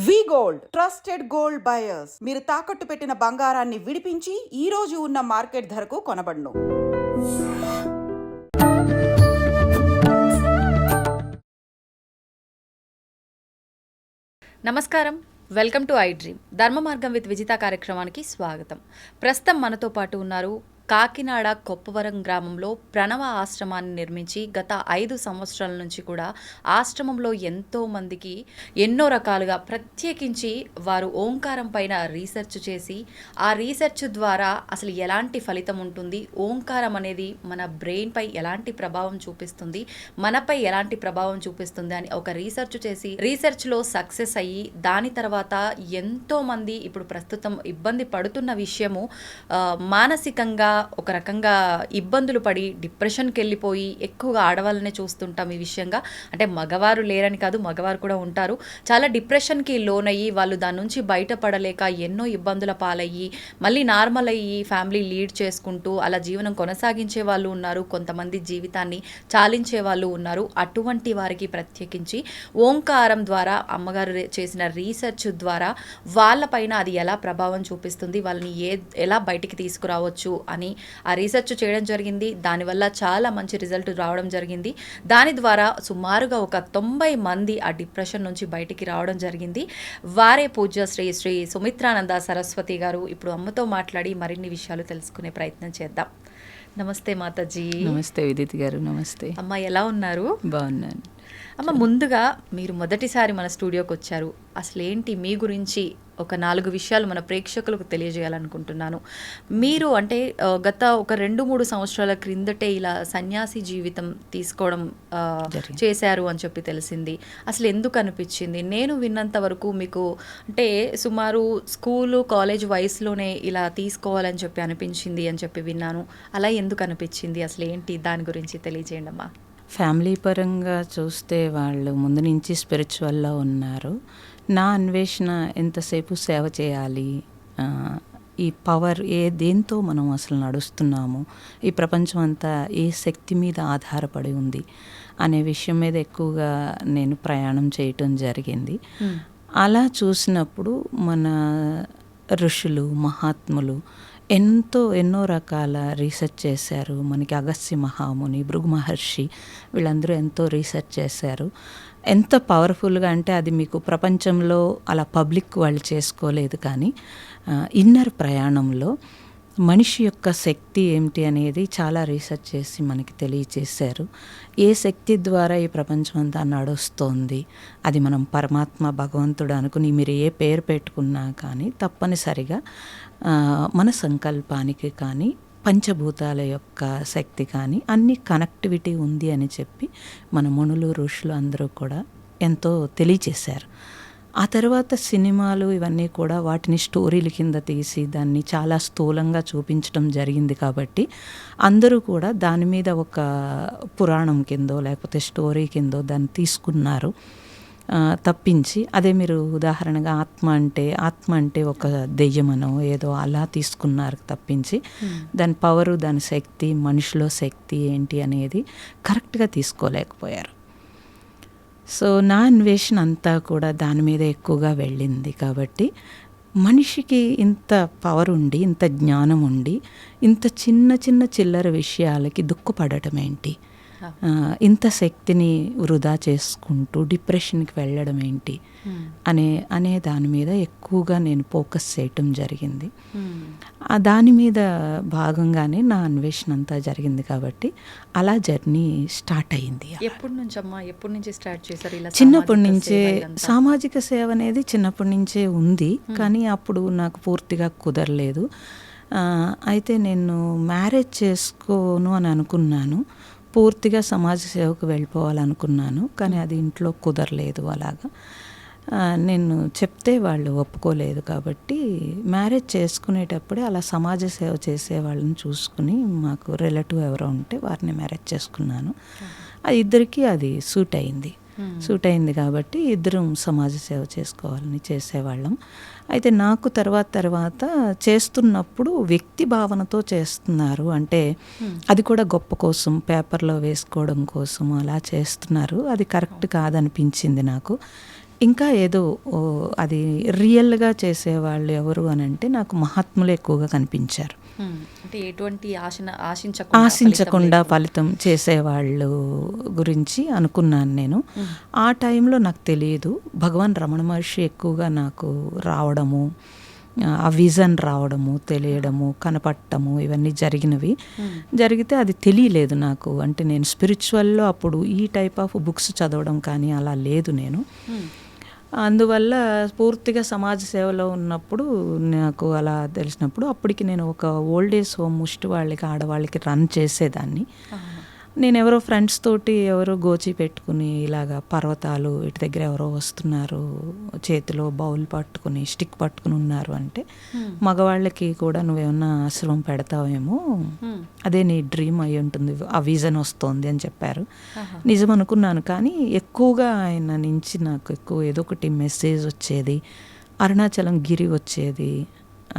వి gold trusted gold buyers. మీరు తాకట్టు పెట్టిన బంగారాన్ని విడిపించి ఈ రోజు ఉన్న మార్కెట్ ధరకు కొనబడును. నమస్కారం, వెల్కమ్ టు ఐ డ్రీమ్. ధర్మ మార్గం విత్ విజిత కార్యక్రమానికి స్వాగతం. ప్రస్తుతం మనతో పాటు ఉన్నారు కాకినాడ కొప్పవరం గ్రామంలో ప్రణవ ఆశ్రమాన్ని నిర్మించి గత 5 సంవత్సరాల నుంచి కూడా ఆశ్రమంలో ఎంతో మందికి ఎన్నో రకాలుగా ప్రత్యేకించి వారు ఓంకారం పైన రీసెర్చ్ చేసి ఆ రీసెర్చ్ ద్వారా అసలు ఎలాంటి ఫలితం ఉంటుంది, ఓంకారం అనేది మన బ్రెయిన్ పై ఎలాంటి ప్రభావం చూపిస్తుంది, మనపై ఎలాంటి ప్రభావం చూపిస్తుంది అని ఒక రీసెర్చ్ చేసి రీసెర్చ్లో సక్సెస్ అయ్యి దాని తర్వాత ఎంతో మంది ఇప్పుడు ప్రస్తుతం ఇబ్బంది పడుతున్న విషయము మానసికంగా ఒక రకంగా ఇబ్బందులు పడి డిప్రెషన్కి వెళ్ళిపోయి ఎక్కువగా ఆడవాళ్ళనే చూస్తుంటాం. ఈ విషయంగా అంటే మగవారు లేరని కాదు, మగవారు కూడా ఉంటారు. చాలా డిప్రెషన్కి లోనయ్యి వాళ్ళు దాని నుంచి బయటపడలేక ఎన్నో ఇబ్బందుల పాలయ్యి మళ్ళీ నార్మల్ అయ్యి ఫ్యామిలీ లీడ్ చేసుకుంటూ అలా జీవనం కొనసాగించే వాళ్ళు ఉన్నారు. కొంతమంది జీవితాన్ని చాలించే వాళ్ళు ఉన్నారు. అటువంటి వారికి ప్రత్యేకించి ఓంకారం ద్వారా అమ్మగారు చేసిన రీసెర్చ్ ద్వారా వాళ్ళపైన అది ఎలా ప్రభావం చూపిస్తుంది, వాళ్ళని ఎలా బయటికి తీసుకురావచ్చు అని ఆ రీసెర్చ్ చేయడం జరిగింది. దానివల్ల చాలా మంచి రిజల్ట్ రావడం జరిగింది. దాని ద్వారా సుమారుగా ఒక 90 మంది ఆ డిప్రెషన్ నుంచి బయటికి రావడం జరిగింది. వారే పూజ్య శ్రీ శ్రీ సుమిత్రానంద సరస్వతి గారు. ఇప్పుడు అమ్మతో మాట్లాడి మరిన్ని విషయాలు తెలుసుకునే ప్రయత్నం చేద్దాం. నమస్తే మాతాజీ. నమస్తే విదిత్ గారు. నమస్తే అమ్మ, ఎలా ఉన్నారు? బాగున్నాను అమ్మ. ముందుగా మీరు మొదటిసారి మన స్టూడియోకి వచ్చారు. అసలు ఏంటి మీ గురించి ఒక 4 విషయాలు మన ప్రేక్షకులకు తెలియజేయాలనుకుంటున్నాను. మీరు అంటే గత ఒక 2-3 సంవత్సరాల క్రిందటే ఇలా సన్యాసి జీవితం తీసుకోవడం చేశారు అని చెప్పి తెలిసింది. అసలు ఎందుకు అనిపించింది? నేను విన్నంత వరకు మీకు అంటే సుమారు స్కూలు కాలేజ్ వయసులోనే ఇలా తీసుకోవాలని చెప్పి అనిపించింది అని చెప్పి విన్నాను. అలా ఎందుకు అనిపించింది? అసలు ఏంటి దాని గురించి తెలియజేయండి అమ్మా. ఫ్యామిలీ పరంగా చూస్తే వాళ్ళు ముందు నుంచి స్పిరిచువల్లో ఉన్నారు. నా అన్వేషణ ఎంతసేపు సేవ చేయాలి, ఈ పవర్ దేంతో మనం అసలు నడుస్తున్నాము, ఈ ప్రపంచం అంతా ఏ శక్తి మీద ఆధారపడి ఉంది అనే విషయం మీద ఎక్కువగా నేను ప్రయాణం చేయటం జరిగింది. అలా చూసినప్పుడు మన ఋషులు మహాత్ములు ఎన్నో రకాల రీసెర్చ్ చేశారు. మనకి అగస్త్య మహాముని, భృగు మహర్షి వీళ్ళందరూ ఎంతో రీసెర్చ్ చేశారు. ఎంత పవర్ఫుల్గా అంటే అది మీకు ప్రపంచంలో అలా పబ్లిక్ వాళ్ళు చేసుకోలేదు, కానీ ఇన్నర్ ప్రయాణంలో మనిషి యొక్క శక్తి ఏమిటి అనేది చాలా రీసెర్చ్ చేసి మనకి తెలియచేశారు. ఏ శక్తి ద్వారా ఈ ప్రపంచం అంతా నడుస్తోంది, అది మనం పరమాత్మ భగవంతుడు అనుకుని మీరు ఏ పేరు పెట్టుకున్నా కానీ తప్పనిసరిగా మన సంకల్పానికి కానీ పంచభూతాల యొక్క శక్తి కానీ అన్ని కనెక్టివిటీ ఉంది అని చెప్పి మన మునులు ఋషులు అందరూ కూడా ఎంతో తెలియచేశారు. ఆ తర్వాత సినిమాలు ఇవన్నీ కూడా వాటిని స్టోరీల కింద తీసి దాన్ని చాలా స్థూలంగా చూపించడం జరిగింది. కాబట్టి అందరూ కూడా దాని మీద ఒక పురాణం కిందో లేకపోతే స్టోరీ కిందో దాన్ని తీసుకున్నారు తప్పించి, అదే మీరు ఉదాహరణగా ఆత్మ అంటే ఒక దెయ్యమనో ఏదో అలా తీసుకున్నారు తప్పించి దాని పవరు, దాని శక్తి, మనిషిలో శక్తి ఏంటి అనేది కరెక్ట్గా తీసుకోలేకపోయారు. సో నా అన్వేషణ అంతా కూడా దాని మీద ఎక్కువగా వెళ్ళింది. కాబట్టి మనిషికి ఇంత పవర్ ఉండి, ఇంత జ్ఞానం ఉండి, ఇంత చిన్న చిల్లర విషయాలకి దుఃఖపడటం ఏంటి, ఇంత శక్తిని వృధా చేసుకుంటూ డిప్రెషన్కి వెళ్ళడం ఏంటి అనే దాని మీద ఎక్కువగా నేను ఫోకస్ చేయటం జరిగింది. దాని మీద భాగంగానే నా అన్వేషణ అంతా జరిగింది. కాబట్టి అలా జర్నీ స్టార్ట్ అయింది. ఎప్పటి నుంచి స్టార్ట్ చేశారు? చిన్నప్పటి నుంచే సామాజిక సేవ అనేది చిన్నప్పటి నుంచే ఉంది, కానీ అప్పుడు నాకు పూర్తిగా కుదరలేదు. అయితే నేను మ్యారేజ్ చేసుకోను అని అనుకున్నాను, పూర్తిగా సమాజ సేవకు వెళ్ళిపోవాలనుకున్నాను, కానీ అది ఇంట్లో కుదరలేదు. అలాగా నేను చెప్తే వాళ్ళు ఒప్పుకోలేదు. కాబట్టి మ్యారేజ్ చేసుకునేటప్పుడే అలా సమాజ సేవ చేసే వాళ్ళని చూసుకుని మాకు రిలేటివ్ ఎవరో ఉంటే వారిని మ్యారేజ్ చేసుకున్నాను. ఇద్దరికీ అది సూట్ అయింది కాబట్టి ఇద్దరం సమాజ సేవ చేసుకోవాలని చేసేవాళ్ళం. అయితే నాకు తర్వాత చేస్తున్నప్పుడు వ్యక్తి భావనతో చేస్తున్నారు, అంటే అది కూడా గొప్ప కోసం పేపర్లో వేసుకోవడం కోసం అలా చేస్తున్నారు. అది కరెక్ట్ కాదనిపించింది నాకు. ఇంకా ఏదో అది రియల్గా చేసేవాళ్ళు ఎవరు అని అంటే నాకు మహాత్ములు ఎక్కువగా కనిపించారు. అంటే ఎటువంటి ఆశించకుండా ఫలితం చేసేవాళ్ళు గురించి అనుకున్నాను నేను. ఆ టైంలో నాకు తెలియదు, భగవాన్ రమణ మహర్షి ఎక్కువగా నాకు రావడము, ఆ విజన్ రావడము, తెలియడము, కనపడటము ఇవన్నీ జరిగితే అది తెలియలేదు నాకు. అంటే నేను స్పిరిచువల్లో అప్పుడు ఈ టైప్ ఆఫ్ బుక్స్ చదవడం కానీ అలా లేదు నేను. అందువల్ల పూర్తిగా సమాజ సేవలో ఉన్నప్పుడు నాకు అలా తెలిసినప్పుడు అప్పటికి నేను ఒక ఓల్డ్ ఏజ్ హోమ్ ముష్టి వాళ్ళకి, ఆడవాళ్ళకి రన్ చేసేదాన్ని. నేను ఎవరో ఫ్రెండ్స్ తోటి ఎవరో గోచి పెట్టుకుని ఇలాగా పర్వతాలు ఇటు దగ్గర ఎవరో వస్తున్నారు, చేతిలో బౌల్ పట్టుకుని స్టిక్ పట్టుకుని ఉన్నారు అంటే మగవాళ్ళకి కూడా నువ్వేమన్నా ఆశ్రమం పెడతావేమో, అదే నీ డ్రీమ్ అయి ఉంటుంది, ఆ విజన్ వస్తుంది అని చెప్పారు. నిజం అనుకున్నాను. కానీ ఎక్కువగా ఆయన నుంచి నాకు ఎక్కువ ఏదో ఒకటి మెసేజ్ వచ్చేది. అరుణాచలం గిరి వచ్చేది,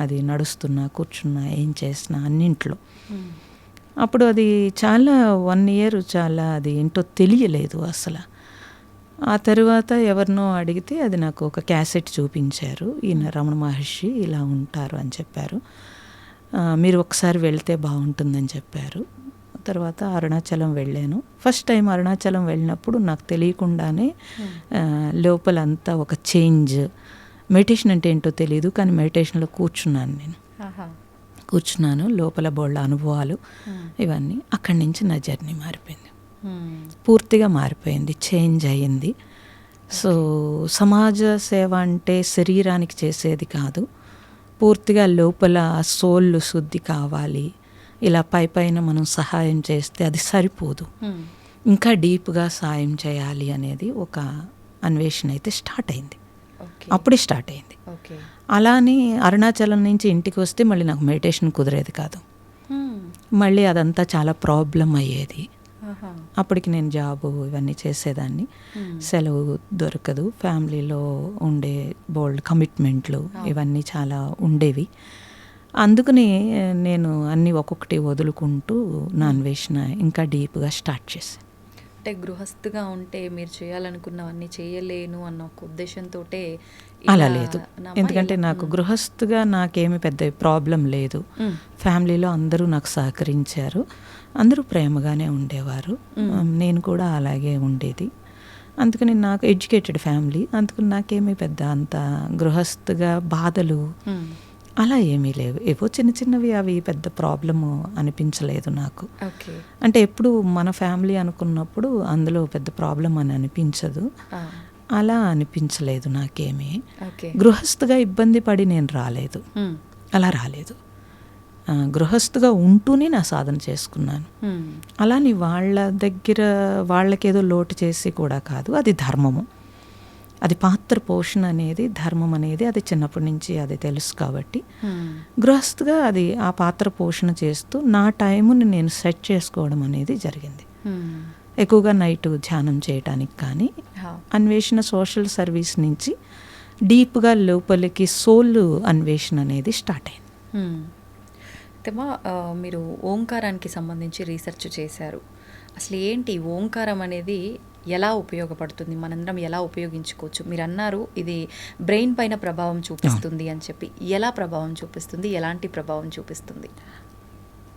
అది నడుస్తున్నా కూర్చున్నా ఏం చేసినా అన్నింట్లో. అప్పుడు అది చాలా 1 year చాలా అది ఏంటో తెలియలేదు అసలు. ఆ తర్వాత ఎవరినో అడిగితే అది నాకు ఒక క్యాసెట్ చూపించారు, ఈయన రమణ మహర్షి ఇలా ఉంటారు అని చెప్పారు. మీరు ఒకసారి వెళ్తే బాగుంటుందని చెప్పారు. తర్వాత అరుణాచలం వెళ్ళాను. ఫస్ట్ టైం అరుణాచలం వెళ్ళినప్పుడు నాకు తెలియకుండానే లోపలంతా ఒక చేంజ్. మెడిటేషన్ అంటే ఏంటో తెలియదు, కానీ మెడిటేషన్లో కూర్చున్నాను. లోపల బోళ్ళ అనుభవాలు ఇవన్నీ. అక్కడి నుంచి నా జర్నీ మారిపోయింది, పూర్తిగా మారిపోయింది, చేంజ్ అయ్యింది. సో సమాజ సేవ అంటే శరీరానికి చేసేది కాదు, పూర్తిగా లోపల సోల్ శుద్ధి కావాలి. ఇలా పైన మనం సహాయం చేస్తే అది సరిపోదు, ఇంకా డీప్గా సాయం చేయాలి అనేది ఒక అన్వేషణ అయితే స్టార్ట్ అయింది. అప్పుడే స్టార్ట్ అయింది. అలానే అరుణాచలం నుంచి ఇంటికి వస్తే మళ్ళీ నాకు మెడిటేషన్ కుదిరేది కాదు. మళ్ళీ అదంతా చాలా ప్రాబ్లం అయ్యేది. అప్పటికి నేను జాబు ఇవన్నీ చేసేదాన్ని, సెలవు దొరకదు, ఫ్యామిలీలో ఉండే బోల్డ్ కమిట్మెంట్లు ఇవన్నీ చాలా ఉండేవి. అందుకని నేను అన్నీ ఒక్కొక్కటి వదులుకుంటూ నా అన్వేషణ ఇంకా డీప్గా స్టార్ట్ చేశాను. అంటే గృహస్థుగా ఉంటే మీరు చేయాలనుకున్నవన్నీ చేయలేను అన్న ఒక ఉద్దేశంతో అలా లేదు. ఎందుకంటే నాకు గృహస్థుగా నాకేమి పెద్ద ప్రాబ్లం లేదు. ఫ్యామిలీలో అందరూ నాకు సహకరించారు, అందరూ ప్రేమగానే ఉండేవారు, నేను కూడా అలాగే ఉండేది. అందుకని నాకు ఎడ్యుకేటెడ్ ఫ్యామిలీ, అందుకని నాకేమీ పెద్ద అంత గృహస్థుగా బాధలు అలా ఏమీ లేవు. ఏవో చిన్న చిన్నవి, అవి పెద్ద ప్రాబ్లము అనిపించలేదు నాకు. అంటే ఎప్పుడు మన ఫ్యామిలీ అనుకున్నప్పుడు అందులో పెద్ద ప్రాబ్లం అని అనిపించదు, అలా అనిపించలేదు నాకేమీ. గృహస్థుగా ఇబ్బంది పడి నేను రాలేదు, అలా రాలేదు. గృహస్థుగా ఉంటూనే నా సాధన చేసుకున్నాను. అలాని వాళ్ళ దగ్గర వాళ్ళకేదో లోటు చేసి కూడా కాదు, అది ధర్మము, అది పాత్ర పోషణ అనేది, ధర్మం అనేది అది చిన్నప్పటి నుంచి అది తెలుసు కాబట్టి గృహస్థుగా అది ఆ పాత్ర పోషణ చేస్తూ నా టైముని నేను సెట్ చేసుకోవడం అనేది జరిగింది. ఎక్కువగా నైట్ ధ్యానం చేయడానికి కానీ, అన్వేషణ సోషల్ సర్వీస్ నుంచి డీప్గా లోపలికి సోల్ అన్వేషణ అనేది స్టార్ట్ అయింది. మీరు ఓంకారానికి సంబంధించి రీసెర్చ్ చేశారు. అసలు ఏంటి ఓంకారం అనేది, ఎలా ఉపయోగపడుతుంది, మనందరం ఎలా ఉపయోగించుకోవచ్చు? మీరు అన్నారు ఇది బ్రెయిన్ పైన ప్రభావం చూపిస్తుంది అని చెప్పి. ఎలా ప్రభావం చూపిస్తుంది, ఎలాంటి ప్రభావం చూపిస్తుంది?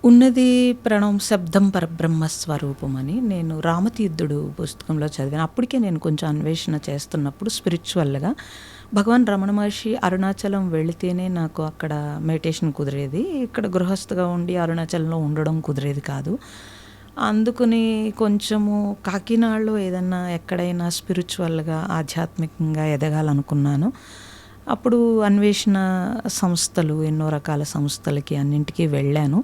ఉన్నది ప్రణవం శబ్దం పరబ్రహ్మ స్వరూపం అని నేను రామతీర్థుడు పుస్తకంలో చదివాను. అప్పటికే నేను కొంచెం అన్వేషణ చేస్తున్నప్పుడు స్పిరిచువల్గా భగవాన్ రమణ మహర్షి అరుణాచలం వెళితేనే నాకు అక్కడ మెడిటేషన్ కుదిరేది, ఇక్కడ గృహస్థగా ఉండి అరుణాచలంలో ఉండడం కుదిరేది కాదు. అందుకని కొంచెము కాకినాడలో ఏదన్నా ఎక్కడైనా స్పిరిచువల్గా ఆధ్యాత్మికంగా ఎదగాలనుకున్నాను. అప్పుడు అన్వేషణ సంస్థలు, ఎన్నో రకాల సంస్థలకి అన్నింటికీ వెళ్ళాను.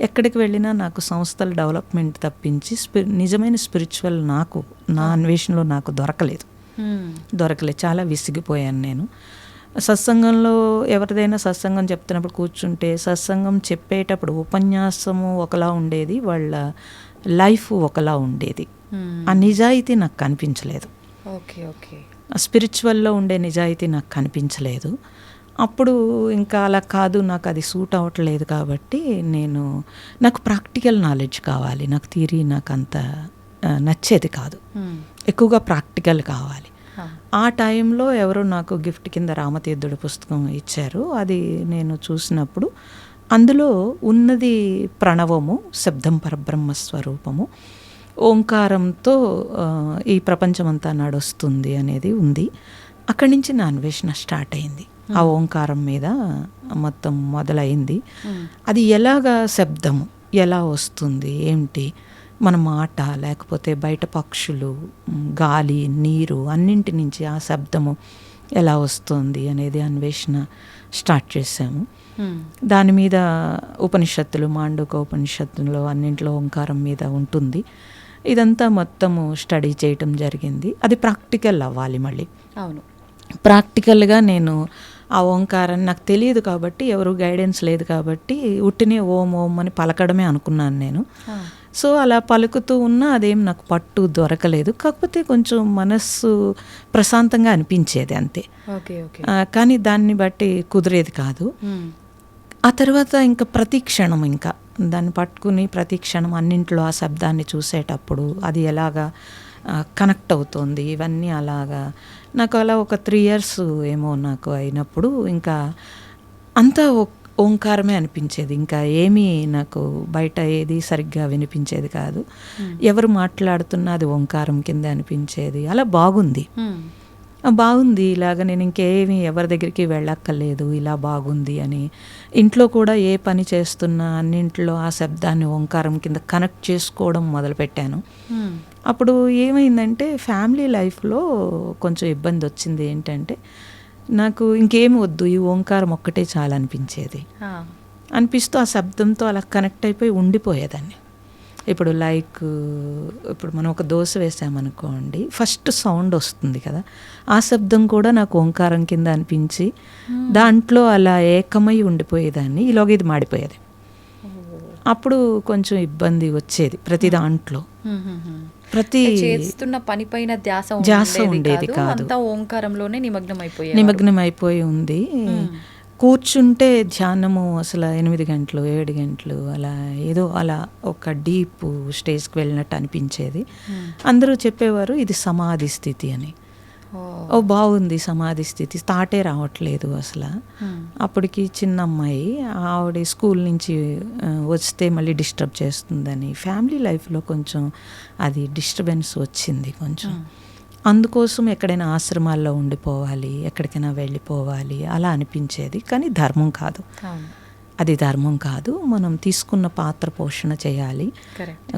ఎక్కడికి వెళ్ళినా నాకు సంస్థల డెవలప్మెంట్ తప్పించి నిజమైన స్పిరిచువల్ నాకు నా అన్వేషణలో నాకు దొరకలేదు. చాలా విసిగిపోయాను నేను. సత్సంగంలో ఎవరిదైనా సత్సంగం చెప్తున్నప్పుడు కూర్చుంటే, సత్సంగం చెప్పేటప్పుడు ఉపన్యాసము ఒకలా ఉండేది, వాళ్ళ లైఫ్ ఒకలా ఉండేది. ఆ నిజాయితీ నాకు కనిపించలేదు. స్పిరిచువల్లో ఉండే నిజాయితీ నాకు కనిపించలేదు. అప్పుడు ఇంకా అలా కాదు, నాకు అది సూట్ అవ్వట్లేదు. కాబట్టి నాకు ప్రాక్టికల్ నాలెడ్జ్ కావాలి, నాకు థియరీ నాకు అంత నచ్చేది కాదు, ఎక్కువగా ప్రాక్టికల్ కావాలి. ఆ టైంలో ఎవరో నాకు గిఫ్ట్ కింద రామతీర్థుడి పుస్తకం ఇచ్చారు. అది నేను చూసినప్పుడు అందులో ఉన్నది ప్రణవము, శబ్దం పరబ్రహ్మ స్వరూపము, ఓంకారంతో ఈ ప్రపంచమంతా నడుస్తుంది అనేది ఉంది. అక్కడి నుంచి నా అన్వేషణ స్టార్ట్ అయింది. ఆ ఓంకారం మీద మొత్తం మొదలైంది. అది ఎలాగా శబ్దము ఎలా వస్తుంది, ఏమిటి, మన మాట లేకపోతే బయట పక్షులు, గాలి, నీరు అన్నింటి నుంచి ఆ శబ్దము ఎలా వస్తుంది అనేది అన్వేషణ స్టార్ట్ చేశాము. దాని మీద ఉపనిషత్తులు, మాండూక ఉపనిషత్తులో అన్నింటిలో ఓంకారం మీద ఉంటుంది. ఇదంతా మొత్తము స్టడీ చేయటం జరిగింది. అది ప్రాక్టికల్ అవ్వాలి. మళ్ళీ అవును, ప్రాక్టికల్గా నేను ఆ ఓంకారాన్ని, నాకు తెలియదు కాబట్టి, ఎవరు గైడెన్స్ లేదు కాబట్టి ఉట్టినే ఓం ఓం అని పలకడమే అనుకున్నాను నేను. సో అలా పలుకుతూ ఉన్నా అదేం నాకు పట్టు దొరకలేదు. కాకపోతే కొంచెం మనస్సు ప్రశాంతంగా అనిపించేది అంతే. కానీ దాన్ని బట్టి కుదిరేది కాదు. ఆ తర్వాత ఇంకా ప్రతి క్షణం ఇంకా దాన్ని పట్టుకుని ప్రతి క్షణం అన్నింట్లో ఆ శబ్దాన్ని చూసేటప్పుడు అది ఎలాగా కనెక్ట్ అవుతుంది, ఇవన్నీ అలాగా నాకు అలా ఒక 3 years ఏమో నాకు అయినప్పుడు ఇంకా అంతా ఓంకారమే అనిపించేది. ఇంకా ఏమీ నాకు బయట ఏది సరిగ్గా వినిపించేది కాదు. ఎవరు మాట్లాడుతున్నా అది ఓంకారం కింద అనిపించేది. అలా బాగుంది. ఇలాగ నేను ఇంకేమీ ఎవరి దగ్గరికి వెళ్ళక్కర్లేదు, ఇలా బాగుంది అని. ఇంట్లో కూడా ఏ పని చేస్తున్నా అన్నింట్లో ఆ శబ్దాన్ని ఓంకారం కింద కనెక్ట్ చేసుకోవడం మొదలుపెట్టాను. అప్పుడు ఏమైందంటే ఫ్యామిలీ లైఫ్లో కొంచెం ఇబ్బంది వచ్చింది. ఏంటంటే నాకు ఇంకేమి వద్దు, ఈ ఓంకారం ఒక్కటే చాలా అనిపిస్తూ ఆ శబ్దంతో అలా కనెక్ట్ అయిపోయి ఉండిపోయేదాన్ని. ఇప్పుడు ఇప్పుడు మనం ఒక దోశ వేసామనుకోండి, ఫస్ట్ సౌండ్ వస్తుంది కదా, ఆ శబ్దం కూడా నాకు ఓంకారం కింద అనిపించి దాంట్లో అలా ఏకమై ఉండిపోయేదాన్ని. ఈలోగా ఇది మాడిపోయేది. అప్పుడు కొంచెం ఇబ్బంది వచ్చేది ప్రతి దాంట్లో. ప్రతి చేస్తున్న పని పైన ధ్యాస ఉండేది కాదు, ఓంకారంలోనే నిమగ్నం అయిపోయి ఉంది. కూర్చుంటే ధ్యానము అసలు 8 గంటలు 7 గంటలు అలా ఏదో అలా ఒక డీప్ స్టేజ్కి వెళ్ళినట్టు అనిపించేది. అందరూ చెప్పేవారు ఇది సమాధి స్థితి అని. బాగుంది సమాధి స్థితి, తాటే రావట్లేదు అసలు. అప్పటికి చిన్న అమ్మాయి, ఆవిడ స్కూల్ నుంచి వస్తే మళ్ళీ డిస్టర్బ్ చేస్తుందని ఫ్యామిలీ లైఫ్లో కొంచెం అది డిస్టర్బెన్స్ వచ్చింది కొంచెం. అందుకోసం ఎక్కడైనా ఆశ్రమాల్లో ఉండిపోవాలి, ఎక్కడికైనా వెళ్ళిపోవాలి అలా అనిపించేది. కానీ ధర్మం కాదు, అది ధర్మం కాదు. మనం తీసుకున్న పాత్ర పోషణ చేయాలి.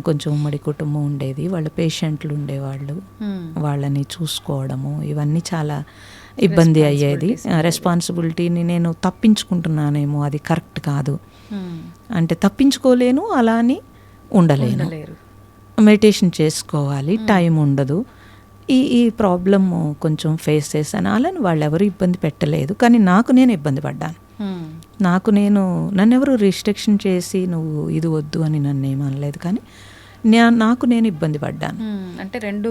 కొంచెం ఉమ్మడి కుటుంబం ఉండేది, వాళ్ళ పేషెంట్లు ఉండేవాళ్ళు, వాళ్ళని చూసుకోవడము ఇవన్నీ చాలా ఇబ్బంది అయ్యేది. రెస్పాన్సిబిలిటీని నేను తప్పించుకుంటున్నానేమో, అది కరెక్ట్ కాదు. అంటే తప్పించుకోలేను, అలా అని ఉండలేను. మెడిటేషన్ చేసుకోవాలి, టైం ఉండదు. ఈ ప్రాబ్లమ్ కొంచెం ఫేస్ చేశాను. అలాని వాళ్ళు ఎవరు ఇబ్బంది పెట్టలేదు, కానీ నాకు నేను ఇబ్బంది పడ్డాను. నన్ను ఎవరు రిస్ట్రిక్షన్ చేసి నువ్వు ఇది వద్దు అని నన్ను ఏమనలేదు, కానీ నాకు నేను ఇబ్బంది పడ్డాను. అంటే రెండు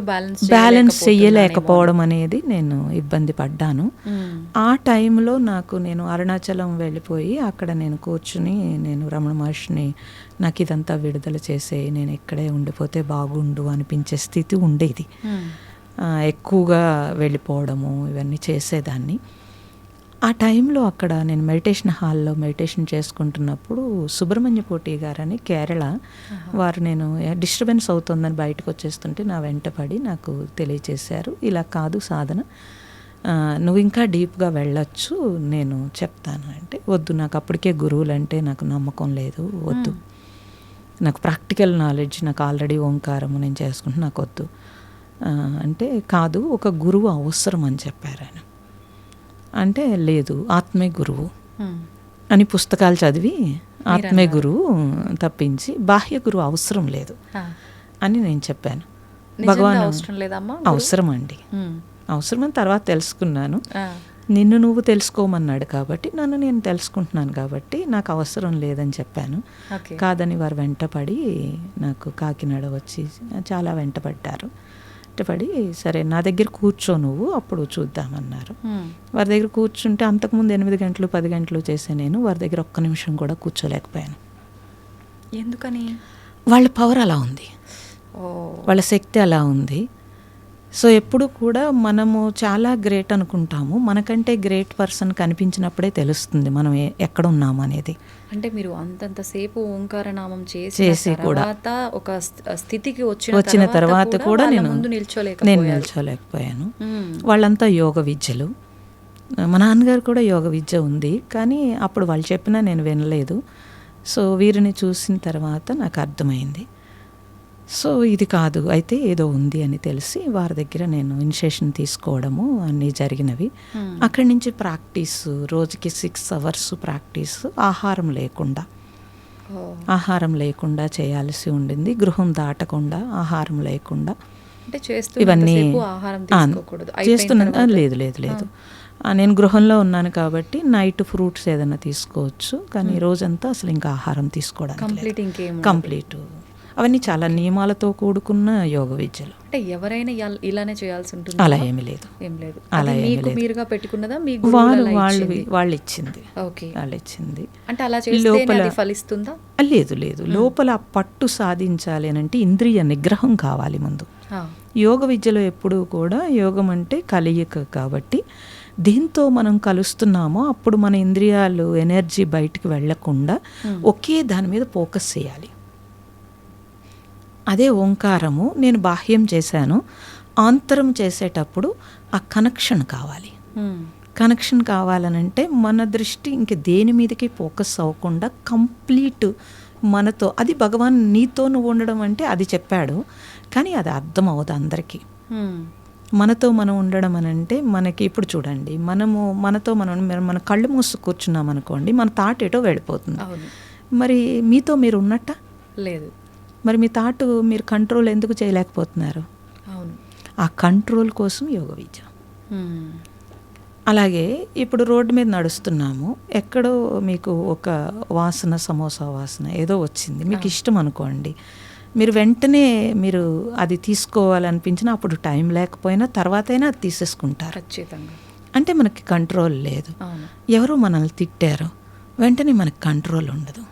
బ్యాలెన్స్ చెయ్యలేకపోవడం అనేది నేను ఇబ్బంది పడ్డాను. ఆ టైంలో నేను అరుణాచలం వెళ్ళిపోయి అక్కడ నేను కూర్చుని నేను రమణ మహర్షిని నాకు ఇదంతా విడుదల చేసే, నేను ఇక్కడే ఉండిపోతే బాగుండు అనిపించే స్థితి ఉండేది. ఎక్కువగా వెళ్ళిపోవడము ఇవన్నీ చేసేదాన్ని. ఆ టైంలో అక్కడ నేను మెడిటేషన్ హాల్లో మెడిటేషన్ చేసుకుంటున్నప్పుడు సుబ్రహ్మణ్య పోటీ గారని కేరళ వారు, నేను డిస్టర్బెన్స్ అవుతుందని బయటకు వచ్చేస్తుంటే నా వెంటపడి నాకు తెలియచేశారు, ఇలా కాదు సాధన, నువ్వు ఇంకా డీప్గా వెళ్ళొచ్చు, నేను చెప్తాను అంటే. వద్దు, నాకు అప్పటికే గురువులు అంటే నాకు నమ్మకం లేదు, వద్దు, నాకు ప్రాక్టికల్ నాలెడ్జ్, నాకు ఆల్రెడీ ఓంకారము నేను చేసుకుంటే నాకు వద్దు అంటే. కాదు, ఒక గురువు అవసరం అని చెప్పారు ఆయన. అంటే లేదు, ఆత్మే గురువు అని పుస్తకాలు చదివి ఆత్మే గురువు తప్పించి బాహ్య గురువు అవసరం లేదు అని నేను చెప్పాను. భగవాన్ అవసరం అండి, అవసరం అని తర్వాత తెలుసుకున్నాను. నిన్ను నువ్వు తెలుసుకోమన్నాడు కాబట్టి నన్ను నేను తెలుసుకుంటున్నాను కాబట్టి నాకు అవసరం లేదని చెప్పాను. కాదని వారు వెంటపడి నాకు కాకినాడ వచ్చి చాలా వెంటపడ్డారు. వెంటపడి సరే నా దగ్గర కూర్చో నువ్వు, అప్పుడు చూద్దామన్నారు. వారి దగ్గర కూర్చుంటే అంతకుముందు 8 గంటలు 10 గంటలు చేసే నేను వారి దగ్గర ఒక్క నిమిషం కూడా కూర్చోలేకపోయాను. ఎందుకని? వాళ్ళ పవర్ అలా ఉంది, వాళ్ళ శక్తి అలా ఉంది. సో ఎప్పుడు కూడా మనము చాలా గ్రేట్ అనుకుంటాము, మనకంటే గ్రేట్ పర్సన్ కనిపించినప్పుడే తెలుస్తుంది మనం ఎక్కడ ఉన్నాము అనేది. అంటే మీరు అంతంతసేపు ఓంకారనామం చేసి చేసి కూడా తర్వాత ఒక స్థితికి వచ్చిన తర్వాత కూడా వాళ్ళ నేను ముందు నేను నిల్చోలేకపోయాను. వాళ్ళంతా యోగ విద్యలు. మా నాన్నగారు కూడా యోగ విద్య ఉంది, కానీ అప్పుడు వాళ్ళు చెప్పినా నేను వినలేదు. సో వీరిని చూసిన తర్వాత నాకు అర్థమైంది, సో ఇది కాదు, అయితే ఏదో ఉంది అని తెలిసి వారి దగ్గర నేను ఇనిషియేషన్ తీసుకోవడము అన్నీ జరిగినవి. అక్కడి నుంచి ప్రాక్టీస్, రోజుకి 6 hours ప్రాక్టీస్, ఆహారం లేకుండా చేయాల్సి ఉండింది. గృహం దాటకుండా, ఆహారం లేకుండా ఇవన్నీ చేస్తున్నా. లేదు లేదు లేదు, నేను గృహంలో ఉన్నాను కాబట్టి నైట్ ఫ్రూట్స్ ఏదైనా తీసుకోవచ్చు, కానీ రోజంతా అసలు ఇంకా ఆహారం తీసుకోవడానికి కంప్లీట్. అవన్నీ చాలా నియమాలతో కూడుకున్న యోగ విద్యలు. అంటే ఎవరైనా ఇలానే చేయాల్సి ఉంటుంది? అలా ఏమీ లేదు, అలా మీకు మీరుగా పెట్టుకున్నదా? మీ వాళ్ళు ఇచ్చింది. ఓకే, వాళ్ళు ఇచ్చింది. అంటే అలా చేస్తే అది ఫలిస్తుందా? లేదు లేదు, లోపల పట్టు సాధించాలి అని అంటే ఇంద్రియ నిగ్రహం కావాలి ముందు. యోగ విద్యలో ఎప్పుడూ కూడా యోగం అంటే కలయిక కాబట్టి దీంతో మనం కలుస్తున్నామో అప్పుడు మన ఇంద్రియాలు ఎనర్జీ బయటికి వెళ్లకుండా ఒకే దాని మీద ఫోకస్ చేయాలి. అదే ఓంకారము. నేను బాహ్యం చేశాను, ఆంతరం చేసేటప్పుడు ఆ కనెక్షన్ కావాలి. కనెక్షన్ కావాలనంటే మన దృష్టి ఇంక దేని మీదకి ఫోకస్ అవ్వకుండా కంప్లీట్ మనతో, అది భగవాన్ నీతో నువ్వు ఉండడం అంటే అది చెప్పాడు, కానీ అది అర్థం అవ్వదు అందరికీ. మనతో మనం ఉండడం అని అంటే మనకి ఇప్పుడు చూడండి, మనతో మన కళ్ళు మూసు కూర్చున్నాం అనుకోండి, మన థాట్ ఏటో వెళ్ళిపోతుంది. మరి మీతో మీరు ఉన్నట్ట లేదు. మరి మీ థాట్ మీరు కంట్రోల్ ఎందుకు చేయలేకపోతున్నారు? ఆ కంట్రోల్ కోసం యోగ విద్య. అలాగే ఇప్పుడు రోడ్డు మీద నడుస్తున్నాము, ఎక్కడో మీకు ఒక వాసన, సమోసా వాసన ఏదో వచ్చింది, మీకు ఇష్టం అనుకోండి, మీరు వెంటనే మీరు అది తీసుకోవాలనిపించిన అప్పుడు టైం లేకపోయినా తర్వాతైనా అది తీసేసుకుంటారు. ఖచ్చితంగా. అంటే మనకి కంట్రోల్ లేదు. ఎవరో మనల్ని తిట్టారు, వెంటనే మనకి కంట్రోల్ ఉండదు,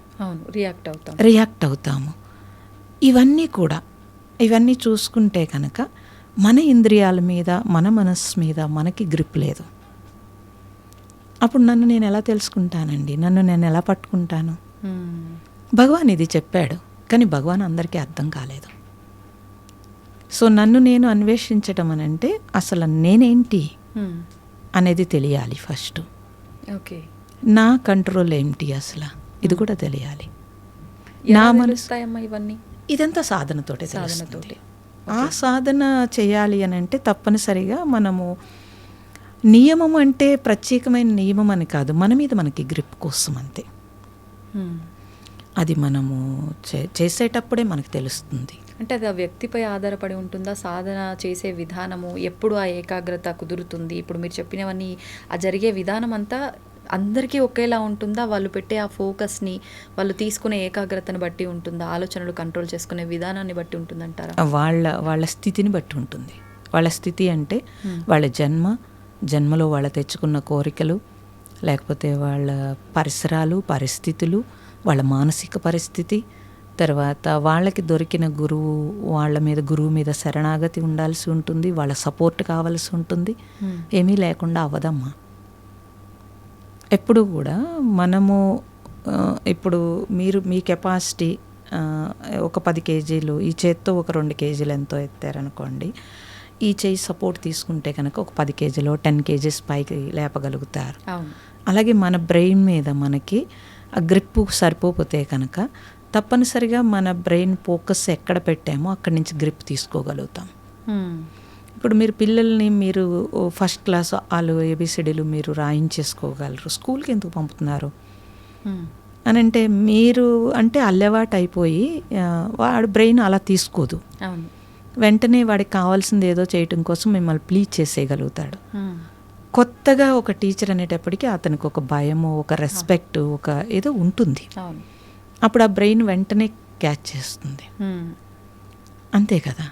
రియాక్ట్ అవుతాము. ఇవన్నీ చూసుకుంటే కనుక మన ఇంద్రియాల మీద, మన మనస్సు మీద మనకి గ్రిప్ లేదు. అప్పుడు నన్ను నేను ఎలా తెలుసుకుంటానండి? నన్ను నేను ఎలా పట్టుకుంటాను? భగవాన్ ఇది చెప్పాడు, కానీ భగవాన్ అందరికీ అర్థం కాలేదు. సో నన్ను నేను అన్వేషించటం అని అంటే అసలు నేనేంటి అనేది తెలియాలి ఫస్ట్. ఓకే, నా కంట్రోల్ ఏంటి అసలు ఇది కూడా తెలియాలి. నా మనసు, ఇవన్నీ ఇదంతా సాధనతోటే తెలుస్తుంది. ఆ సాధన చేయాలి అని అంటే తప్పనిసరిగా మనము నియమం అంటే ప్రత్యేకమైన నియమం అని కాదు, మన మీద మనకి గ్రిప్ కోసం అంతే. అది మనము చేసేటప్పుడే మనకు తెలుస్తుంది. అంటే అది ఆ వ్యక్తిపై ఆధారపడి ఉంటుందా? సాధన చేసే విధానము, ఎప్పుడు ఆ ఏకాగ్రత కుదురుతుంది? ఇప్పుడు మీరు చెప్పినవన్నీ ఆ జరిగే విధానం అంతా అందరికీ ఒకేలా ఉంటుందా? వాళ్ళు పెట్టే ఆ ఫోకస్ని, వాళ్ళు తీసుకునే ఏకాగ్రతను బట్టి ఉంటుందా? ఆలోచనలు కంట్రోల్ చేసుకునే విధానాన్ని బట్టి ఉంటుందంటారా? వాళ్ళ స్థితిని బట్టి ఉంటుంది. వాళ్ళ స్థితి అంటే వాళ్ళ జన్మలో వాళ్ళు తెచ్చుకున్న కోరికలు, లేకపోతే వాళ్ళ పరిసరాలు, పరిస్థితులు, వాళ్ళ మానసిక పరిస్థితి, తర్వాత వాళ్ళకి దొరికిన గురువు మీద శరణాగతి ఉండాల్సి ఉంటుంది, వాళ్ళ సపోర్ట్ కావాల్సి ఉంటుంది. ఏమీ లేకుండా అవ్వదమ్మా. ఎప్పుడు కూడా మనము ఇప్పుడు మీ కెపాసిటీ ఒక 10 kgs, ఈ చేత్తో ఒక 2 kgs ఎంతో ఎత్తారనుకోండి, ఈ చేయి సపోర్ట్ తీసుకుంటే కనుక ఒక 10 kgs 10 kgs పైకి లేపగలుగుతారు. అలాగే మన బ్రెయిన్ మీద మనకి ఆ గ్రిప్ సరిపోతే కనుక తప్పనిసరిగా మన బ్రెయిన్ ఫోకస్ ఎక్కడ పెట్టామో అక్కడి నుంచి గ్రిప్ తీసుకోగలుగుతాం. ఇప్పుడు మీరు పిల్లల్ని మీరు ఫస్ట్ క్లాస్ వాళ్ళు ABCDలు మీరు రాయించేసుకోగలరు, స్కూల్కి ఎందుకు పంపుతున్నారు అని అంటే మీరు అంటే అల్లవాటు అయిపోయి వాడి బ్రెయిన్ అలా తీసుకోదు. వెంటనే వాడికి కావాల్సింది ఏదో చేయటం కోసం మిమ్మల్ని ప్లీజ్ చేసేయగలుగుతాడు. కొత్తగా ఒక టీచర్ అనేటప్పటికీ అతనికి ఒక భయము, ఒక రెస్పెక్ట్, ఒక ఏదో ఉంటుంది. అప్పుడు ఆ బ్రెయిన్ వెంటనే క్యాచ్ చేస్తుంది. అంతే కదా.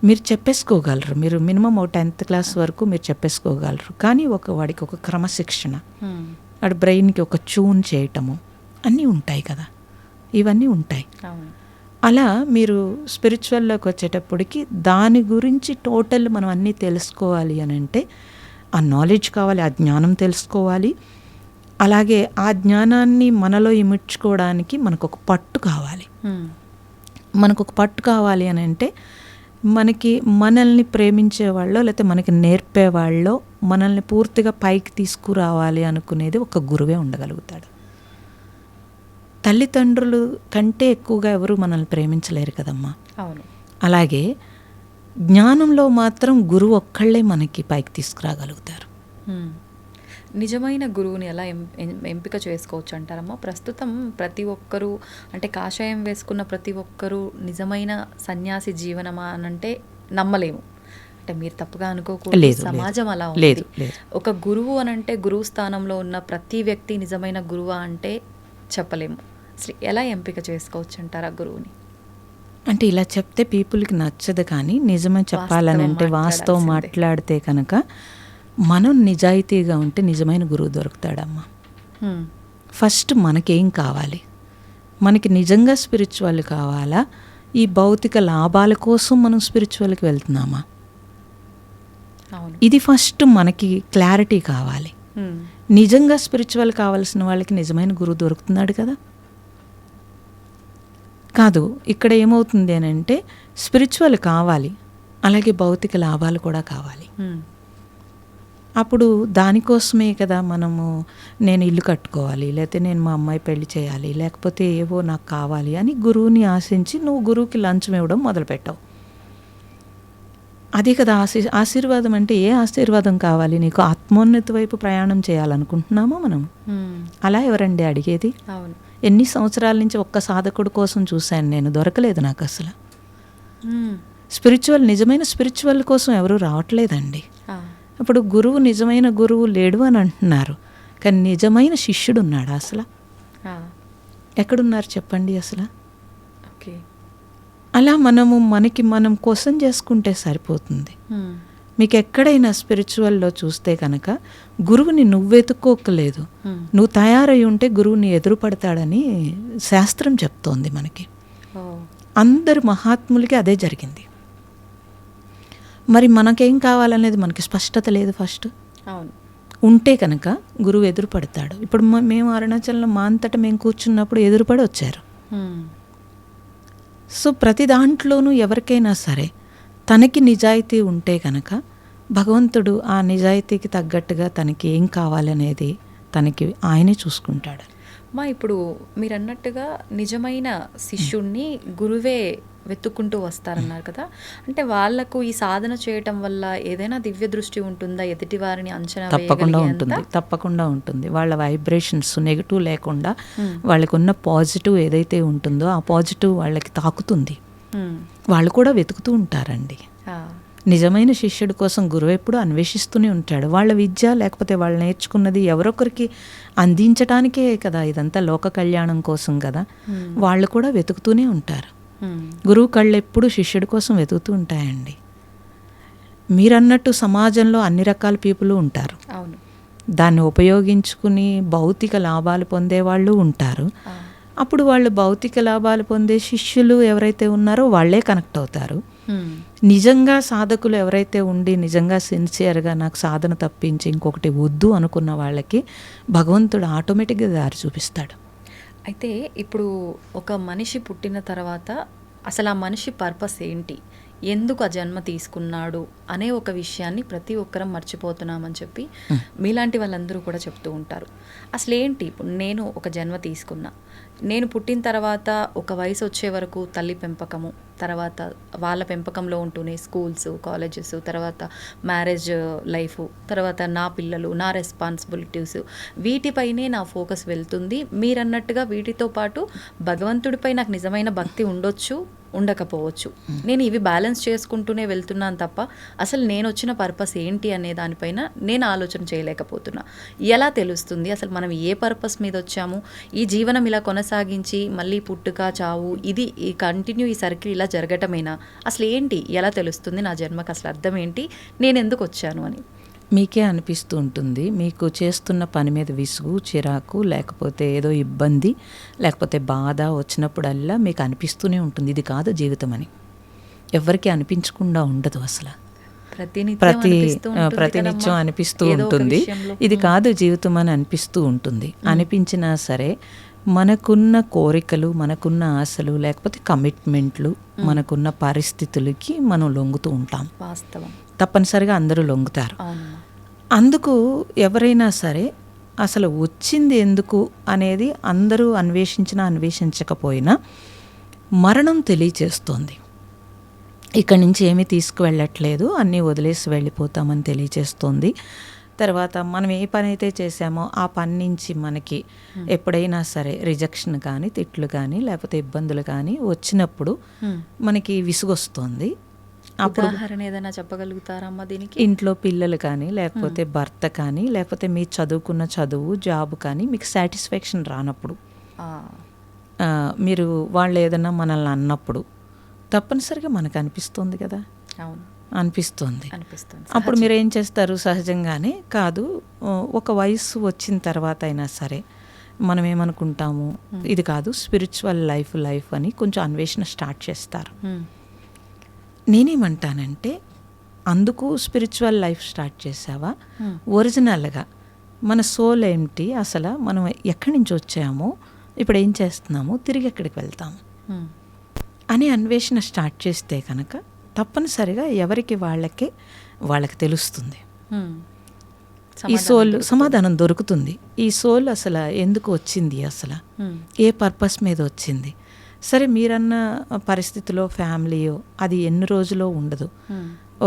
మీరు చెప్పేసుకోగలరు, మీరు మినిమం 10th క్లాస్ వరకు మీరు చెప్పేసుకోగలరు, కానీ వాడికి ఒక క్రమశిక్షణ, వాడి బ్రెయిన్కి ఒక ట్యూన్ చేయటము అన్నీ ఉంటాయి కదా, ఇవన్నీ ఉంటాయి. అలా మీరు స్పిరిచువల్లోకి వచ్చేటప్పటికి దాని గురించి టోటల్ మనం అన్నీ తెలుసుకోవాలి అని అంటే ఆ నాలెడ్జ్ కావాలి, ఆ జ్ఞానం తెలుసుకోవాలి. అలాగే ఆ జ్ఞానాన్ని మనలో ఇమిడ్చుకోవడానికి మనకు ఒక పట్టు కావాలి. మనకు ఒక పట్టు కావాలి అని అంటే మనకి మనల్ని ప్రేమించేవాళ్ళో లేకపోతే మనకి నేర్పేవాళ్ళో మనల్ని పూర్తిగా పైకి తీసుకురావాలి అనుకునేది ఒక గురువే ఉండగలుగుతాడు. తల్లిదండ్రులు కంటే ఎక్కువగా ఎవరు మనల్ని ప్రేమించలేరు కదమ్మా. అవును. అలాగే జ్ఞానంలో మాత్రం గురువు ఒక్కళ్ళే మనకి పైకి తీసుకురాగలుగుతారు. నిజమైన గురువుని ఎలా ఎంపిక చేసుకోవచ్చు అంటారమ్మా? ప్రస్తుతం ప్రతి ఒక్కరూ అంటే కాషాయం వేసుకున్న ప్రతి ఒక్కరూ నిజమైన సన్యాసి జీవనమా అని అంటే నమ్మలేము. అంటే మీరు తప్పుగా అనుకోకూడదు, సమాజం అలా ఉంది. ఒక గురువు అని అంటే గురువు స్థానంలో ఉన్న ప్రతి వ్యక్తి నిజమైన గురువా అంటే చెప్పలేము. అసలు ఎలా ఎంపిక చేసుకోవచ్చు అంటారా గురువుని? అంటే ఇలా చెప్తే పీపుల్కి నచ్చదు, కానీ నిజమే చెప్పాలని అంటే వాస్తవం మాట్లాడితే కనుక మనం నిజాయితీగా ఉంటే నిజమైన గురువు దొరుకుతాడమ్మా. ఫస్ట్ మనకేం కావాలి? మనకి నిజంగా స్పిరిచువల్ కావాలా, ఈ భౌతిక లాభాల కోసం మనం స్పిరిచువల్కి వెళ్తున్నామా? ఇది ఫస్ట్ మనకి క్లారిటీ కావాలి. నిజంగా స్పిరిచువల్ కావాల్సిన వాళ్ళకి నిజమైన గురువు దొరుకుతున్నాడు కదా. కాదు, ఇక్కడ ఏమవుతుంది అని అంటే స్పిరిచువల్ కావాలి, అలాగే భౌతిక లాభాలు కూడా కావాలి. అప్పుడు దానికోసమే కదా మనము నేను ఇల్లు కట్టుకోవాలి, లేకపోతే నేను మా అమ్మాయి పెళ్లి చేయాలి, లేకపోతే ఏవో నాకు కావాలి అని గురువుని ఆశించి నువ్వు గురువుకి లంచం ఇవ్వడం మొదలుపెట్టావు. అదే కదా ఆశీర్వాదం అంటే. ఏ ఆశీర్వాదం కావాలి నీకు? ఆత్మోన్నతి వైపు ప్రయాణం చేయాలనుకుంటున్నామా మనం? అలా ఎవరండి అడిగేది? ఎన్ని సంవత్సరాల నుంచి ఒక్క సాధకుడు కోసం చూశాను నేను, దొరకలేదు నాకు అసలు. స్పిరిచువల్, నిజమైన స్పిరిచువల్ కోసం ఎవరు రావట్లేదండి. ఇప్పుడు గురువు, నిజమైన గురువు లేడు అని అంటున్నారు, కానీ నిజమైన శిష్యుడు ఉన్నాడు అసలు? ఎక్కడున్నారు చెప్పండి అసలు? అలా మనకి మనం క్వశ్చన్ చేసుకుంటే సరిపోతుంది. మీకు ఎక్కడైనా స్పిరిచువల్లో చూస్తే కనుక గురువుని నువ్వెతుక్కోకలేదు, నువ్వు తయారై ఉంటే గురువుని ఎదురుపడతాడని శాస్త్రం చెప్తోంది మనకి. అందరు మహాత్ములకి అదే జరిగింది. మరి మనకేం కావాలనేది మనకి స్పష్టత లేదు. ఫస్ట్ ఉంటే కనుక గురువు ఎదురుపడతాడు. ఇప్పుడు మేము అరుణాచలంలో మా అంతటా మేము కూర్చున్నప్పుడు ఎదురుపడి వచ్చారు. సో ప్రతి దాంట్లోనూ ఎవరికైనా సరే తనకి నిజాయితీ ఉంటే కనుక భగవంతుడు ఆ నిజాయితీకి తగ్గట్టుగా తనకి ఏం కావాలనేది తనకి ఆయనే చూసుకుంటాడు. ఇప్పుడు మీరు అన్నట్టుగా నిజమైన శిష్యుణ్ణి గురువే వెతుక్కుంటూ వస్తారన్నారు కదా. అంటే వాళ్లకు ఈ సాధన చేయటం వల్ల ఏదైనా దివ్య దృష్టి ఉంటుందా? ఎదుటి వారిని అంచనా తప్పకుండా ఉంటుంది. వాళ్ళ వైబ్రేషన్స్ నెగిటివ్ లేకుండా వాళ్ళకు ఉన్న పాజిటివ్ ఏదైతే ఉంటుందో ఆ పాజిటివ్ వాళ్ళకి తాకుతుంది. వాళ్ళు కూడా వెతుకుతూ ఉంటారండి. నిజమైన శిష్యుడి కోసం గురువు ఎప్పుడు అన్వేషిస్తూనే ఉంటాడు. వాళ్ళ విద్య లేకపోతే వాళ్ళు నేర్చుకున్నది ఎవరొకరికి అందించడానికే కదా, ఇదంతా లోక కళ్యాణం కోసం కదా. వాళ్ళు కూడా వెతుకుతూనే ఉంటారు. గురువు కళ్ళు ఎప్పుడు శిష్యుడి కోసం వెతుకుతూ ఉంటాయండి. మీరన్నట్టు సమాజంలో అన్ని రకాల పీపుల్ ఉంటారు. దాన్ని ఉపయోగించుకుని భౌతిక లాభాలు పొందే వాళ్ళు ఉంటారు. అప్పుడు వాళ్ళు భౌతిక లాభాలు పొందే శిష్యులు ఎవరైతే ఉన్నారో వాళ్ళే కనెక్ట్ అవుతారు. నిజంగా సాధకులు ఎవరైతే ఉండి నిజంగా సిన్సియర్గా నాకు సాధన తప్పించి ఇంకొకటి వద్దు అనుకున్న వాళ్ళకి భగవంతుడు ఆటోమేటిక్గా దారి చూపిస్తాడు. అయితే ఇప్పుడు ఒక మనిషి పుట్టిన తర్వాత అసలు ఆ మనిషి పర్పస్ ఏంటి, ఎందుకు ఆ జన్మ తీసుకున్నాడు అనే ఒక విషయాన్ని ప్రతి ఒక్కరం మర్చిపోతున్నామని చెప్పి మీలాంటి వాళ్ళందరూ కూడా చెప్తూ ఉంటారు. అసలు ఏంటి, ఇప్పుడు నేను ఒక జన్మ తీసుకున్నా, నేను పుట్టిన తర్వాత ఒక వయసు వచ్చే వరకు తల్లి పెంపకము, తర్వాత వాళ్ళ పెంపకంలో ఉంటూనే స్కూల్స్, కాలేజెస్, తర్వాత మ్యారేజ్ లైఫ్, తర్వాత నా పిల్లలు, నా రెస్పాన్సిబిలిటీస్, వీటిపైనే నా ఫోకస్ వెళ్తుంది. మీరన్నట్టుగా వీటితో పాటు భగవంతుడిపై నాకు నిజమైన భక్తి ఉండొచ్చు, ఉండకపోవచ్చు. నేను ఇవి బ్యాలెన్స్ చేసుకుంటూనే వెళ్తున్నాను తప్ప అసలు నేను వచ్చిన పర్పస్ ఏంటి అనే దానిపైన నేను ఆలోచన చేయలేకపోతున్నా. ఎలా తెలుస్తుంది అసలు మనం ఏ పర్పస్ మీద వచ్చాము? ఈ జీవనం ఇలా కొనసాగించి మళ్ళీ పుట్టుక, చావు, ఇది ఈ కంటిన్యూ ఈ సర్కిల్ ఇలా జరగటమేనా? అసలు ఏంటి, ఎలా తెలుస్తుంది నా జన్మకు అసలు అర్థం ఏంటి, నేను ఎందుకు వచ్చాను అని? మీకే అనిపిస్తూ ఉంటుంది. మీకు చేస్తున్న పని మీద విసుగు, చిరాకు, లేకపోతే ఏదో ఇబ్బంది, లేకపోతే బాధ వచ్చినప్పుడల్లా మీకు అనిపిస్తూనే ఉంటుంది ఇది కాదు జీవితం అని. ఎవ్వరికీ అనిపించకుండా ఉండదు అసలు. ప్రతినిత్యం అనిపిస్తూ ఉంటుంది ఇది కాదు జీవితం అని అనిపిస్తూ ఉంటుంది. అనిపించినా సరే మనకున్న కోరికలు, మనకున్న ఆశలు, లేకపోతే కమిట్మెంట్లు, మనకున్న పరిస్థితులకి మనం లొంగుతూ ఉంటాం. వాస్తవం. తప్పనిసరిగా అందరూ లొంగుతారు. అందుకు ఎవరైనా సరే అసలు వచ్చింది ఎందుకు అనేది అందరూ అన్వేషించకపోయినా మరణం తెలియచేస్తోంది. ఇక్కడి నుంచి ఏమీ తీసుకువెళ్ళట్లేదు, అన్నీ వదిలేసి వెళ్ళిపోతామని తెలియచేస్తోంది. తర్వాత మనం ఏ పని అయితే చేసామో ఆ పని నుంచి మనకి ఎప్పుడైనా సరే రిజెక్షన్ కానీ, తిట్లు కానీ, లేకపోతే ఇబ్బందులు కానీ వచ్చినప్పుడు మనకి విసుగొస్తుంది. అప్పుడు ఉదాహరణ ఏదైనా చెప్పగలుగుతారమ్మా దీనికి? ఇంట్లో పిల్లలు కానీ, లేకపోతే భర్త కానీ, లేకపోతే మీ చదువుకున్న చదువు, జాబ్ కానీ మీకు సాటిస్ఫాక్షన్ రానప్పుడు, మీరు వాళ్ళు ఏదైనా మనల్ని అన్నప్పుడు తప్పనిసరిగా మనకు అనిపిస్తుంది కదా. అవును, అనిపిస్తుంది. అప్పుడు మీరు ఏం చేస్తారు? సహజంగానే కాదు, ఒక వయసు వచ్చిన తర్వాత అయినా సరే మనం ఏమనుకుంటాము, ఇది కాదు స్పిరిచువల్ లైఫ్ అని కొంచెం అన్వేషణ స్టార్ట్ చేస్తారు. నేనేమంటానంటే, అందుకు స్పిరిచువల్ లైఫ్ స్టార్ట్ చేసావా? ఒరిజినల్గా మన సోల్ ఏమిటి, అసలు మనం ఎక్కడి నుంచి వచ్చామో, ఇప్పుడు ఏం చేస్తున్నామో, తిరిగి ఎక్కడికి వెళ్తాము అని అన్వేషణ స్టార్ట్ చేస్తే కనుక తప్పనిసరిగా ఎవరికి వాళ్ళకి తెలుస్తుంది. ఈ సోల్ సమాధానం దొరుకుతుంది. ఈ సోల్ అసలు ఎందుకు వచ్చింది, అసలు ఏ పర్పస్ మీద వచ్చింది. సరే మీరన్న పరిస్థితిలో ఫ్యామిలీయో అది ఎన్ని రోజులో ఉండదు.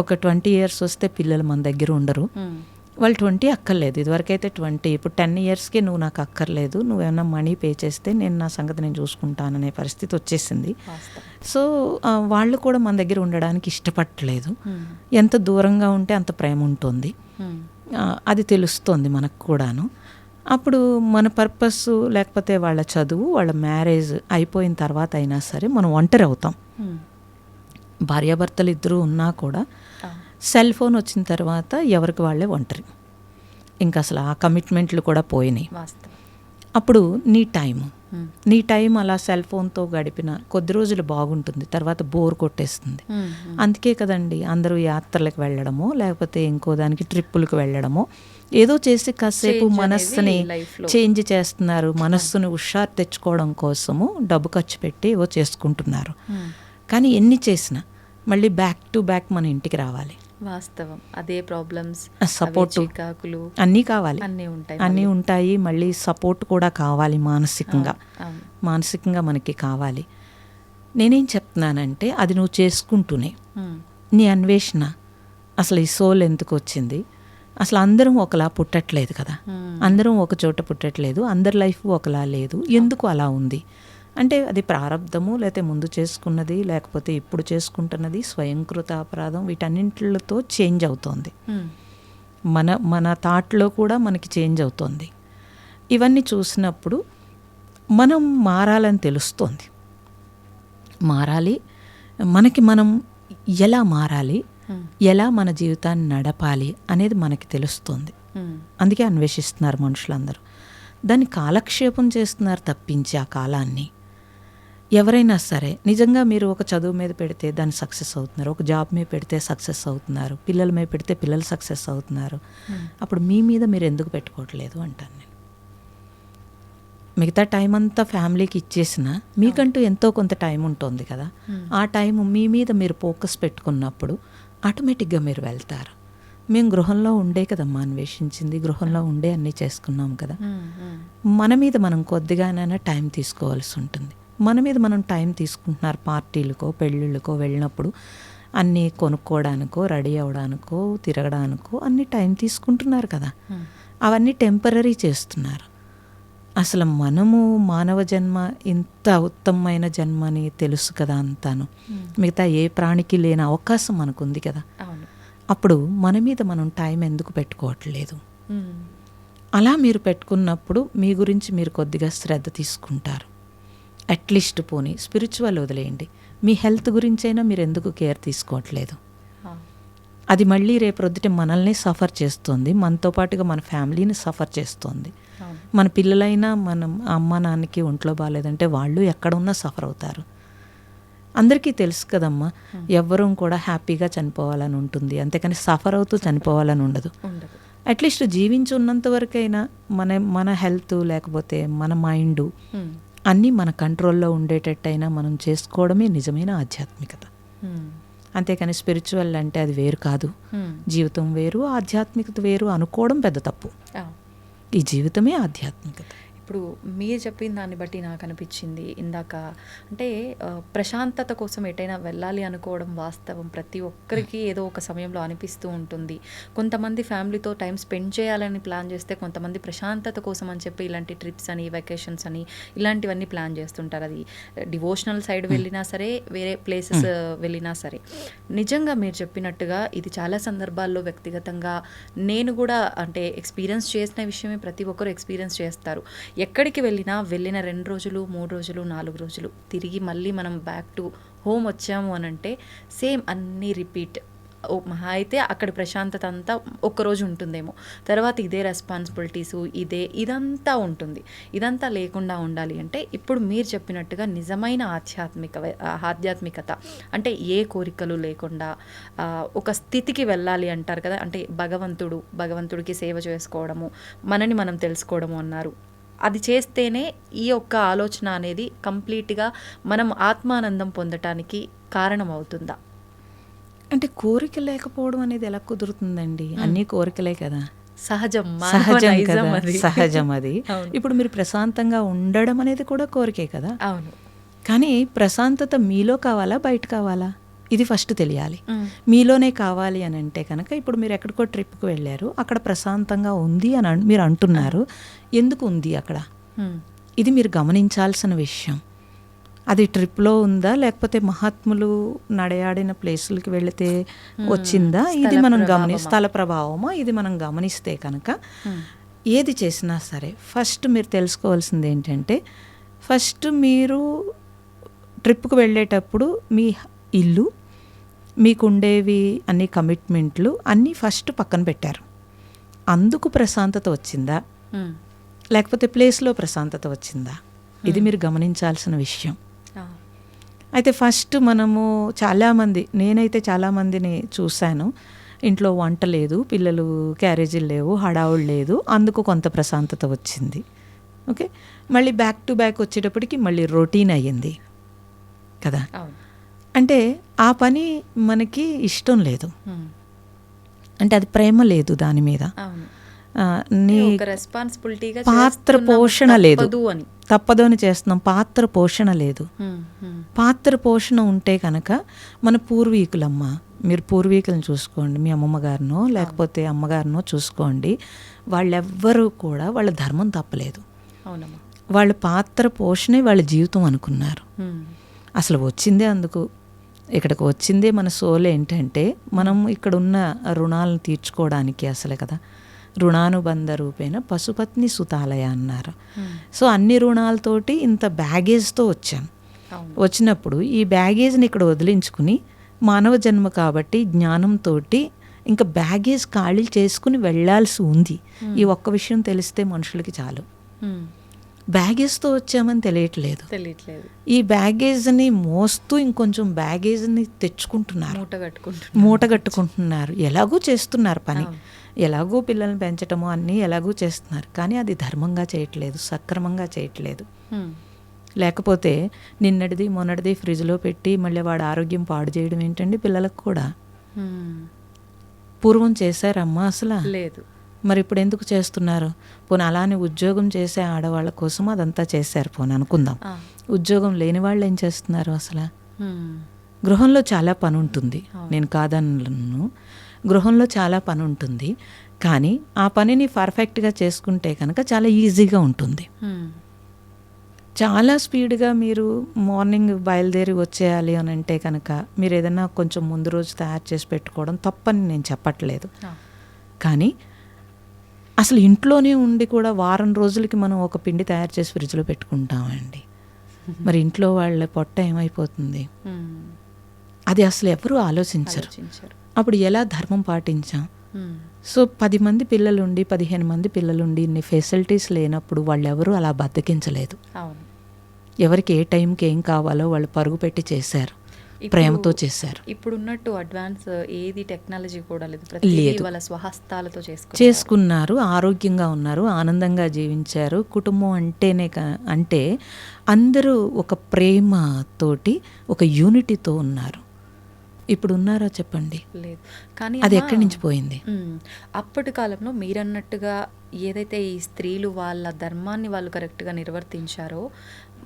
ఒక 20 years వస్తే పిల్లలు మన దగ్గర ఉండరు. వాళ్ళు 20 అక్కర్లేదు, ఇదివరకైతే 20, ఇప్పుడు 10 yearsకి నువ్వు నాకు అక్కర్లేదు, నువ్వేమన్నా మనీ పే చేస్తే నేను నా సంగతి నేను చూసుకుంటాననే పరిస్థితి వచ్చేసింది. సో వాళ్ళు కూడా మన దగ్గర ఉండడానికి ఇష్టపడట్లేదు. ఎంత దూరంగా ఉంటే అంత ప్రేమ ఉంటుంది, అది తెలుస్తుంది మనకు కూడాను. అప్పుడు మన పర్పస్, లేకపోతే వాళ్ళ చదువు, వాళ్ళ మ్యారేజ్ అయిపోయిన తర్వాత అయినా సరే మనం ఒంటరి అవుతాం. భార్యాభర్తలు ఇద్దరు ఉన్నా కూడా సెల్ ఫోన్ వచ్చిన తర్వాత ఎవరికి వాళ్ళే ఒంటరి, ఇంకా అసలు ఆ కమిట్మెంట్లు కూడా పోయినాయి. అప్పుడు నీ టైం అలా సెల్ ఫోన్తో గడిపిన కొద్ది రోజులు బాగుంటుంది, తర్వాత బోర్ కొట్టేస్తుంది. అందుకే కదండి అందరూ యాత్రలకు వెళ్ళడమో, లేకపోతే ఇంకో దానికి ట్రిప్పులకు వెళ్ళడమో, ఏదో చేసి కాసేపు మనస్సుని చేంజ్ చేస్తున్నారు. మనస్సును హుషారు తెచ్చుకోవడం కోసము డబ్బు ఖర్చు పెట్టి ఏవో చేసుకుంటున్నారు. కానీ ఎన్ని చేసినా మళ్ళీ బ్యాక్ టు బ్యాక్ మన ఇంటికి రావాలి. వాస్తవం. అదే ప్రాబ్లమ్స్, సపోర్ట్, అన్నీ కావాలి, అన్నీ ఉంటాయి. మళ్ళీ సపోర్ట్ కూడా కావాలి, మానసికంగా మనకి కావాలి. నేనేం చెప్తున్నానంటే, అది నువ్వు చేసుకుంటూనే నీ అన్వేషణ, అసలు ఈ సోల్ ఎందుకు వచ్చింది, అసలు అందరం ఒకలా పుట్టట్లేదు కదా, అందరం ఒక చోట పుట్టట్లేదు, అందరి లైఫ్ ఒకలా లేదు, ఎందుకు అలా ఉంది అంటే అది ప్రారంధము, లేకపోతే ముందు చేసుకున్నది, లేకపోతే ఇప్పుడు చేసుకుంటున్నది, స్వయంకృత అపరాధం, వీటన్నింటితో చేంజ్ అవుతోంది. మన థాట్లో కూడా మనకి చేంజ్ అవుతోంది. ఇవన్నీ చూసినప్పుడు మనం మారాలని తెలుస్తోంది. మారాలి, మనకి మనం ఎలా మారాలి, ఎలా మన జీవితాన్ని నడపాలి అనేది మనకి తెలుస్తుంది. అందుకే అన్వేషిస్తున్నారు మనుషులందరూ. దాన్ని కాలక్షేపం చేస్తున్నారు తప్పించి ఆ కాలాన్ని. ఎవరైనా సరే నిజంగా మీరు ఒక చదువు మీద పెడితే దాన్ని సక్సెస్ అవుతున్నారు, ఒక జాబ్ మీద పెడితే సక్సెస్ అవుతున్నారు, పిల్లల మీద పెడితే పిల్లలు సక్సెస్ అవుతున్నారు. అప్పుడు మీ మీద మీరు ఎందుకు పెట్టుకోవట్లేదు అంటాను నేను. మిగతా టైం అంతా ఫ్యామిలీకి ఇచ్చేసినా మీకంటూ ఎంతో కొంత టైం ఉంటుంది కదా, ఆ టైం మీ మీద మీరు ఫోకస్ పెట్టుకున్నప్పుడు ఆటోమేటిక్గా మీరు వెళ్తారు. మేము గృహంలో ఉండే కదమ్మా అన్వేషించింది, గృహంలో ఉండే అన్నీ చేసుకున్నాం కదా. మన మీద మనం కొద్దిగానైనా టైం తీసుకోవాల్సి ఉంటుంది. మన మీద మనం టైం తీసుకుంటున్నారు, పార్టీలకో పెళ్ళిళ్ళకో వెళ్ళినప్పుడు అన్నీ కొనుక్కోవడానికో, రెడీ అవ్వడానికో, తిరగడానికో అన్నీ టైం తీసుకుంటున్నారు కదా. అవన్నీ టెంపరరీ చేస్తున్నారు. అసలు మనము మానవ జన్మ ఇంత ఉత్తమమైన జన్మ అని తెలుసు కదా అంతాను. మిగతా ఏ ప్రాణికి లేని అవకాశం మనకు ఉంది కదా. అప్పుడు మన మీద మనం టైం ఎందుకు పెట్టుకోవట్లేదు? అలా మీరు పెట్టుకున్నప్పుడు మీ గురించి మీరు కొద్దిగా శ్రద్ధ తీసుకుంటారు. అట్లీస్ట్ పోనీ స్పిరిచువల్ వదిలేయండి, మీ హెల్త్ గురించైనా మీరు ఎందుకు కేర్ తీసుకోవట్లేదు? అది మళ్ళీ రేపొద్దుట మనల్ని సఫర్ చేస్తుంది, మనతో పాటుగా మన ఫ్యామిలీని సఫర్ చేస్తుంది. అవును. మన పిల్లలైనా మనం అమ్మ నాన్నకి ఒంట్లో బాగాలేదంటే వాళ్ళు ఎక్కడ ఉన్నా సఫర్ అవుతారు. అందరికీ తెలుసు కదమ్మా, ఎవ్వరూ కూడా హ్యాపీగా చనిపోవాలని ఉంటుంది, అంతేకాని సఫర్ అవుతూ చనిపోవాలని ఉండదు. ఉండదు. అట్లీస్ట్ జీవించి ఉన్నంత వరకైనా మన హెల్త్ లేకపోతే మన మైండ్ అన్నీ మన కంట్రోల్లో ఉండేటట్టయినా మనం చేసుకోవడమే నిజమైన ఆధ్యాత్మికత. అంతేకాని స్పిరిచువల్ అంటే అది వేరు కాదు. జీవితం వేరు, ఆధ్యాత్మికత వేరు అనుకోవడం పెద్ద తప్పు. ఈ జీవితమే ఆధ్యాత్మికత. ఇప్పుడు మీరు చెప్పిన దాన్ని బట్టి నాకు అనిపించింది ఇందాక, అంటే ప్రశాంతత కోసం ఎటైనా వెళ్ళాలి అనుకోవడం వాస్తవం. ప్రతి ఒక్కరికి ఏదో ఒక సమయంలో అనిపిస్తూ ఉంటుంది. కొంతమంది ఫ్యామిలీతో టైం స్పెండ్ చేయాలని ప్లాన్ చేస్తే, కొంతమంది ప్రశాంతత కోసం అని చెప్పి ఇలాంటి ట్రిప్స్ అని, వెకేషన్స్ అని ఇలాంటివన్నీ ప్లాన్ చేస్తుంటారు. అది డివోషనల్ సైడ్ వెళ్ళినా సరే, వేరే ప్లేసెస్ వెళ్ళినా సరే. నిజంగా మీరు చెప్పినట్టుగా ఇది చాలా సందర్భాల్లో వ్యక్తిగతంగా నేను కూడా అంటే ఎక్స్పీరియన్స్ చేసిన విషయమే, ప్రతి ఒక్కరు ఎక్స్పీరియన్స్ చేస్తారు. ఎక్కడికి వెళ్ళిన 2 రోజులు, 3 రోజులు, 4 రోజులు తిరిగి మళ్ళీ మనం బ్యాక్ టు హోమ్ వచ్చాము అని అంటే సేమ్ అన్నీ రిపీట్. మహా అయితే అక్కడ ప్రశాంతత అంతా ఒక్కరోజు ఉంటుందేమో, తర్వాత ఇదే రెస్పాన్సిబిలిటీసు, ఇదంతా ఉంటుంది. ఇదంతా లేకుండా ఉండాలి అంటే ఇప్పుడు మీరు చెప్పినట్టుగా నిజమైన ఆధ్యాత్మికత అంటే ఏ కోరికలు లేకుండా ఒక స్థితికి వెళ్ళాలి అంటారు కదా. అంటే భగవంతుడికి సేవ చేసుకోవడము, మనని మనం తెలుసుకోవడము అన్నారు. అది చేస్తేనే ఈ యొక్క ఆలోచన అనేది కంప్లీట్గా మనం ఆత్మానందం పొందటానికి కారణం అవుతుందా? అంటే కోరిక లేకపోవడం అనేది ఎలా కుదురుతుందండి? అన్నీ కోరికలే కదా. సహజం కదా, సహజం అది. ఇప్పుడు మీరు ప్రశాంతంగా ఉండడం అనేది కూడా కోరికే కదా. అవును. కానీ ప్రశాంతత మీలో కావాలా, బయట కావాలా? ఇది ఫస్ట్ తెలియాలి. మీలోనే కావాలి అని అంటే కనుక ఇప్పుడు మీరు ఎక్కడికో ట్రిప్కి వెళ్ళారు, అక్కడ ప్రశాంతంగా ఉంది అని మీరు అంటున్నారు. ఎందుకు ఉంది అక్కడ? ఇది మీరు గమనించాల్సిన విషయం. అది ట్రిప్లో ఉందా, లేకపోతే మహాత్ములు నడయాడిన ప్లేసులకి వెళితే వచ్చిందా? ఇది మనం స్థల ప్రభావమా? ఇది మనం గమనిస్తే కనుక ఏది చేసినా సరే ఫస్ట్ మీరు తెలుసుకోవాల్సింది ఏంటంటే, ఫస్ట్ మీరు ట్రిప్కి వెళ్ళేటప్పుడు మీ ఇల్లు, మీకుండేవి అన్ని కమిట్మెంట్లు అన్నీ ఫస్ట్ పక్కన పెట్టారు. అందుకు ప్రశాంతత వచ్చిందా, లేకపోతే ప్లేస్లో ప్రశాంతత వచ్చిందా? ఇది మీరు గమనించాల్సిన విషయం. అయితే ఫస్ట్ మనము నేనైతే చాలామందిని చూశాను, ఇంట్లో వంట లేదు, పిల్లలు క్యారేజీలు లేవు, హడావుడు లేదు, అందుకు కొంత ప్రశాంతత వచ్చింది. ఓకే, మళ్ళీ బ్యాక్ టు బ్యాక్ వచ్చేటప్పటికి మళ్ళీ రొటీన్ అయ్యింది కదా. అంటే ఆ పని మనకి ఇష్టం లేదు, అంటే అది ప్రేమ లేదు దాని మీద, పాత్ర పోషణ లేదు, తప్పదు అని చేస్తున్నాం, పాత్ర పోషణ లేదు. పాత్ర పోషణ ఉంటే కనుక మన పూర్వీకులమ్మ, మీరు పూర్వీకులను చూసుకోండి, మీ అమ్మమ్మ గారినో లేకపోతే అమ్మగారినో చూసుకోండి, వాళ్ళెవ్వరూ కూడా వాళ్ళ ధర్మం తప్పలేదు. వాళ్ళ పాత్ర పోషణే వాళ్ళ జీవితం అనుకున్నారు. అసలు వచ్చిందే అందుకు, ఇక్కడికి వచ్చిందే మన సోల్ ఏంటంటే మనం ఇక్కడ ఉన్న రుణాలను తీర్చుకోవడానికి అసలే కదా. రుణానుబంధ రూపేణ పశుపత్ని సుతాలయ అన్నారు. సో అన్ని రుణాలతోటి ఇంత బ్యాగేజ్తో వచ్చాం. వచ్చినప్పుడు ఈ బ్యాగేజ్ని ఇక్కడ వదిలించుకుని మానవ జన్మ కాబట్టి జ్ఞానంతో ఇంకా బ్యాగేజ్ ఖాళీ చేసుకుని వెళ్ళాల్సి ఉంది. ఈ ఒక్క విషయం తెలిస్తే మనుషులకి చాలు. బ్యాగేజ్తో వచ్చామని తెలియట్లేదు. ఈ బ్యాగేజ్ని మోస్తూ ఇంకొంచెం బ్యాగేజ్ని తెచ్చుకుంటున్నారు, మూట కట్టుకుంటున్నారు. ఎలాగూ చేస్తున్నారు పని, ఎలాగో పిల్లల్ని పెంచటము అన్నీ ఎలాగూ చేస్తున్నారు, కానీ అది ధర్మంగా చేయట్లేదు, సక్రమంగా చేయట్లేదు. లేకపోతే నిన్నటిది మొన్నటిది ఫ్రిడ్జ్లో పెట్టి మళ్ళీ వాడు ఆరోగ్యం పాడు చేయడం ఏంటండి పిల్లలకు కూడా? పూర్వం చేశారమ్మా అసలు లేదు, మరి ఇప్పుడు ఎందుకు చేస్తున్నారు? పోనీ అలానే ఉద్యోగం చేసే ఆడవాళ్ళ కోసం అదంతా చేశారు పోనీ అనుకుందాం. ఉద్యోగం లేని వాళ్ళు ఏం చేస్తున్నారు అసలు? గృహంలో చాలా పని ఉంటుంది, నేను కాదన్ను, గృహంలో చాలా పని ఉంటుంది, కానీ ఆ పనిని పర్ఫెక్ట్గా చేసుకుంటే కనుక చాలా ఈజీగా ఉంటుంది. చాలా స్పీడ్గా మీరు మార్నింగ్ బయలుదేరి వచ్చేయాలి అని అంటే కనుక మీరు ఏదైనా కొంచెం ముందు రోజు తయారు చేసి పెట్టుకోవడం తప్పని నేను చెప్పట్లేదు. కానీ అసలు ఇంట్లోనే ఉండి కూడా వారం రోజులకి మనం ఒక పిండి తయారు చేసి ఫ్రిడ్జ్లో పెట్టుకుంటామండి. మరి ఇంట్లో వాళ్ళ పొట్ట ఏమైపోతుంది? అది అసలు ఎవరు ఆలోచించరు. అప్పుడు ఎలా ధర్మం పాటించాం? సో 10 మంది పిల్లలుండి 15 మంది పిల్లలుండి ఇన్ని ఫెసిలిటీస్ లేనప్పుడు వాళ్ళెవరూ అలా బద్దకించలేదు. అవును. ఎవరికి ఏ టైంకి ఏం కావాలో వాళ్ళు పరుగు పెట్టి చేశారు, ప్రేమతో చేశారు. ఇప్పుడున్నట్టు అడ్వాన్స్ ఏది టెక్నాలజీ కూడా లేదు, ప్రతిదీ వాళ్ళ స్వహస్తాలతో చేసుకున్నారు, ఆరోగ్యంగా ఉన్నారు, ఆనందంగా జీవించారు. కుటుంబం అంటే అందరూ ఒక ప్రేమతోటి ఒక యూనిటీతో ఉన్నారు. ఇప్పుడు ఉన్నారా చెప్పండి? లేదు. కానీ అది ఎక్కడి నుంచి పోయింది? అప్పటి కాలంలో మీరన్నట్టుగా ఏదైతే ఈ స్త్రీలు వాళ్ళ ధర్మాన్ని వాళ్ళు కరెక్ట్గా నిర్వర్తించారో,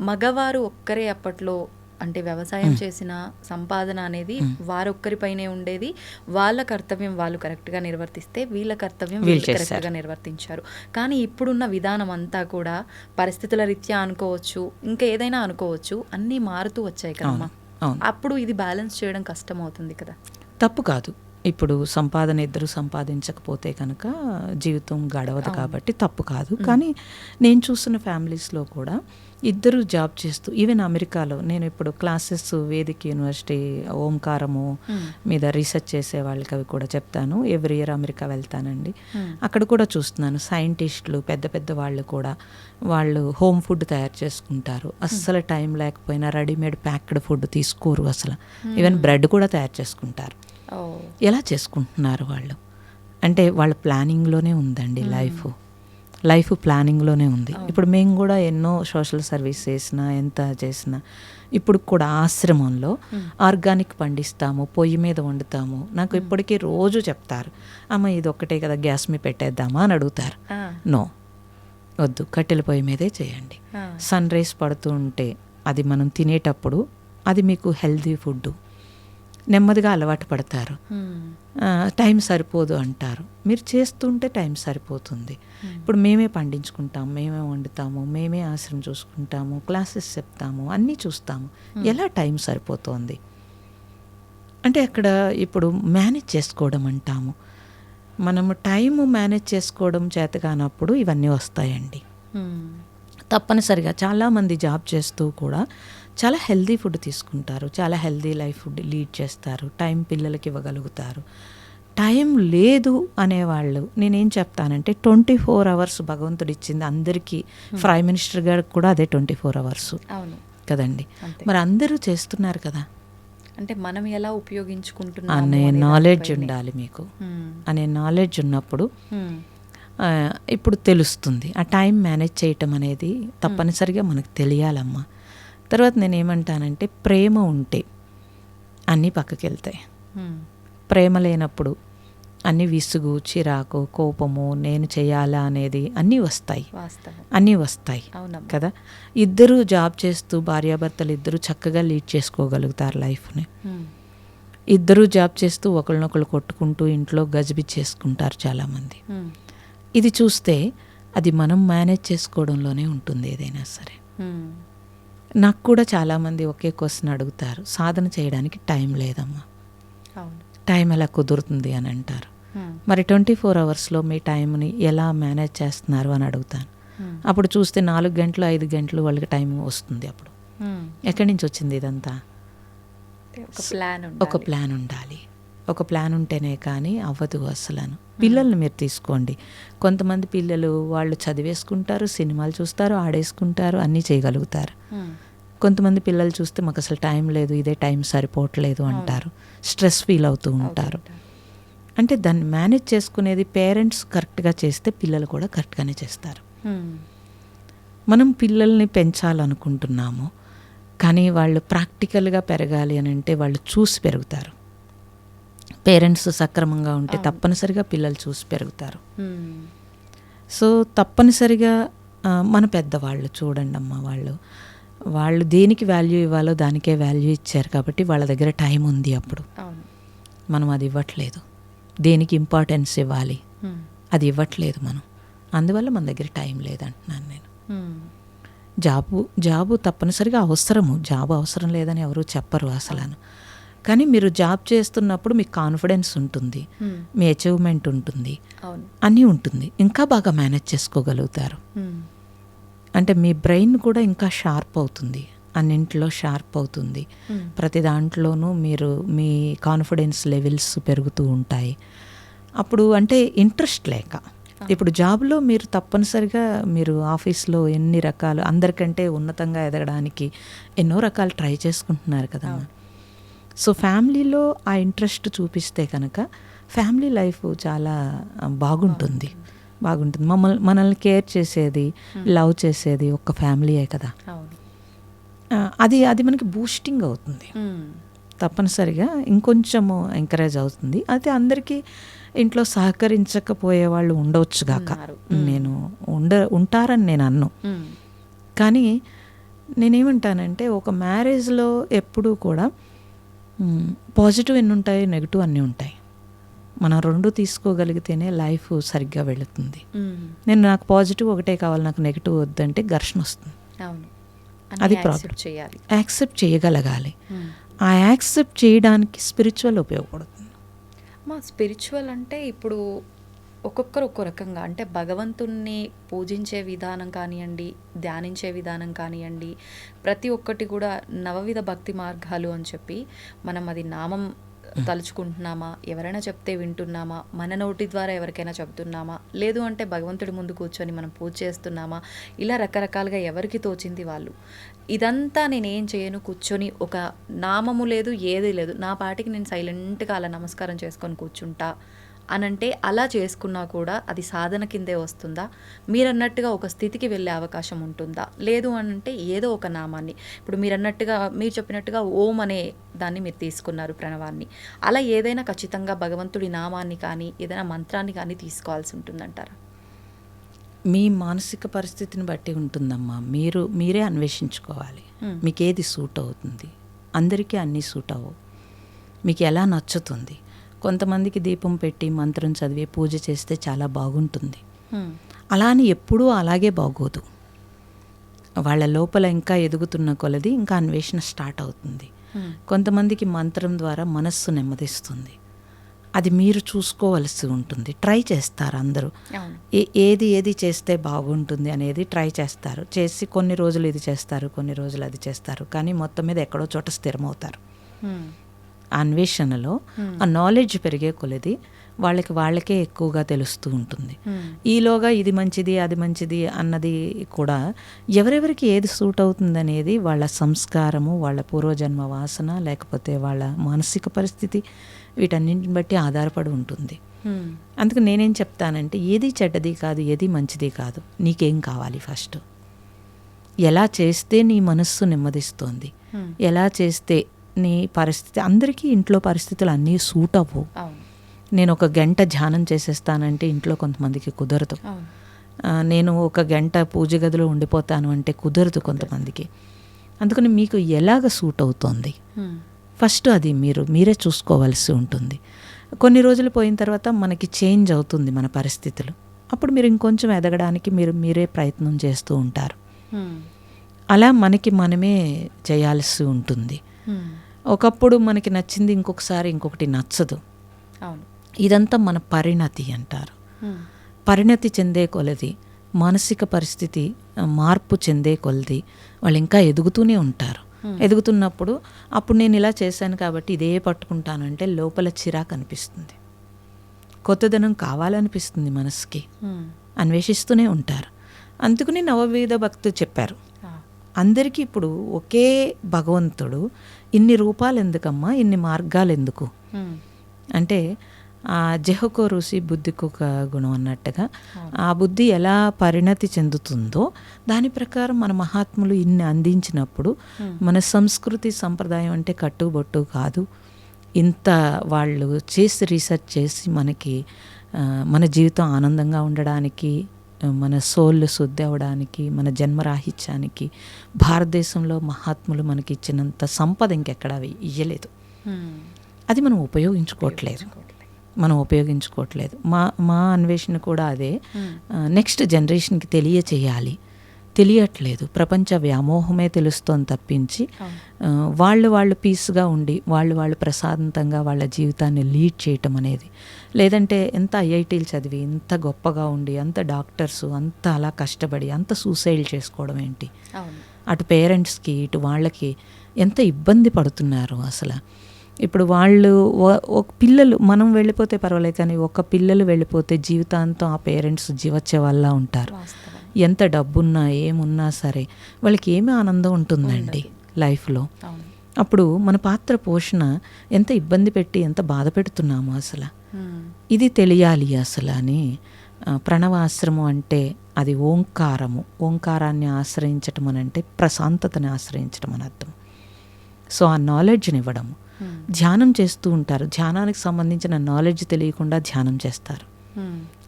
మగవారు ఒక్కరే అప్పట్లో అంటే వ్యవసాయం చేసిన సంపాదన అనేది వారొక్కరిపైనే ఉండేది. వాళ్ళ కర్తవ్యం వాళ్ళు కరెక్ట్గా నిర్వర్తిస్తే వీళ్ళ కర్తవ్యం వీళ్ళు కరెక్ట్గా నిర్వర్తించారు. కానీ ఇప్పుడున్న విధానం అంతా కూడా పరిస్థితుల రీత్యా అనుకోవచ్చు, ఇంకా ఏదైనా అనుకోవచ్చు, అన్నీ మారుతూ వచ్చాయి కదమ్మా. అప్పుడు ఇది బ్యాలెన్స్ చేయడం కష్టం అవుతుంది కదా. తప్పు కాదు. ఇప్పుడు సంపాదన ఇద్దరు సంపాదించకపోతే కనుక జీవితం గడవదు కాబట్టి తప్పు కాదు. కానీ నేను చూస్తున్న ఫ్యామిలీస్లో కూడా ఇద్దరు జాబ్ చేస్తూ, ఈవెన్ అమెరికాలో నేను ఇప్పుడు క్లాసెస్ వేదిక యూనివర్సిటీ ఓంకారము మీద రీసెర్చ్ చేసే వాళ్ళకి అవి కూడా చెప్తాను. ఎవ్రీ ఇయర్ అమెరికా వెళ్తానండి. అక్కడ కూడా చూస్తున్నాను సైంటిస్టులు పెద్ద పెద్ద వాళ్ళు కూడా వాళ్ళు హోమ్ ఫుడ్ తయారు చేసుకుంటారు. అస్సలు టైం లేకపోయినా రెడీమేడ్ ప్యాక్డ్ ఫుడ్ తీసుకోరు అసలు. ఈవెన్ బ్రెడ్ కూడా తయారు చేసుకుంటారు. ఎలా చేసుకుంటున్నారు వాళ్ళు? అంటే వాళ్ళ ప్లానింగ్లోనే ఉందండి లైఫ్ ప్లానింగ్లోనే ఉంది. ఇప్పుడు మేము కూడా ఎన్నో సోషల్ సర్వీస్ చేసినా ఎంత చేసినా ఇప్పుడు కూడా ఆశ్రమంలో ఆర్గానిక్ పండిస్తాము, పొయ్యి మీద వండుతాము. నాకు ఇప్పటికీ రోజు చెప్తారు, అమ్మ ఇది ఒక్కటే కదా గ్యాస్ మీద పెట్టేద్దామా అని అడుగుతారు. నో, వద్దు, కట్టెల పొయ్యి మీదే చేయండి. సన్ రైజ్ పడుతూ ఉంటే అది మనం తినేటప్పుడు అది మీకు హెల్తీ ఫుడ్, నెమ్మదిగా అలవాటు పడతారు. టైం సరిపోదు అంటారు, మీరు చేస్తుంటే టైం సరిపోతుంది. ఇప్పుడు మేమే పండించుకుంటాము, మేమే వండుతాము, మేమే ఆశ్రమం చూసుకుంటాము, క్లాసెస్ చెప్తాము, అన్నీ చూస్తాము. ఎలా టైం సరిపోతుంది అంటే అక్కడ ఇప్పుడు మేనేజ్ చేసుకోవడం అంటాము. మనము టైము మేనేజ్ చేసుకోవడం చేత కానప్పుడు ఇవన్నీ వస్తాయండి. తప్పనిసరిగా చాలామంది జాబ్ చేస్తూ కూడా చాలా హెల్దీ ఫుడ్ తీసుకుంటారు, చాలా హెల్దీ లైఫ్ ఫుడ్ లీడ్ చేస్తారు, టైం పిల్లలకి ఇవ్వగలుగుతారు. టైం లేదు అనేవాళ్ళు నేనేం చెప్తానంటే 24 hours భగవంతుడు ఇచ్చింది అందరికీ. ప్రైమ్ మినిస్టర్ గారికి కూడా అదే 24 hours కదండి. మరి అందరూ చేస్తున్నారు కదా. అంటే మనం ఎలా ఉపయోగించుకుంటున్నాం అనే నాలెడ్జ్ ఉండాలి మీకు. అనే నాలెడ్జ్ ఉన్నప్పుడు ఇప్పుడు తెలుస్తుంది. ఆ టైం మేనేజ్ చేయటం అనేది తప్పనిసరిగా మనకు తెలియాలమ్మా. తర్వాత నేనేమంటానంటే ప్రేమ ఉంటే అన్నీ పక్కకి వెళ్తాయి. ప్రేమ లేనప్పుడు అన్నీ విసుగు, చిరాకు, కోపము, నేను చేయాలా అనేది అన్నీ వస్తాయి కదా. ఇద్దరు జాబ్ చేస్తూ భార్యాభర్తలు ఇద్దరు చక్కగా లీడ్ చేసుకోగలుగుతారు లైఫ్ని. ఇద్దరు జాబ్ చేస్తూ ఒకరినొకరు కొట్టుకుంటూ ఇంట్లో గజిబిజి చేసుకుంటారు చాలామంది. ఇది చూస్తే అది మనం మేనేజ్ చేసుకోవడంలోనే ఉంటుంది ఏదైనా సరే. నాకు కూడా చాలామంది ఒకే క్వశ్చన్ అడుగుతారు, సాధన చేయడానికి టైం లేదమ్మా, టైం ఎలా కుదురుతుంది అని అంటారు. మరి 24 hours మీ టైంని ఎలా మేనేజ్ చేస్తున్నారు అని అడుగుతాను. అప్పుడు చూస్తే 4 గంటలు 5 గంటలు వాళ్ళకి టైం వస్తుంది. అప్పుడు ఎక్కడి నుంచి వచ్చింది ఇదంతా? ఒక ప్లాన్ ఉండాలి. ఒక ప్లాన్ ఉంటేనే కానీ అవ్వదు అసలు. పిల్లల్ని మీరు తీసుకోండి, కొంతమంది పిల్లలు వాళ్ళు చదివేసుకుంటారు, సినిమాలు చూస్తారు, ఆడేసుకుంటారు, అన్నీ చేయగలుగుతారు. కొంతమంది పిల్లలు చూస్తే మాకు అసలు టైం లేదు, ఇదే టైం సరిపోవట్లేదు అంటారు, స్ట్రెస్ ఫీల్ అవుతూ ఉంటారు. అంటే దాన్ని మేనేజ్ చేసుకునేది పేరెంట్స్ కరెక్ట్గా చేస్తే పిల్లలు కూడా కరెక్ట్గానే చేస్తారు. మనం పిల్లల్ని పెంచాలనుకుంటున్నాము, కానీ వాళ్ళు ప్రాక్టికల్గా పెరగాలి అని అంటే వాళ్ళు చూసి పెరుగుతారు. పేరెంట్స్ సక్రమంగా ఉంటే తప్పనిసరిగా పిల్లలు చూసి పెరుగుతారు. సో తప్పనిసరిగా మన పెద్దవాళ్ళు చూడండి అమ్మ, వాళ్ళు దేనికి వాల్యూ ఇవ్వాలో దానికే వాల్యూ ఇచ్చారు కాబట్టి వాళ్ళ దగ్గర టైం ఉంది. అప్పుడు మనం అది ఇవ్వట్లేదు. దేనికి ఇంపార్టెన్స్ ఇవ్వాలి అది ఇవ్వట్లేదు మనం, అందువల్ల మన దగ్గర టైం లేదంటున్నాను నేను. జాబు తప్పనిసరిగా అవసరము, జాబు అవసరం లేదని ఎవరు చెప్పరు అసలు. కానీ మీరు జాబ్ చేస్తున్నప్పుడు మీకు కాన్ఫిడెన్స్ ఉంటుంది, మీ అచీవ్మెంట్ ఉంటుంది, అన్నీ ఉంటుంది, ఇంకా బాగా మేనేజ్ చేసుకోగలుగుతారు. అంటే మీ బ్రెయిన్ కూడా ఇంకా షార్ప్ అవుతుంది అన్నింటిలో షార్ప్ అవుతుంది. ప్రతి దాంట్లోనూ మీరు మీ కాన్ఫిడెన్స్ లెవెల్స్ పెరుగుతూ ఉంటాయి. అప్పుడు అంటే ఇంట్రెస్ట్ లేక, ఇప్పుడు జాబ్లో మీరు తప్పనిసరిగా మీరు ఆఫీస్లో ఎన్ని రకాలు అందరికంటే ఉన్నతంగా ఎదగడానికి ఎన్నో రకాలు ట్రై చేసుకుంటున్నారు కదమ్మా. సో ఫ్యామిలీలో ఆ ఇంట్రెస్ట్ చూపిస్తే కనుక ఫ్యామిలీ లైఫ్ చాలా బాగుంటుంది. మనల్ని కేర్ చేసేది, లవ్ చేసేది ఒక ఫ్యామిలీయే కదా. అది మనకి బూస్టింగ్ అవుతుంది, తప్పనిసరిగా ఇంకొంచెము ఎంకరేజ్ అవుతుంది. అయితే అందరికీ ఇంట్లో సహకరించకపోయే వాళ్ళు ఉండవచ్చు గాక, నేను ఉంటారని నేను అన్ను. కానీ నేనేమంటానంటే ఒక మ్యారేజ్లో ఎప్పుడూ కూడా పాజిటివ్ ఎన్ని ఉంటాయి, నెగిటివ్ అన్నీ ఉంటాయి. మనం రెండు తీసుకోగలిగితేనే లైఫ్ సరిగ్గా వెళుతుంది. నాకు పాజిటివ్ ఒకటే కావాలి, నాకు నెగిటివ్ వద్దంటే ఘర్షణ వస్తుంది. అది ప్రాబ్లం. యాక్సెప్ట్ చేయగలగాలి. ఆ యాక్సెప్ట్ చేయడానికి స్పిరిచువల్ ఉపయోగపడుతుంది. మా స్పిరిచువల్ అంటే ఇప్పుడు ఒక్కొక్కరు ఒక్కో రకంగా, అంటే భగవంతుణ్ణి పూజించే విధానం కానివ్వండి, ధ్యానించే విధానం కానివ్వండి, ప్రతి ఒక్కటి కూడా నవవిధ భక్తి మార్గాలు అని చెప్పి మనం అది నామం తలుచుకుంటున్నామా, ఎవరైనా చెప్తే వింటున్నామా, మన నోటి ద్వారా ఎవరికైనా చెప్తున్నామా, లేదు అంటే భగవంతుడి ముందు కూర్చొని మనం పూజ చేస్తున్నామా, ఇలా రకరకాలుగా ఎవరికి తోచింది వాళ్ళు. ఇదంతా నేనేం చేయను, కూర్చొని ఒక నామము లేదు, ఏదీ లేదు, నా పాటికి నేను సైలెంట్గా అలా నమస్కారం చేసుకొని కూర్చుంటా అనంటే అలా చేసుకున్నా కూడా అది సాధన కిందే వస్తుందా? మీరన్నట్టుగా ఒక స్థితికి వెళ్ళే అవకాశం ఉంటుందా? లేదు అనంటే ఏదో ఒక నామాన్ని, ఇప్పుడు మీరు చెప్పినట్టుగా ఓం అనే దాన్ని మీరు తీసుకున్నారు, ప్రణవాన్ని. అలా ఏదైనా ఖచ్చితంగా భగవంతుడి నామాన్ని కానీ ఏదైనా మంత్రాన్ని కానీ తీసుకోవాల్సి ఉంటుందంటారా? మీ మానసిక పరిస్థితిని బట్టి ఉంటుందమ్మా. మీరే అన్వేషించుకోవాలి మీకు ఏది సూట్ అవుతుంది. అందరికీ అన్నీ సూట్ అవ్వవు. మీకు ఎలా నచ్చుతుంది. కొంతమందికి దీపం పెట్టి మంత్రం చదివి పూజ చేస్తే చాలా బాగుంటుంది. అలా అని ఎప్పుడూ అలాగే బాగోదు. వాళ్ళ లోపల ఇంకా ఎదుగుతున్న కొలది ఇంకా అన్వేషణ స్టార్ట్ అవుతుంది. కొంతమందికి మంత్రం ద్వారా మనస్సు నెమ్మదిస్తుంది. అది మీరు చూసుకోవలసి ఉంటుంది. ట్రై చేస్తారు అందరూ, ఏది చేస్తే బాగుంటుంది అనేది ట్రై చేస్తారు. చేసి కొన్ని రోజులు ఇది చేస్తారు, కొన్ని రోజులు అది చేస్తారు, కానీ మొత్తం మీద ఎక్కడో చోట స్థిరమవుతారు. అన్వేషణలో ఆ నాలెడ్జ్ పెరిగే కొలది వాళ్ళకే ఎక్కువగా తెలుస్తూ ఉంటుంది. ఈలోగా ఇది మంచిది అది మంచిది అన్నది కూడా ఎవరెవరికి ఏది సూట్ అవుతుంది అనేది వాళ్ళ సంస్కారము, వాళ్ళ పూర్వజన్మ వాసన, లేకపోతే వాళ్ళ మానసిక పరిస్థితి, వీటన్నింటిని బట్టి ఆధారపడి ఉంటుంది. అందుకు నేనేం చెప్తానంటే ఏది చెడ్డది కాదు, ఏది మంచిది కాదు, నీకేం కావాలి ఫస్ట్, ఎలా చేస్తే నీ మనస్సు నెమ్మదిస్తోంది, ఎలా చేస్తే నీ పరిస్థితి. అందరికీ ఇంట్లో పరిస్థితులు అన్నీ సూట్ అవ్వవు. నేను ఒక గంట ధ్యానం చేసేస్తానంటే ఇంట్లో కొంతమందికి కుదరదు. నేను ఒక గంట పూజ గదిలో ఉండిపోతాను అంటే కుదరదు కొంతమందికి. అందుకని మీకు ఎలాగ సూట్ అవుతోంది ఫస్ట్ అది మీరే చూసుకోవాల్సి ఉంటుంది. కొన్ని రోజులు పోయిన తర్వాత మనకి చేంజ్ అవుతుంది మన పరిస్థితులు. అప్పుడు మీరు ఇంకొంచెం ఎదగడానికి మీరే ప్రయత్నం చేస్తూ ఉంటారు. అలా మనమే చేయాల్సి ఉంటుంది. ఒకప్పుడు మనకి నచ్చింది ఇంకొకసారి ఇంకొకటి నచ్చదు. ఇదంతా మన పరిణతి అంటారు. పరిణతి చెందే కొలది, మానసిక పరిస్థితి మార్పు చెందే కొలది వాళ్ళు ఇంకా ఎదుగుతూనే ఉంటారు. ఎదుగుతున్నప్పుడు అప్పుడు నేను ఇలా చేశాను కాబట్టి ఇదే పట్టుకుంటానంటే లోపల చిరాకు అనిపిస్తుంది, కొత్తదనం కావాలనిపిస్తుంది, మనసుకి అన్వేషిస్తూనే ఉంటారు. అందుకని నవవిధ భక్తులు చెప్పారు. అందరికీ ఇప్పుడు ఒకే భగవంతుడు, ఇన్ని రూపాలు ఎందుకమ్మా, ఇన్ని మార్గాలు ఎందుకు అంటే ఆ జెహకో ఋషి బుద్ధికి ఒక గుణం అన్నట్టుగా ఆ బుద్ధి ఎలా పరిణతి చెందుతుందో దాని ప్రకారం మన మహాత్ములు ఇన్ని అందించినప్పుడు మన సంస్కృతి సంప్రదాయం అంటే కట్టుబొట్టు కాదు. ఇంత వాళ్ళు చేసి రీసెర్చ్ చేసి మనకి మన జీవితం ఆనందంగా ఉండడానికి, మన సోల్ శుద్ధి అవ్వడానికి, మన జన్మరాహిత్యానికి భారతదేశంలో మహాత్ములు మనకి ఇచ్చినంత సంపద ఇంకెక్కడా ఇయ్యలేదు. అది మనం ఉపయోగించుకోవట్లేదు. మా అన్వేషణ కూడా అదే. నెక్స్ట్ జనరేషన్కి తెలియచేయాలి. తెలియట్లేదు. ప్రపంచ వ్యామోహమే తెలుస్తోంది తప్పించి వాళ్ళు పీస్గా ఉండి వాళ్ళు ప్రశాంతంగా వాళ్ళ జీవితాన్ని లీడ్ చేయటం అనేది, లేదంటే ఎంత ఐఐటీలు చదివి ఇంత గొప్పగా ఉండి అంత డాక్టర్సు అంత అలా కష్టపడి అంత సూసైడ్ చేసుకోవడం ఏంటి? అటు పేరెంట్స్కి ఇటు వాళ్ళకి ఎంత ఇబ్బంది పడుతున్నారు అసలు. ఇప్పుడు వాళ్ళు ఒక పిల్లలు మనం వెళ్ళిపోతే పర్వాలేదు, కానీ ఒక పిల్లలు వెళ్ళిపోతే జీవితాంతం ఆ పేరెంట్స్ జీవచ్చే వాళ్ళ ఉంటారు. ఎంత డబ్బున్నా ఏమున్నా సరే వాళ్ళకి ఏమి ఆనందం ఉంటుందండి లైఫ్లో. అప్పుడు మన పాత్ర పోషణ ఎంత ఇబ్బంది పెట్టి ఎంత బాధ పెడుతున్నాము అసలు. ఇది తెలియాలి అసలు అని. ప్రణవాశ్రమం అంటే అది ఓంకారము. ఓంకారాన్ని ఆశ్రయించటం అని అంటే ప్రశాంతతని ఆశ్రయించటం అని అర్థం. సో ఆ నాలెడ్జ్ని ఇవ్వడము. ధ్యానం చేస్తూ ఉంటారు, ధ్యానానికి సంబంధించిన నాలెడ్జ్ తెలియకుండా ధ్యానం చేస్తారు.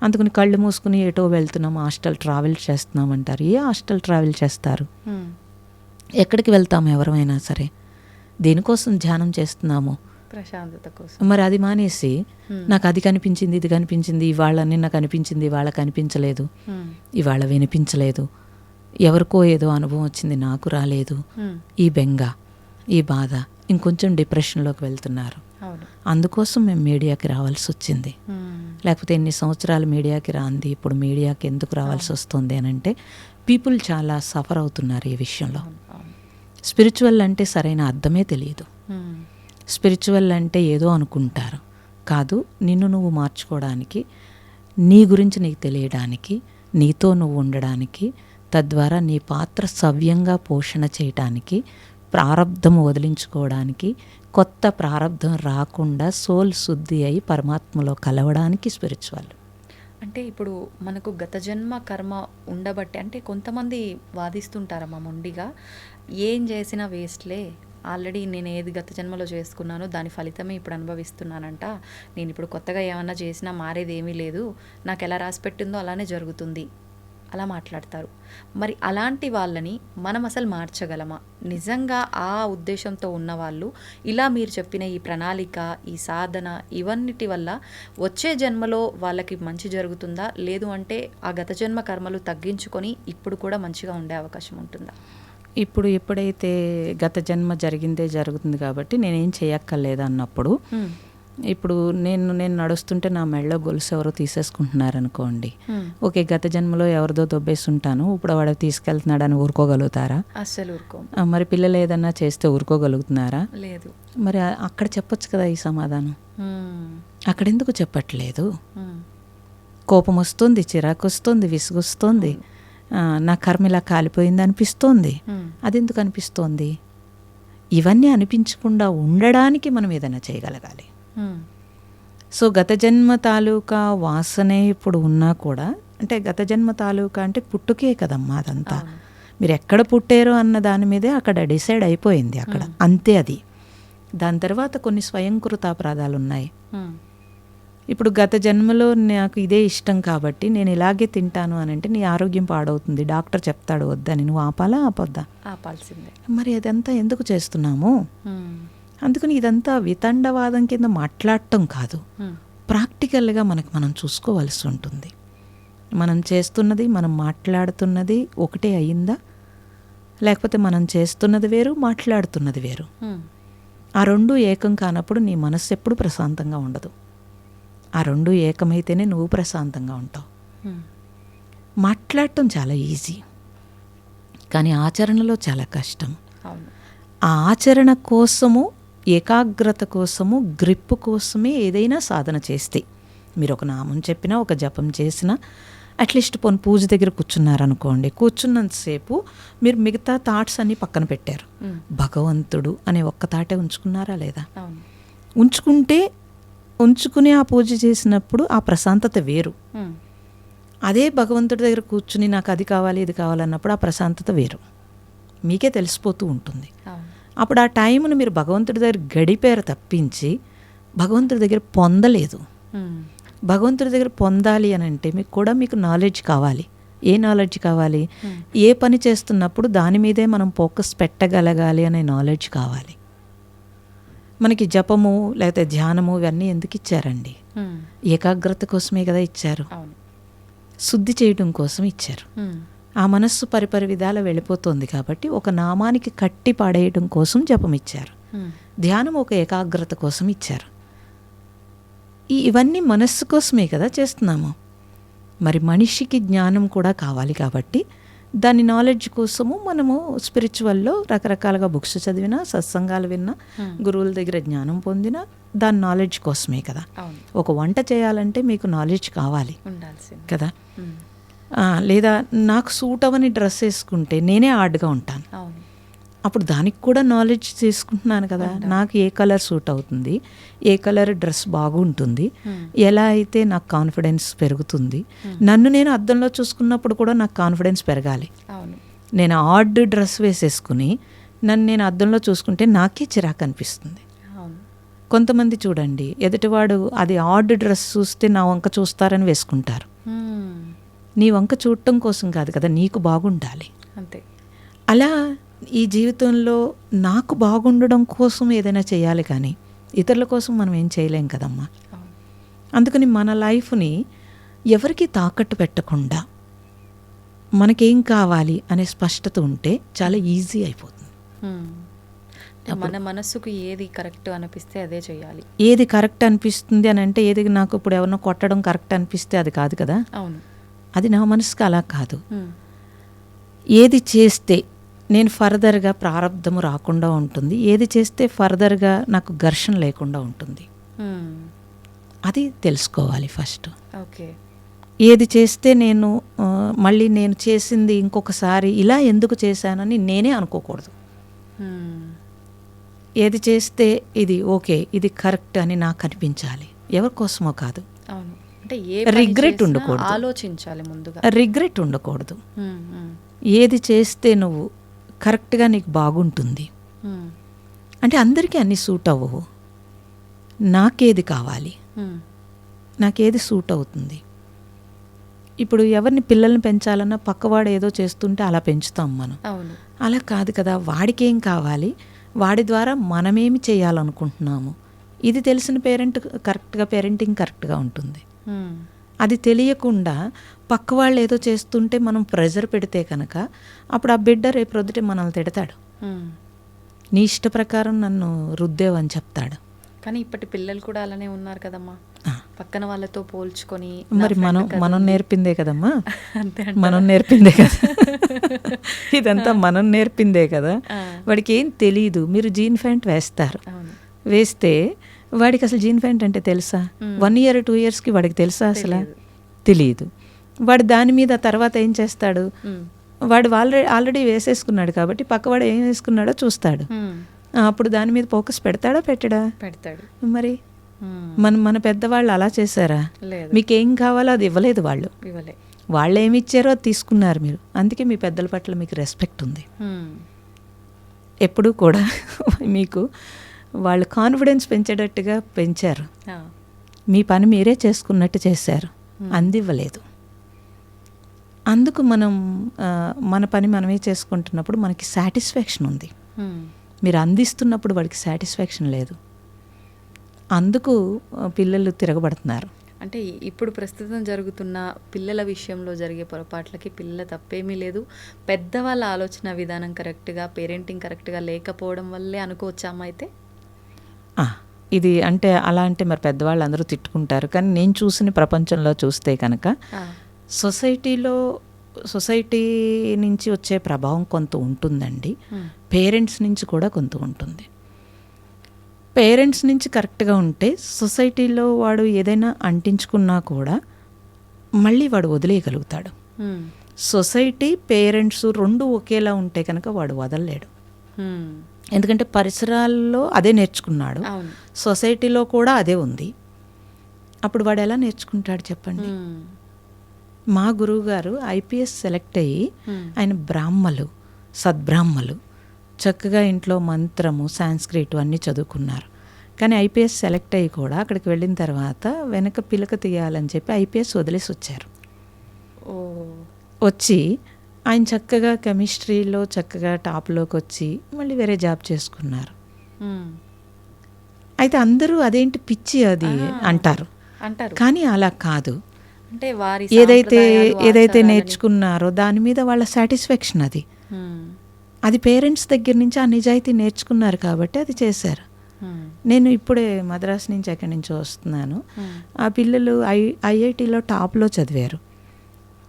అందుకని కళ్ళు మూసుకుని ఏటో వెళ్తున్నాం, హాస్టల్ ట్రావెల్ చేస్తున్నాం అంటారు. ఏ హాస్టల్ ట్రావెల్ చేస్తారు? ఎక్కడికి వెళ్తాము ఎవరైనా సరే? దేనికోసం ధ్యానం చేస్తున్నాము? ప్రశాంతత కోసం. మరి అది మానేసి నాకు అది కనిపించింది ఇది కనిపించింది, ఇవాళ నిన్న కనిపించింది ఇవాళ కనిపించలేదు, ఇవాళ వినిపించలేదు, ఎవరికో ఏదో అనుభవం వచ్చింది నాకు రాలేదు, ఈ బెంగ ఈ బాధ, ఇంకొంచెం డిప్రెషన్లోకి వెళ్తున్నారు. అందుకోసం మేము మీడియాకి రావాల్సి వచ్చింది. లేకపోతే ఎన్ని సంవత్సరాలు మీడియాకి రాంది, ఇప్పుడు మీడియాకి ఎందుకు రావాల్సి వస్తుంది అని అంటే పీపుల్ చాలా సఫర్ అవుతున్నారు ఈ విషయంలో. స్పిరిచువల్ అంటే సరైన అర్థమే తెలియదు. స్పిరిచువల్ అంటే ఏదో అనుకుంటారు. కాదు, నిన్ను నువ్వు మార్చుకోవడానికి, నీ గురించి నీకు తెలియడానికి, నీతో నువ్వు ఉండడానికి, తద్వారా నీ పాత్ర సవ్యంగా పోషణ చేయటానికి, ప్రారబ్ధం వదిలించుకోవడానికి, కొత్త ప్రారబ్ధం రాకుండా సోల్ శుద్ధి అయి పరమాత్మలో కలవడానికి స్పిరిచువల్. అంటే ఇప్పుడు మనకు గత జన్మ కర్మ ఉండబట్టి, అంటే కొంతమంది వాదిస్తుంటారమ్మా మొండిగా, ఏం చేసినా వేస్ట్లే, ఆల్రెడీ నేను ఏది గత జన్మలో చేసుకున్నానో దాని ఫలితమే ఇప్పుడు అనుభవిస్తున్నానంట, నేను ఇప్పుడు కొత్తగా ఏమన్నా చేసినా మారేది ఏమీ లేదు, నాకు ఎలా రాసి పెట్టిందో అలానే జరుగుతుంది, అలా మాట్లాడతారు. మరి అలాంటి వాళ్ళని మనం అసలు మార్చగలమా? నిజంగా ఆ ఉద్దేశంతో ఉన్నవాళ్ళు ఇలా మీరు చెప్పిన ఈ ప్రణాళిక, ఈ సాధన, ఇవన్నిటి వల్ల వచ్చే జన్మలో వాళ్ళకి మంచి జరుగుతుందా? లేదు అంటే ఆ గత జన్మ కర్మలు తగ్గించుకొని ఇప్పుడు కూడా మంచిగా ఉండే అవకాశం ఉంటుందా? ఇప్పుడు ఎప్పుడైతే గత జన్మ జరిగిందే జరుగుతుంది కాబట్టి నేనేం చేయక్కర్లేదు అన్నప్పుడు, ఇప్పుడు నేను నడుస్తుంటే నా మెళ్ళో గొలుసు ఎవరో తీసేసుకుంటున్నారు అనుకోండి, ఓకే గత జన్మలో ఎవరిదో దొబ్బేసి ఉంటాను, ఇప్పుడు వాడు తీసుకెళ్తున్నాడని ఊరుకోగలుగుతారా? అస్సలు ఊరుకో. మరి పిల్లలు ఏదన్నా చేస్తే ఊరుకోగలుగుతున్నారా? లేదు. మరి అక్కడ చెప్పొచ్చు కదా ఈ సమాధానం. అక్కడెందుకు చెప్పట్లేదు? కోపం వస్తుంది, చిరాకు వస్తుంది, విసుగొస్తుంది, నా కర్మ ఇలా కాలిపోయింది అనిపిస్తోంది. అదెందుకు అనిపిస్తోంది? ఇవన్నీ అనిపించకుండా ఉండడానికి మనం ఏదైనా చేయగలగాలి. సో గత జన్మ తాలూకా వాసనే ఇప్పుడు ఉన్నా కూడా, అంటే గత జన్మ తాలూకా అంటే పుట్టుకే కదమ్మా అదంతా. మీరు ఎక్కడ పుట్టారో అన్న దాని మీదే అక్కడ డిసైడ్ అయిపోయింది అక్కడ, అంతే. అది దాని తర్వాత కొన్ని స్వయంకృత అపరాధాలు ఉన్నాయి. ఇప్పుడు గత జన్మలో నాకు ఇదే ఇష్టం కాబట్టి నేను ఇలాగే తింటాను అని అంటే నీ ఆరోగ్యం పాడవుతుంది, డాక్టర్ చెప్తాడు వద్దని, నువ్వు ఆపాలా ఆపొద్దా? ఆపాల్సిందే. మరి అదంతా ఎందుకు చేస్తున్నాము? అందుకని ఇదంతా వితండవాదం కింద మాట్లాడటం కాదు, ప్రాక్టికల్గా మనం చూసుకోవాల్సి ఉంటుంది. మనం చేస్తున్నది, మనం మాట్లాడుతున్నది ఒకటే అయిందా, లేకపోతే మనం చేస్తున్నది వేరు, మాట్లాడుతున్నది వేరు. ఆ రెండు ఏకం కానప్పుడు నీ మనస్సు ఎప్పుడు ప్రశాంతంగా ఉండదు. ఆ రెండు ఏకమైతేనే నువ్వు ప్రశాంతంగా ఉంటావు. మాట్లాడటం చాలా ఈజీ, కానీ ఆచరణలో చాలా కష్టం. ఆ ఆచరణ కోసము, ఏకాగ్రత కోసము, గ్రిప్ కోసమే ఏదైనా సాధన చేస్తే, మీరు ఒక నామం చెప్పినా, ఒక జపం చేసినా, అట్లీస్ట్ పోనీ పూజ దగ్గర కూర్చున్నారనుకోండి, కూర్చున్నంతసేపు మీరు మిగతా థాట్స్ అన్నీ పక్కన పెట్టారు, భగవంతుడు అనే ఒక్క థాటే ఉంచుకున్నారా లేదా? ఉంచుకుని ఆ పూజ చేసినప్పుడు ఆ ప్రశాంతత వేరు. అదే భగవంతుడి దగ్గర కూర్చుని నాకు అది కావాలి ఇది కావాలన్నప్పుడు ఆ ప్రశాంతత వేరు, మీకే తెలిసిపోతూ ఉంటుంది. అప్పుడు ఆ టైంను మీరు భగవంతుడి దగ్గర గడిపారు తప్పించి భగవంతుడి దగ్గర పొందలేదు. భగవంతుడి దగ్గర పొందాలి అని అంటే మీకు నాలెడ్జ్ కావాలి. ఏ నాలెడ్జ్ కావాలి? ఏ పని చేస్తున్నప్పుడు దాని మీదే మనం ఫోకస్ పెట్టగలగాలి అనే నాలెడ్జ్ కావాలి. మనకి జపము లేకపోతే ధ్యానము ఇవన్నీ ఎందుకు ఇచ్చారండి? ఏకాగ్రత కోసమే కదా ఇచ్చారు, శుద్ధి చేయడం కోసం ఇచ్చారు. ఆ మనస్సు పరిపరి విధాల వెళ్ళిపోతుంది కాబట్టి ఒక నామానికి కట్టి పాడేయడం కోసం జపం ఇచ్చారు. ధ్యానం ఒక ఏకాగ్రత కోసం ఇచ్చారు. ఇవన్నీ మనస్సు కోసమే కదా చేస్తున్నాము. మరి మనిషికి జ్ఞానం కూడా కావాలి కాబట్టి దాని నాలెడ్జ్ కోసము మనము స్పిరిచువల్లో రకరకాలుగా బుక్స్ చదివినా, సత్సంగాలు విన్నా, గురువుల దగ్గర జ్ఞానం పొందినా దాని నాలెడ్జ్ కోసమే కదా. ఒక వంట చేయాలంటే మీకు నాలెడ్జ్ కావాలి కదా. లేదా నాకు సూట్ అవని డ్రెస్ వేసుకుంటే నేనే ఆర్డ్గా ఉంటాను. అప్పుడు దానికి కూడా నాలెడ్జ్ తీసుకుంటున్నాను కదా. నాకు ఏ కలర్ సూట్ అవుతుంది, ఏ కలర్ డ్రెస్ బాగుంటుంది, ఎలా అయితే నాకు కాన్ఫిడెన్స్ పెరుగుతుంది. నన్ను నేను అద్దంలో చూసుకున్నప్పుడు కూడా నాకు కాన్ఫిడెన్స్ పెరగాలి. నేను ఆర్డ్ డ్రెస్ వేసేసుకుని నన్ను నేను అద్దంలో చూసుకుంటే నాకే చిరాకు అనిపిస్తుంది. కొంతమంది చూడండి, ఎదుటివాడు అది ఆర్డ్ డ్రెస్ చూస్తే నా వంక చూస్తారని వేసుకుంటారు. నీ వంక చూడటం కోసం కాదు కదా, నీకు బాగుండాలి అంతే. అలా ఈ జీవితంలో నాకు బాగుండడం కోసం ఏదైనా చేయాలి, కానీ ఇతరుల కోసం మనం ఏం చేయలేం కదమ్మా. అందుకని మన లైఫ్ని ఎవరికి తాకట్టు పెట్టకుండా మనకేం కావాలి అనే స్పష్టత ఉంటే చాలా ఈజీ అయిపోతుంది. మన మనస్సుకు ఏది కరెక్ట్ అనిపిస్తే అదే చేయాలి. ఏది కరెక్ట్ అనిపిస్తుంది అని అంటే, ఏది నాకు ఇప్పుడు ఎవరినో కొట్టడం కరెక్ట్ అనిపిస్తే అది కాదు కదా. అవును, అది నా మనసుకు అలా కాదు. ఏది చేస్తే నేను ఫర్దర్గా ప్రారంధము రాకుండా ఉంటుంది, ఏది చేస్తే ఫర్దర్గా నాకు ఘర్షణ లేకుండా ఉంటుంది, అది తెలుసుకోవాలి ఫస్ట్. ఓకే, ఏది చేస్తే నేను మళ్ళీ నేను చేసింది ఇంకొకసారి ఇలా ఎందుకు చేశానని నేనే అనుకోకూడదు. ఏది చేస్తే ఇది ఓకే, ఇది కరెక్ట్ అని నాకు అనిపించాలి, ఎవరి కోసమో కాదు. అవును, రిగ్రెట్ ఉండకూడదు, ఆలోచించాలి ముందుగా. రిగ్రెట్ ఉండకూడదు. ఏది చేస్తే నువ్వు కరెక్ట్గా నీకు బాగుంటుంది అంటే అందరికీ అన్నీ సూట్ అవ్వవు. నాకేది కావాలి, నాకేది సూట్ అవుతుంది. ఇప్పుడు ఎవరిని పిల్లల్ని పెంచాలన్నా పక్కవాడు ఏదో చేస్తుంటే అలా పెంచుతాం మనం. అలా కాదు కదా, వాడికేం కావాలి, వాడి ద్వారా మనమేమి చేయాలనుకుంటున్నాము, ఇది తెలిసిన పేరెంట్ కరెక్ట్గా పేరెంటింగ్ కరెక్ట్గా ఉంటుంది. అది తెలియకుండా పక్క వాళ్ళు ఏదో చేస్తుంటే మనం ప్రెజర్ పెడితే కనుక అప్పుడు ఆ బిడ్డ రేపు రొద్దుటే మనల్ని తిడతాడు. నీ ఇష్ట ప్రకారం నన్ను రుద్దేవని చెప్తాడు. కానీ ఇప్పటి పిల్లలు కూడా అలానే ఉన్నారు కదమ్మా, పక్కన వాళ్ళతో పోల్చుకొని. మరి మనం నేర్పిందే కదమ్మా, మనం నేర్పిందే కదా, ఇదంతా మనం నేర్పిందే కదా. వాడికి ఏం తెలీదు. మీరు జీన్ ప్యాంట్ వేస్తారు, వేస్తే వాడికి అసలు జీన్ ప్యాంట్ అంటే తెలుసా? 1 year 2 yearsకి వాడికి తెలుసా? అసలు తెలియదు. వాడు దాని మీద తర్వాత ఏం చేస్తాడు, వాడు ఆల్రెడీ వేసేసుకున్నాడు కాబట్టి పక్కవాడు ఏం వేసుకున్నాడో చూస్తాడు. అప్పుడు దాని మీద ఫోకస్ పెడతాడా పెట్టడా? పెడతాడు. మరి మన పెద్దవాళ్ళు అలా చేశారా? మీకేం కావాలో అది ఇవ్వలేదు వాళ్ళు. వాళ్ళు ఏమి ఇచ్చారో అది తీసుకున్నారు మీరు. అందుకే మీ పెద్దల పట్ల మీకు రెస్పెక్ట్ ఉంది. ఎప్పుడూ కూడా మీకు వాళ్ళు కాన్ఫిడెన్స్ పెంచేటట్టుగా పెంచారు. మీ పని మీరే చేసుకున్నట్టు చేశారు, అందివ్వలేదు. అందుకు మనం మన పని మనమే చేసుకుంటున్నప్పుడు మనకి సాటిస్ఫాక్షన్ ఉంది. మీరు అందిస్తున్నప్పుడు వాడికి సాటిస్ఫాక్షన్ లేదు. అందుకు పిల్లలు తిరగబడుతున్నారు. అంటే ఇప్పుడు ప్రస్తుతం జరుగుతున్న పిల్లల విషయంలో జరిగే పొరపాట్లకి పిల్లల తప్పేమీ లేదు, పెద్దవాళ్ళ ఆలోచన విధానం కరెక్ట్గా, పేరెంటింగ్ కరెక్ట్గా లేకపోవడం వల్లే అనుకోవచ్చామా? అయితే ఇది అంటే అలా అంటే మరి పెద్దవాళ్ళు అందరూ తిట్టుకుంటారు. కానీ నేను చూసిన ప్రపంచంలో చూస్తే కనుక సొసైటీ నుంచి వచ్చే ప్రభావం కొంత ఉంటుందండి, పేరెంట్స్ నుంచి కూడా కొంత ఉంటుంది. పేరెంట్స్ నుంచి కరెక్ట్గా ఉంటే సొసైటీలో వాడు ఏదైనా అంటించుకున్నా కూడా మళ్ళీ వాడు వదిలేయగలుగుతాడు. సొసైటీ పేరెంట్స్ 2 ఒకేలా ఉంటే కనుక వాడు వదలలేడు. ఎందుకంటే పరిసరాల్లో అదే నేర్చుకున్నాడు, సొసైటీలో కూడా అదే ఉంది. అప్పుడు వాడు ఎలా నేర్చుకుంటాడు చెప్పండి? మా గురువు గారు IPS సెలెక్ట్ అయ్యి ఆయన సద్బ్రాహ్మలు చక్కగా ఇంట్లో మంత్రము, సాంస్క్రిట్ అన్నీ చదువుకున్నారు. కానీ IPS సెలెక్ట్ అయ్యి కూడా అక్కడికి వెళ్ళిన తర్వాత వెనక పిలక తీయాలని చెప్పి IPS వదిలేసి వచ్చారు. వచ్చి ఆయన చక్కగా కెమిస్ట్రీలో చక్కగా టాప్లోకి వచ్చి మళ్ళీ వేరే జాబ్ చేసుకున్నారు. అయితే అందరూ అదేంటి పిచ్చి అది అంటారు, కానీ అలా కాదు. అంటే వారి ఏదైతే సాంప్రదాయాలు, ఏదైతే ఆచారాలని- నేర్చుకున్నారో దాని మీద వాళ్ళ సాటిస్ఫాక్షన్ అది. మ్మ్. అది పేరెంట్స్ దగ్గర నుంచి ఆ నిజాయితీ నేర్చుకున్నారు కాబట్టి అది చేశారు. మ్మ్. నేను ఇప్పుడే మద్రాసు నుంచి ఎక్కడి నుంచో వస్తున్నాను. మ్మ్. ఆ పిల్లలు ఐఐటిలో టాప్లో చదివారు.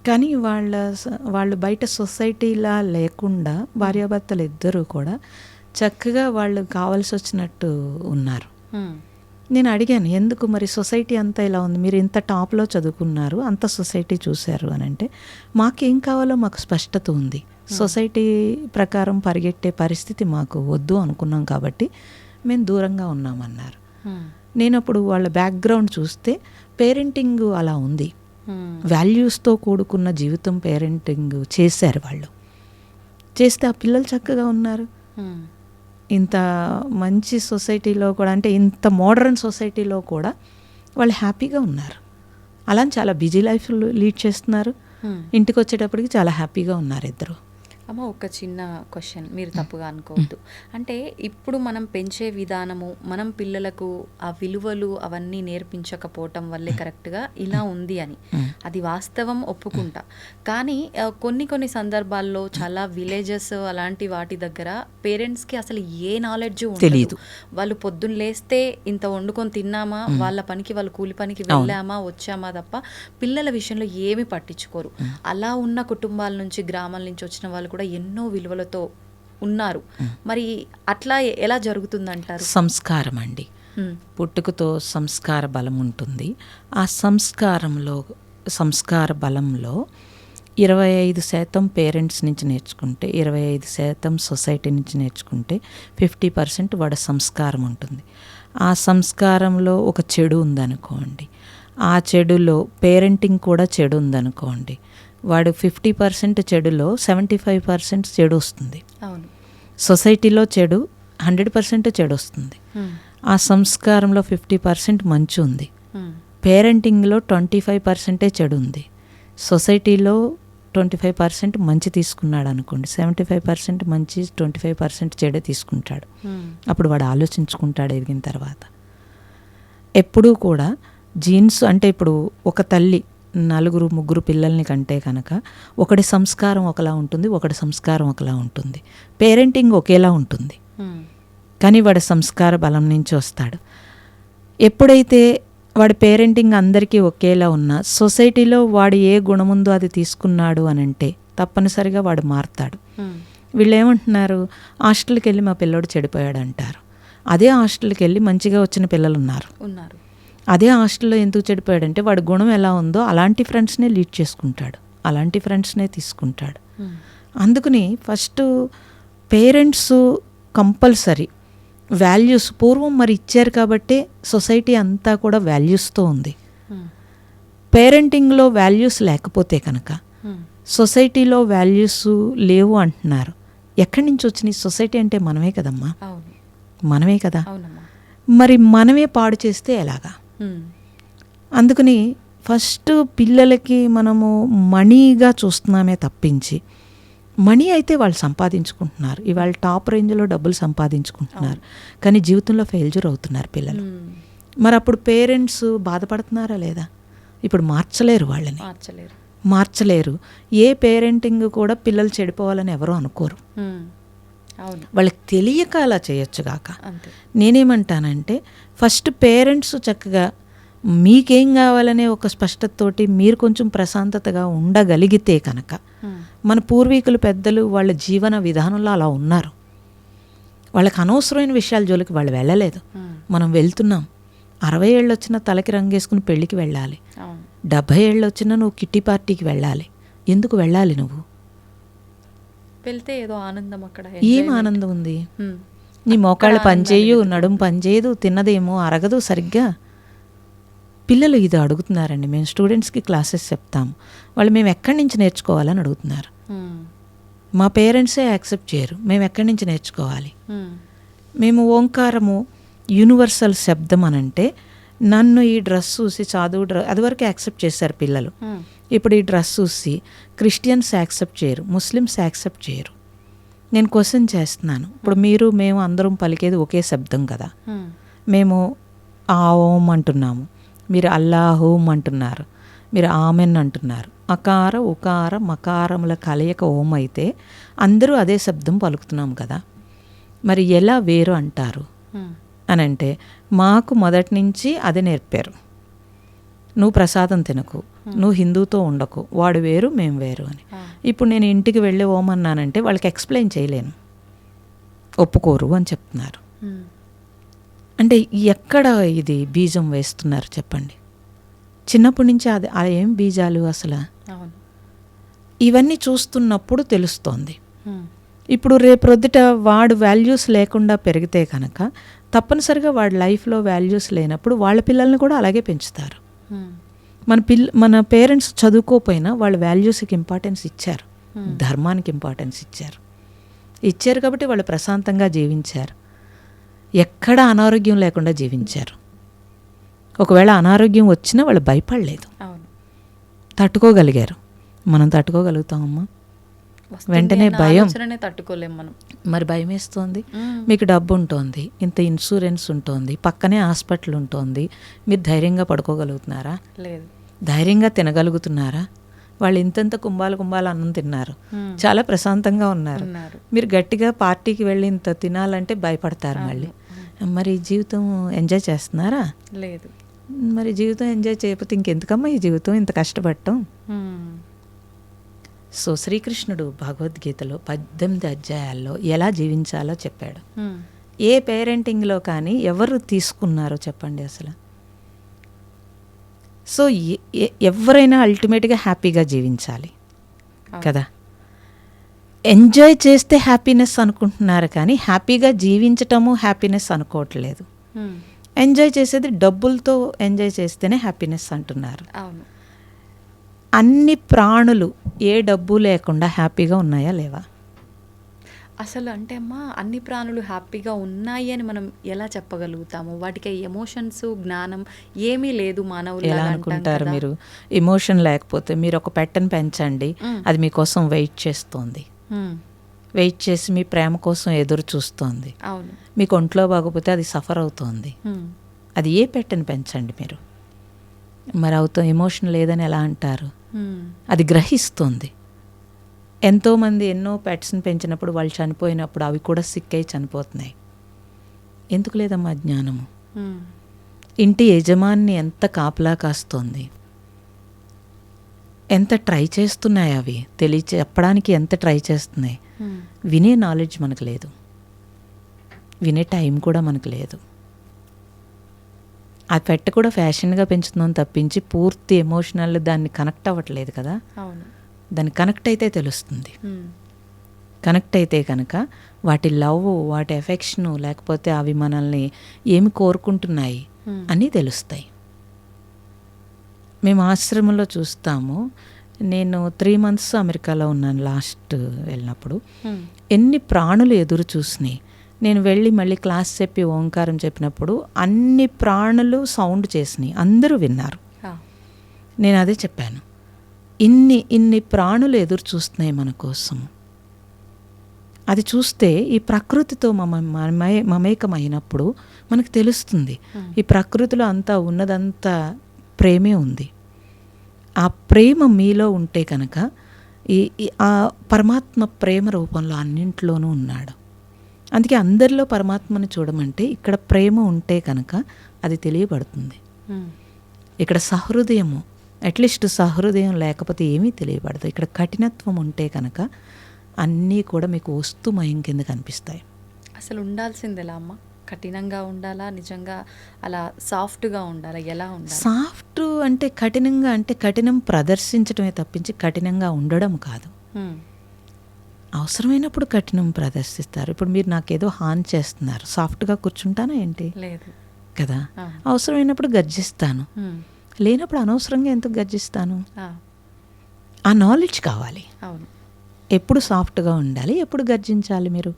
కానీ వాళ్ళు బయట సొసైటీలా లేకుండా భార్యాభర్తలు ఇద్దరూ కూడా చక్కగా వాళ్ళు కావాల్సి వచ్చినట్టు ఉన్నారు. మ్మ్. నేను అడిగాను, ఎందుకు మరి సొసైటీ అంతా ఇలా ఉంది, మీరు ఇంత టాప్లో చదువుకున్నారు, అంత సొసైటీ చూశారు అని అంటే, మాకేం కావాలో మాకు స్పష్టత ఉంది, సొసైటీ ప్రకారం పరిగెట్టే పరిస్థితి మాకు వద్దు అనుకున్నాం కాబట్టి మేము దూరంగా ఉన్నామన్నారు. మ్మ్. నేను అప్పుడు వాళ్ళ బ్యాక్గ్రౌండ్ చూస్తే పేరెంటింగ్ అలా ఉంది, మ్మ్. వాల్యూస్తో కూడుకున్న జీవితం పేరెంటింగ్ చేశారు వాళ్ళు. చేస్తే ఆ పిల్లలు చక్కగా ఉన్నారు. మ్మ్. ఇంత మంచి సొసైటీలో కూడా, అంటే ఇంత మోడర్న్ సొసైటీలో కూడా వాళ్ళు హ్యాపీగా ఉన్నారు. అలా చాలా బిజీ లైఫ్ లీడ్ చేస్తున్నారు. మ్మ్. ఇంటికి వచ్చేటప్పటికి చాలా హ్యాపీగా ఉన్నారు ఇద్దరు. అమ్మ, ఒక చిన్న క్వశ్చన్, మీరు తప్పుగా అనుకోవద్దు. అంటే ఇప్పుడు మనం పెంచే విధానము, మనం పిల్లలకు ఆ విలువలు అవన్నీ నేర్పించకపోవటం వల్లే కరెక్ట్గా ఇలా ఉంది అని, అది వాస్తవం, ఒప్పుకుంటా. కానీ కొన్ని సందర్భాల్లో చాలా విలేజెస్ అలాంటి వాటి దగ్గర పేరెంట్స్కి అసలు ఏ నాలెడ్జ్ తెలీదు. వాళ్ళు పొద్దున్న లేస్తే ఇంత వండుకొని తిన్నామా, వాళ్ళ పనికి వాళ్ళు కూలి పనికి వెళ్ళామా వచ్చామా తప్ప పిల్లల విషయంలో ఏమి పట్టించుకోరు. అలా ఉన్న కుటుంబాల నుంచి, గ్రామాల నుంచి వచ్చిన వాళ్ళు కూడా ఎన్నో విలువలతో ఉన్నారు. మరి అట్లా ఎలా జరుగుతుందంటారు? సంస్కారం అండి, పుట్టుకతో సంస్కార బలం ఉంటుంది. ఆ సంస్కార బలంలో 25% పేరెంట్స్ నుంచి నేర్చుకుంటే, 25% సొసైటీ నుంచి నేర్చుకుంటే 50% వాడి సంస్కారం ఉంటుంది. ఆ సంస్కారంలో ఒక చెడు ఉందనుకోండి, ఆ చెడులో పేరెంటింగ్ కూడా చెడు ఉందనుకోండి, వాడు 50% చెడులో 75% చెడు వస్తుంది. అవును. సొసైటీలో చెడు 100% చెడు వస్తుంది. ఆ సంస్కారంలో 50% మంచి ఉంది. పేరెంటింగ్లో 25% చెడు ఉంది. సొసైటీలో 25% మంచి తీసుకున్నాడు అనుకోండి, 75% మంచి, 25% చెడే తీసుకుంటాడు. అప్పుడు వాడు ఆలోచించుకుంటాడు ఎదిగిన తర్వాత. ఎప్పుడూ కూడా జీన్స్ అంటే, ఇప్పుడు ఒక తల్లి 4-3 పిల్లల్ని కంటే కనుక ఒకటి సంస్కారం ఒకలా ఉంటుంది, ఒకటి సంస్కారం ఒకలా ఉంటుంది. పేరెంటింగ్ ఒకేలా ఉంటుంది, కానీ వాడి సంస్కార బలం నుంచి వస్తాడు. ఎప్పుడైతే వాడి పేరెంటింగ్ అందరికీ ఒకేలా ఉన్నా, సొసైటీలో వాడు ఏ గుణముందో అది తీసుకున్నాడు అని అంటే తప్పనిసరిగా వాడు మారుతాడు. వీళ్ళు ఏమంటున్నారు, హాస్టల్కి వెళ్ళి మా పిల్లోడు చెడిపోయాడు అంటారు. అదే హాస్టల్కి వెళ్ళి మంచిగా వచ్చిన పిల్లలు ఉన్నారు. అదే హాస్టల్లో ఎందుకు చెడిపోయాడంటే వాడి గుణం ఎలా ఉందో అలాంటి ఫ్రెండ్స్నే లీడ్ చేసుకుంటాడు, అలాంటి ఫ్రెండ్స్నే తీసుకుంటాడు. అందుకని ఫస్ట్ పేరెంట్స్ కంపల్సరీ వాల్యూస్ పూర్వం మరి ఇచ్చారు కాబట్టి సొసైటీ అంతా కూడా వాల్యూస్తో ఉంది. పేరెంటింగ్లో వాల్యూస్ లేకపోతే కనుక సొసైటీలో వాల్యూస్ లేవు అంటున్నారు. ఎక్కడి నుంచి వచ్చినాయి? సొసైటీ అంటే మనమే కదమ్మా, మనమే కదా. మరి మనమే పాడు చేస్తే ఎలాగా? అందుకని ఫస్ట్ పిల్లలకి మనము మనీగా చూస్తున్నామే తప్పించి, మనీ అయితే వాళ్ళు సంపాదించుకుంటున్నారు, ఇవాళ టాప్ రేంజ్లో డబ్బులు సంపాదించుకుంటున్నారు, కానీ జీవితంలో ఫెయిల్యూర్ అవుతున్నారు పిల్లలు. మరి అప్పుడు పేరెంట్స్ బాధపడుతున్నారా లేదా? ఇప్పుడు మార్చలేరు, వాళ్ళని మార్చలేరు. ఏ పేరెంటింగ్ కూడా పిల్లలు చెడిపోవాలని ఎవరూ అనుకోరు, వాళ్ళకి తెలియక అలా చేయొచ్చుగాక. నేనేమంటానంటే ఫస్ట్ పేరెంట్స్ చక్కగా మీకేం కావాలనే ఒక స్పష్టతతోటి మీరు కొంచెం ప్రశాంతతగా ఉండగలిగితే కనుక, మన పూర్వీకులు పెద్దలు వాళ్ళ జీవన విధానంలో అలా ఉన్నారు. వాళ్ళకి అనవసరమైన విషయాల జోలికి వాళ్ళు వెళ్ళలేదు. మనం వెళ్తున్నాం, 60 ఏళ్ళు వచ్చినా తలకి రంగేసుకుని పెళ్ళికి వెళ్ళాలి, 70 ఏళ్ళు వచ్చినా నువ్వు కిట్టి పార్టీకి వెళ్ళాలి. ఎందుకు వెళ్ళాలి? నువ్వు వెళ్తే ఏదో ఆనందం, అక్కడ ఏం ఆనందం ఉంది? నీ మోకాళ్ళు పనిచేయు, నడుము పనిచేయదు, తిన్నదేమో అరగదు సరిగ్గా. పిల్లలు ఇది అడుగుతున్నారండి. మేము స్టూడెంట్స్కి క్లాసెస్ చెప్తాము, వాళ్ళు మేము ఎక్కడి నుంచి నేర్చుకోవాలని అడుగుతున్నారు. మా పేరెంట్సే యాక్సెప్ట్ చేయరు, మేము ఎక్కడి నుంచి నేర్చుకోవాలి? మేము ఓంకారము యూనివర్సల్ శబ్దం అనంటే, నన్ను ఈ డ్రెస్ చూసి చదువు అదివరకు యాక్సెప్ట్ చేశారు పిల్లలు. ఇప్పుడు ఈ డ్రెస్ చూసి క్రిస్టియన్స్ యాక్సెప్ట్ చేయరు, ముస్లిమ్స్ యాక్సెప్ట్ చేయరు. నేను క్వశ్చన్ చేస్తున్నాను, ఇప్పుడు మీరు మేము అందరం పలికేది ఒకే శబ్దం కదా. మేము ఆ ఓం అంటున్నాము, మీరు అల్లాహూమ్ అంటున్నారు, మీరు ఆమెన్ అంటున్నారు. అకార ఉకార మకారముల కలయిక ఓం అయితే అందరూ అదే శబ్దం పలుకుతున్నాం కదా, మరి ఎలా వేరు అంటారు అని అంటే, మాకు మొదటి నుంచి అదే నేర్పారు. నువ్వు ప్రసాదం తినకు, నువ్వు హిందూతో ఉండకు, వాడు వేరు మేము వేరు అని. ఇప్పుడు నేను ఇంటికి వెళ్ళి ఓం అన్నానంటే వాళ్ళకి ఎక్స్ప్లెయిన్ చేయలేను, ఒప్పుకోరు అని చెప్తున్నారు. అంటే ఎక్కడ ఇది బీజం వేస్తున్నారు చెప్పండి? చిన్నప్పటి నుంచి అది ఏం బీజాలు అసలు? ఇవన్నీ చూస్తున్నప్పుడు తెలుస్తోంది. ఇప్పుడు రేపొద్దుట వాడు వాల్యూస్ లేకుండా పెరిగితే కనుక తప్పనిసరిగా వాడి లైఫ్లో వాల్యూస్ లేనప్పుడు వాళ్ళ పిల్లల్ని కూడా అలాగే పెంచుతారు. మన పేరెంట్స్ చదువుకోపోయినా వాళ్ళ వాల్యూస్కి ఇంపార్టెన్స్ ఇచ్చారు, ధర్మానికి ఇంపార్టెన్స్ ఇచ్చారు కాబట్టి వాళ్ళు ప్రశాంతంగా జీవించారు, ఎక్కడ అనారోగ్యం లేకుండా జీవించారు. ఒకవేళ అనారోగ్యం వచ్చినా వాళ్ళు భయపడలేదు, తట్టుకోగలిగారు. మనం తట్టుకోగలుగుతామమ్మా? వెంటనే భయం, తట్టుకోలేము మనం. మరి భయం వేస్తుంది. మీకు డబ్బు ఉంటుంది, ఇంత ఇన్సూరెన్స్ ఉంటుంది, పక్కనే హాస్పిటల్ ఉంటుంది, మీరు ధైర్యంగా పడుకోగలుగుతున్నారా? లేదు. ధైర్యంగా తినగలుగుతున్నారా? వాళ్ళు ఇంతంత కుంభాలు అన్నం తిన్నారు, చాలా ప్రశాంతంగా ఉన్నారు. మీరు గట్టిగా పార్టీకి వెళ్ళి ఇంత తినాలంటే భయపడతారు మళ్ళీ. మరి జీవితం ఎంజాయ్ చేస్తున్నారా? లేదు. మరి జీవితం ఎంజాయ్ చేయకపోతే ఇంకెందుకమ్మా ఈ జీవితం, ఇంత కష్టపడటం? సో శ్రీకృష్ణుడు భగవద్గీతలో 18 అధ్యాయాల్లో ఎలా జీవించాలో చెప్పాడు. ఏ పేరెంటింగ్లో కానీ ఎవరు తీసుకున్నారో చెప్పండి అసలు? సో ఎవరైనా అల్టిమేట్గా హ్యాపీగా జీవించాలి కదా. ఎంజాయ్ చేస్తే హ్యాపీనెస్ అనుకుంటున్నారు కానీ హ్యాపీగా జీవించటము హ్యాపీనెస్ అనుకోవట్లేదు. ఎంజాయ్ చేసేది డబ్బులతో ఎంజాయ్ చేస్తేనే హ్యాపీనెస్ అంటున్నారు. అన్ని ప్రాణులు ఏ డబ్బు లేకుండా హ్యాపీగా ఉన్నాయా లేవా? అసలు అంటే అమ్మా, అన్ని ప్రాణులు హ్యాపీగా ఉన్నాయి అని మనం ఎలా చెప్పగలుగుతాము? వాటికి ఎమోషన్స్, జ్ఞానం ఏమీ లేదు మానవులు. ఎలా అనుకుంటారు మీరు? ఎమోషన్ లేకపోతే మీరు ఒక పెట్టుని పెంచండి, అది మీకోసం వెయిట్ చేస్తోంది, వెయిట్ చేసి మీ ప్రేమ కోసం ఎదురు చూస్తోంది. అవును. మీకు ఒంట్లో బాగోపోతే అది సఫర్ అవుతోంది. అది ఏ పెట్టుని పెంచండి మీరు, మరి అవుతాం. ఎమోషన్ లేదని ఎలా అంటారు? అది గ్రహిస్తుంది. ఎంతోమంది ఎన్నో పెట్స్ని పెంచినప్పుడు వాళ్ళు చనిపోయినప్పుడు అవి కూడా సిక్ అయి చనిపోతున్నాయి. ఎందుకు లేదమ్మా జ్ఞానము? ఇంటి యజమాని ఎంత కాపలా కాస్తోంది, ఎంత ట్రై చేస్తున్నాయి, అవి చెప్పడానికి ఎంత ట్రై చేస్తున్నాయి. వినే నాలెడ్జ్ మనకు లేదు, వినే టైం కూడా మనకు లేదు. ఆ పెట్ కూడా ఫ్యాషన్గా పెంచుతున్నాం తప్పించి పూర్తి ఎమోషనల్ దాన్ని కనెక్ట్ అవ్వట్లేదు కదా. దాన్ని కనెక్ట్ అయితే తెలుస్తుంది. కనెక్ట్ అయితే కనుక వాటి లవ్, వాటి ఎఫెక్షను, లేకపోతే అవి మనల్ని ఏమి కోరుకుంటున్నాయి అని తెలుస్తాయి. మేము ఆశ్రమంలో చూస్తాము. నేను 3 months అమెరికాలో ఉన్నాను లాస్ట్ వెళ్ళినప్పుడు. ఎన్ని ప్రాణులు ఎదురు చూసినాయి. నేను వెళ్ళి మళ్ళీ క్లాస్ చెప్పి ఓంకారం చెప్పినప్పుడు అన్ని ప్రాణులు సౌండ్ చేసినాయి, అందరూ విన్నారు. నేను అదే చెప్పాను, ఇన్ని ప్రాణులు ఎదురు చూస్తున్నాయి మన కోసం. అది చూస్తే ఈ ప్రకృతితో మమేకమైనప్పుడు మనకు తెలుస్తుంది ఈ ప్రకృతిలో అంతా ఉన్నదంతా ప్రేమే ఉంది. ఆ ప్రేమ మీలో ఉంటే కనుక ఆ పరమాత్మ ప్రేమ రూపంలో అన్నింట్లోనూ ఉన్నాడు. అందుకే అందరిలో పరమాత్మని చూడమంటే ఇక్కడ ప్రేమ ఉంటే కనుక అది తెలియబడుతుంది. ఇక్కడ సహృదయము, అట్లీస్ట్ సహృదయం లేకపోతే ఏమీ తెలియబడదు. ఇక్కడ కఠినత్వం ఉంటే కనుక అన్నీ కూడా మీకు వస్తుమయం కింద కనిపిస్తాయి. అసలు ఉండాల్సింది ఎలా అమ్మ? కఠినంగా ఉండాలా, నిజంగా అలా సాఫ్ట్గా ఉండాలా? ఎలా ఉండాలి? సాఫ్ట్ అంటే కఠినంగా అంటే కఠినం ప్రదర్శించడమే తప్పించి కఠినంగా ఉండడం కాదు. అవసరమైనప్పుడు కఠినం ప్రదర్శిస్తారు. ఇప్పుడు మీరు నాకేదో హాని చేస్తున్నారు, సాఫ్ట్గా కూర్చుంటానా ఏంటి? లేదు కదా. అవసరమైనప్పుడు గర్జిస్తాను, లేనప్పుడు అనవసరంగా ఎందుకు గర్జిస్తాను? ఆ నాలెడ్జ్ కావాలి. అవును. ఎప్పుడు సాఫ్ట్గా ఉండాలి, ఎప్పుడు గర్జించాలి. మీరు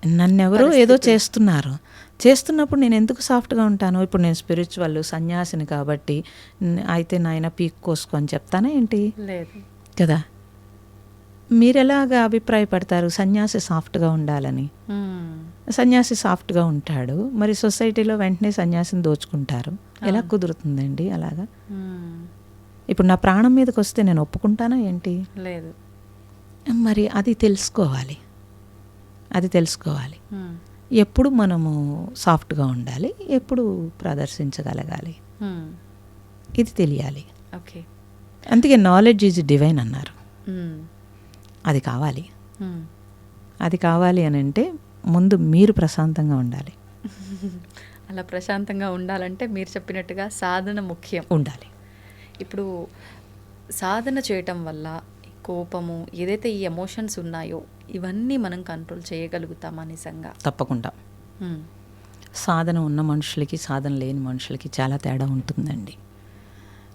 నన్నెవరో ఏదో చేస్తున్నప్పుడు నేను ఎందుకు సాఫ్ట్గా ఉంటాను? ఇప్పుడు నేను స్పిరిచువల్ సన్యాసిని కాబట్టి అయితే నాయన పీక్ కోసుకో అని చెప్తానా ఏంటి? లేదు కదా. మీరెలాగా అభిప్రాయపడతారు సన్యాసి సాఫ్ట్గా ఉండాలని? సన్యాసి సాఫ్ట్గా ఉంటాడు, మరి సొసైటీలో వెంటనే సన్యాసిని దోచుకుంటారు. ఎలా కుదురుతుందండి అలాగా? ఇప్పుడు నా ప్రాణం మీదకి వస్తే నేను ఒప్పుకుంటానా ఏంటి? లేదు. మరి అది తెలుసుకోవాలి. ఎప్పుడు మనము సాఫ్ట్గా ఉండాలి, ఎప్పుడు ప్రదర్శించగలగాలి, ఇది తెలియాలి. ఓకే. అందుకే నాలెడ్జ్ ఈజ్ డివైన్ అన్నారు. అది కావాలి అని అంటే ముందు మీరు ప్రశాంతంగా ఉండాలి. అలా ప్రశాంతంగా ఉండాలంటే మీరు చెప్పినట్టుగా సాధన ముఖ్యం ఉండాలి. ఇప్పుడు సాధన చేయటం వల్ల కోపము, ఏదైతే ఈ ఎమోషన్స్ ఉన్నాయో ఇవన్నీ మనం కంట్రోల్ చేయగలుగుతామా నిజంగా? తప్పకుండా. సాధన ఉన్న మనుషులకి, సాధన లేని మనుషులకి చాలా తేడా ఉంటుందండి.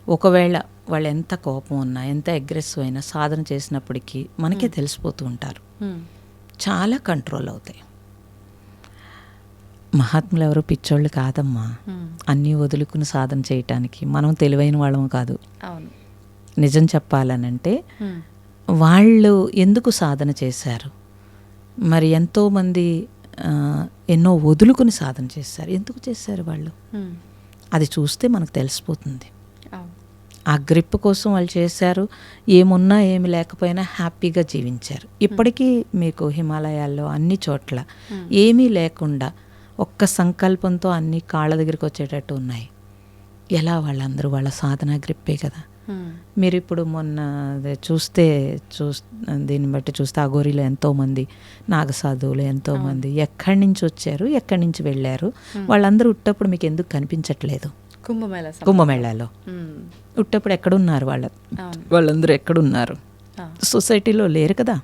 ఒకవేళ వాళ్ళు ఎంత కోపం ఉన్నా, ఎంత అగ్రెసివ్ అయినా సాధన చేసినప్పటికీ మనకే తెలిసిపోతూ ఉంటారు. చాలా కంట్రోల్ అవుతాయి. మహాత్ములు ఎవరు పిచ్చోళ్ళు కాదమ్మా. అన్నీ వదులుకుని సాధన చేయటానికి మనం తెలివైన వాళ్ళము కాదు. అవును. నిజం చెప్పాలనంటే వాళ్ళు ఎందుకు సాధన చేశారు? మరి ఎంతోమంది ఎన్నో వదులుకుని సాధన చేశారు. ఎందుకు చేశారు వాళ్ళు? అది చూస్తే మనకు తెలిసిపోతుంది. ఆ గ్రిప్ కోసం వాళ్ళు చేశారు. ఏమున్నా ఏమి లేకపోయినా హ్యాపీగా జీవించారు. ఇప్పటికీ మీకు హిమాలయాల్లో అన్ని చోట్ల ఏమీ లేకుండా ఒక్క సంకల్పంతో అన్ని కాళ్ళ దగ్గరికి వచ్చేటట్టు ఉన్నాయి. ఎలా? వాళ్ళందరూ వాళ్ళ సాధన గ్రిప్పే కదా. మీరు ఇప్పుడు మొన్న దీన్ని బట్టి చూస్తే అఘోరీలో ఎంతోమంది నాగసాధువులు ఎంతోమంది ఎక్కడి నుంచి వచ్చారు, ఎక్కడి నుంచి వెళ్ళారు, వాళ్ళందరూ ఉట్టప్పుడు మీకు ఎందుకు కనిపించట్లేదు? కుంభమేళాలో ఉట్టప్పుడు ఎక్కడున్నారు వాళ్ళందరూ ఎక్కడున్నారు? సొసైటీలో లేరు కదా.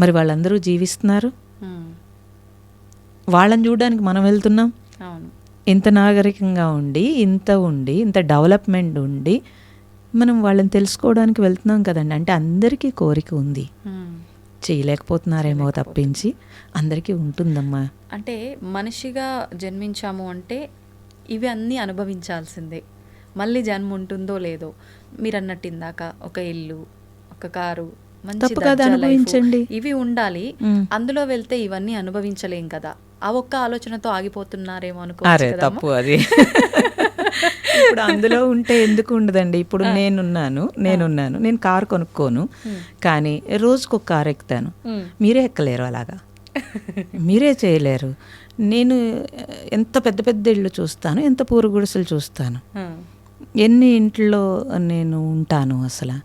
మరి వాళ్ళందరూ జీవిస్తున్నారు. వాళ్ళని చూడడానికి మనం వెళ్తున్నాం. ఇంత నాగరికంగా ఉండి, ఇంత డెవలప్మెంట్ ఉండి మనం వాళ్ళని తెలుసుకోవడానికి వెళ్తున్నాం కదండి. అంటే అందరికీ కోరిక ఉంది, చేయలేకపోతున్నారేమో తప్పించి అందరికీ ఉంటుందమ్మా. అంటే మనిషిగా జన్మించాము అంటే ఇవి అన్నీ అనుభవించాల్సిందే. మళ్ళీ జన్మ ఉంటుందో లేదో, మీరు అన్నట్టు ఇందాక ఒక ఇల్లు, ఒక కారు, అనుభవించండి, ఇవి ఉండాలి. అందులో వెళ్తే ఇవన్నీ అనుభవించలేం కదా. ఆ ఒక్క ఆలోచనతో ఆగిపోతున్నారేమో అనుకోవచ్చు. తప్పు అది. ఇప్పుడు అందులో ఉంటే ఎందుకు ఉండదండి? ఇప్పుడు నేను కారు కొనుక్కోను, కానీ రోజుకు ఒక కారు ఎక్కుతాను. మీరే ఎక్కలేరు అలాగా, మీరే చేయలేరు. నేను ఎంత పెద్ద పెద్ద ఇళ్ళు చూస్తాను, ఎంత పూరు గుడిసెలు చూస్తాను, ఎన్ని ఇంట్లో నేను ఉంటాను. అసలు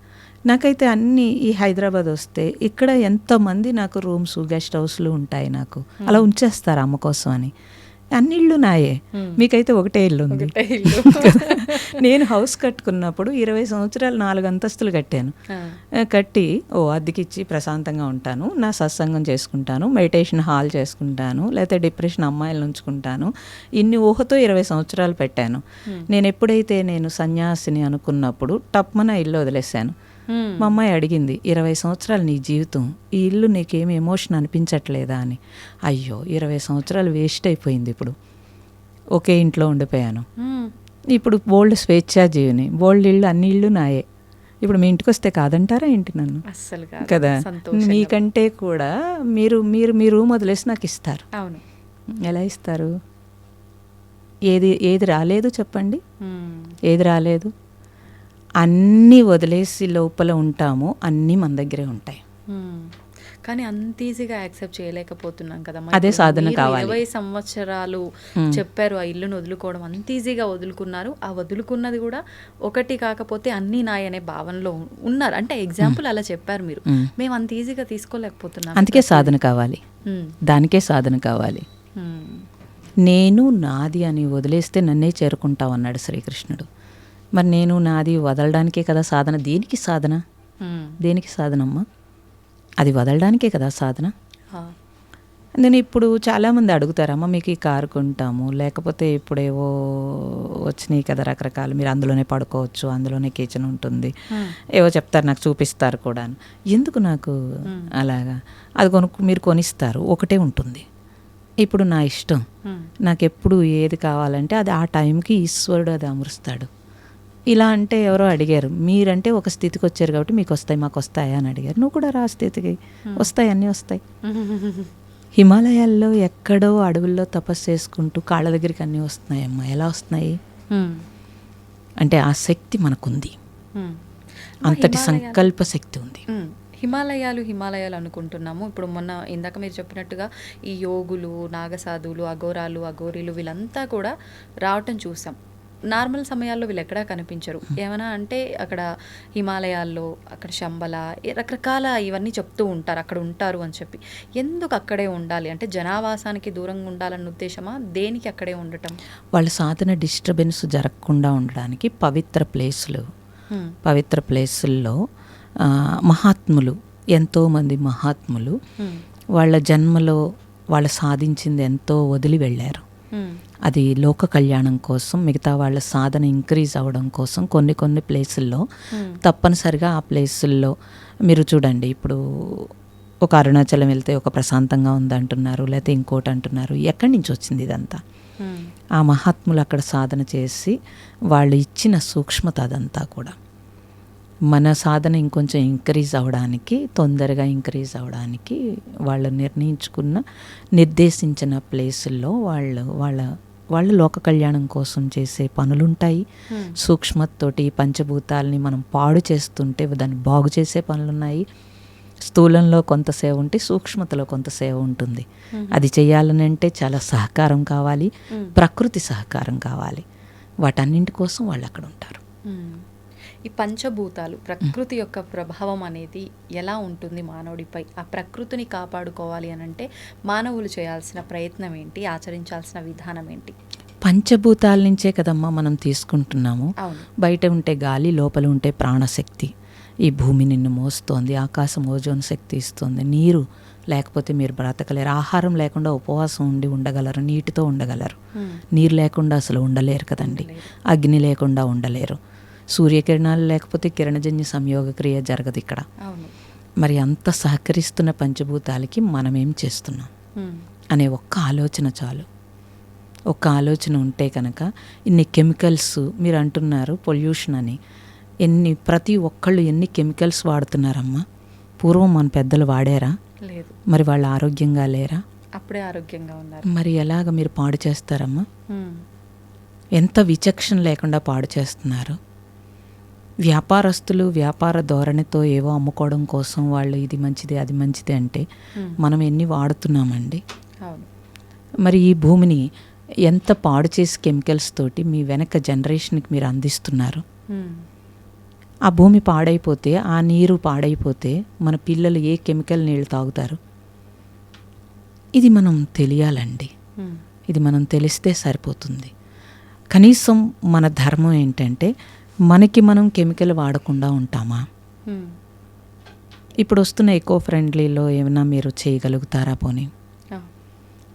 నాకైతే అన్నీ ఈ హైదరాబాద్ వస్తే ఇక్కడ ఎంతోమంది నాకు రూమ్స్, గెస్ట్ హౌస్లు ఉంటాయి. నాకు అలా ఉంచేస్తారు అమ్మ కోసం అని. అన్ని ఇళ్ళు నాయే, మీకైతే ఒకటే ఇల్లు ఉంది. నేను హౌస్ కట్టుకున్నప్పుడు 20 సంవత్సరాలు 4 అంతస్తులు కట్టాను. కట్టి అద్దెకిచ్చి ప్రశాంతంగా ఉంటాను, నా సత్సంగం చేసుకుంటాను, మెడిటేషన్ హాల్ చేసుకుంటాను, లేకపోతే డిప్రెషన్ అమ్మాయిలను ఉంచుకుంటాను. ఇన్ని ఊహతో 20 సంవత్సరాలు పెట్టాను. నేను ఎప్పుడైతే సన్యాసిని అనుకున్నప్పుడు టప్మన ఇల్లు వదిలేశాను. మా అమ్మాయి అడిగింది, 20 సంవత్సరాలు నీ జీవితం, ఈ ఇల్లు నీకేమి ఎమోషన్ అనిపించట్లేదా అని. అయ్యో, 20 సంవత్సరాలు వేస్ట్ అయిపోయింది. ఇప్పుడు ఒకే ఇంట్లో ఉండిపోయాను. ఇప్పుడు బోల్డ్ స్వేచ్ఛాజీవిని, బోల్డ్ ఇళ్ళు, అన్ని ఇళ్ళు నాయే. ఇప్పుడు మీ ఇంటికి వస్తే కాదంటారా ఏంటి నన్ను? అస్సలు కదా. మీకంటే కూడా మీరు మీ రూమ్ వదిలేసి నాకు ఇస్తారు. అవును. ఎలా ఇస్తారు? ఏది రాలేదు చెప్పండి? ఏది రాలేదు? అన్నీ వదిలేసి లోపల ఉంటాము, అన్నీ మన దగ్గరే ఉంటాయి. కానీ అంత ఈజీగా యాక్సెప్ట్ చేయలేకపోతున్నాం కదా. అదే సాధన కావాలి. 20 సంవత్సరాలు చెప్పారు ఆ ఇల్లును వదులుకోవడం, అంత ఈజీగా వదులుకున్నారు. ఆ వదులుకున్నది కూడా ఒకటి కాకపోతే అన్నీ నాయనే భావనలో ఉన్నారు. అంటే ఎగ్జాంపుల్ అలా చెప్పారు మీరు. మేము అంత ఈజీగా తీసుకోలేకపోతున్నాం. అందుకే సాధన కావాలి, దానికే సాధన కావాలి. నేను నాది అని వదిలేస్తే నన్నే చేరుకుంటావు అన్నాడు శ్రీకృష్ణుడు. మరి నేను నాది వదలడానికే కదా సాధన. దేనికి సాధన? దేనికి సాధనమ్మా? అది వదలడానికే కదా సాధన. నేను ఇప్పుడు చాలామంది అడుగుతారమ్మా, మీకు ఈ కారు కొంటాము, లేకపోతే ఇప్పుడేవో వచ్చినాయి కదా రకరకాలు, మీరు అందులోనే పడుకోవచ్చు, అందులోనే కిచెన్ ఉంటుంది, ఏవో చెప్తారు, నాకు చూపిస్తారు కూడా. ఎందుకు నాకు అలాగా? అది మీరు కొనిస్తారు, ఒకటే ఉంటుంది. ఇప్పుడు నా ఇష్టం, నాకు ఎప్పుడు ఏది కావాలంటే అది ఆ టైంకి ఈశ్వరుడు అది అమరుస్తాడు. ఇలా అంటే ఎవరో అడిగారు, మీరంటే ఒక స్థితికి వచ్చారు కాబట్టి మీకు వస్తాయి, మాకు వస్తాయా అని అడిగారు. నువ్వు కూడా రా స్థితికి, వస్తాయి, అన్నీ వస్తాయి. హిమాలయాల్లో ఎక్కడో అడవుల్లో తపస్సు చేసుకుంటూ కాళ్ళ దగ్గరికి అన్నీ వస్తున్నాయమ్మా. ఎలా వస్తున్నాయి? అంటే ఆ శక్తి మనకుంది. హ్మ్. అంతటి హిమాలయాలు సంకల్ప శక్తి ఉంది. హిమాలయాలు అనుకుంటున్నాము. ఇప్పుడు మొన్న ఇందాక మీరు చెప్పినట్టుగా ఈ యోగులు, నాగసాధువులు, అఘోరాలు, అఘోరీలు వీళ్ళంతా కూడా రావటం చూసాం. నార్మల్ సమయాల్లో వీళ్ళు ఎక్కడా కనిపించరు. ఏమన్నా అంటే అక్కడ హిమాలయాల్లో అక్కడ శంబల రకరకాల ఇవన్నీ చెప్తూ ఉంటారు. అక్కడ ఉంటారు అని చెప్పి. ఎందుకు అక్కడే ఉండాలి? అంటే జనావాసానికి దూరంగా ఉండాలన్న ఉద్దేశమా? దేనికి అక్కడే ఉండటం? వాళ్ళ సాధన డిస్టర్బెన్స్ జరగకుండా ఉండడానికి పవిత్ర ప్లేసుల్లో మహాత్ములు, ఎంతోమంది మహాత్ములు వాళ్ళ జన్మలో వాళ్ళు సాధించింది ఎంతో వదిలి వెళ్ళారు. అది లోక కళ్యాణం కోసం, మిగతా వాళ్ళ సాధన ఇంక్రీజ్ అవ్వడం కోసం కొన్ని ప్లేసుల్లో తప్పనిసరిగా ఆ ప్లేసుల్లో మీరు చూడండి, ఇప్పుడు ఒక అరుణాచలం వెళ్తే ఒక ప్రశాంతంగా ఉందంటున్నారు, లేకపోతే ఇంకోటి అంటున్నారు. ఎక్కడి నుంచి వచ్చింది ఇదంతా? ఆ మహాత్ములు అక్కడ సాధన చేసి వాళ్ళు ఇచ్చిన సూక్ష్మత అదంతా కూడా మన సాధన ఇంకొంచెం తొందరగా ఇంక్రీజ్ అవ్వడానికి వాళ్ళు నిర్దేశించిన ప్లేసుల్లో వాళ్ళు లోక కళ్యాణం కోసం చేసే పనులుంటాయి. సూక్ష్మతతోటి పంచభూతాలని మనం పాడు చేస్తుంటే దాన్ని బాగు చేసే పనులున్నాయి. స్థూలంలో కొంత సేవ ఉంటే సూక్ష్మతలో కొంత సేవ ఉంటుంది. అది చేయాలని అంటే చాలా సహకారం కావాలి, ప్రకృతి సహకారం కావాలి. వాటన్నింటి కోసం వాళ్ళు అక్కడ ఉంటారు. ఈ పంచభూతాలు, ప్రకృతి యొక్క ప్రభావం అనేది ఎలా ఉంటుంది మానవుడిపై? ఆ ప్రకృతిని కాపాడుకోవాలి అని అంటే మానవులు చేయాల్సిన ప్రయత్నం ఏంటి? ఆచరించాల్సిన విధానం ఏంటి? పంచభూతాల నుంచే కదమ్మా మనం తీసుకుంటున్నాము. బయట ఉంటే గాలి, లోపల ఉంటే ప్రాణశక్తి. ఈ భూమి నిన్ను మోస్తోంది, ఆకాశం ఓజోన్ శక్తి ఇస్తుంది. నీరు లేకపోతే మీరు బ్రతకలేరు. ఆహారం లేకుండా ఉపవాసం ఉండగలరు, నీటితో ఉండగలరు. నీరు లేకుండా అసలు ఉండలేరు కదండి. అగ్ని లేకుండా ఉండలేరు. సూర్యకిరణాలు లేకపోతే కిరణజన్య సంయోగ క్రియ జరగదు ఇక్కడ. మరి అంత సహకరిస్తున్న పంచభూతాలకి మనమేం చేస్తున్నాం అనే ఒక్క ఆలోచన చాలు. ఒక్క ఆలోచన ఉంటే కనుక ఇన్ని కెమికల్స్ మీరు అంటున్నారు పొల్యూషన్ అని, ప్రతి ఒక్కళ్ళు ఎన్ని కెమికల్స్ వాడుతున్నారమ్మా. పూర్వం మన పెద్దలు వాడారా? లేదు. మరి వాళ్ళు ఆరోగ్యంగా లేరా? అప్పుడే ఆరోగ్యంగా ఉన్నారు. మరి ఎలాగ మీరు పాడు చేస్తారమ్మా? ఎంత విచక్షణ లేకుండా పాడు చేస్తున్నారు. వ్యాపారస్తులు వ్యాపార ధోరణితో ఏవో అమ్ముకోవడం కోసం వాళ్ళు ఇది మంచిది అది మంచిది అంటే మనం ఎన్ని వాడుతున్నామండి. మరి ఈ భూమిని ఎంత పాడు చేసి కెమికల్స్ తోటి మీ వెనక జనరేషన్కి మీరు అందిస్తున్నారు. ఆ భూమి పాడైపోతే, ఆ నీరు పాడైపోతే మన పిల్లలు ఏ కెమికల్ నీళ్ళు తాగుతారు? ఇది మనం తెలియాలండి. ఇది మనం తెలిస్తే సరిపోతుంది. కనీసం మన ధర్మం ఏంటంటే మనకి మనం కెమికల్ వాడకుండా ఉంటామా? ఇప్పుడు వస్తున్న ఎకో ఫ్రెండ్లీలో ఏమైనా మీరు చేయగలుగుతారా? పోనీ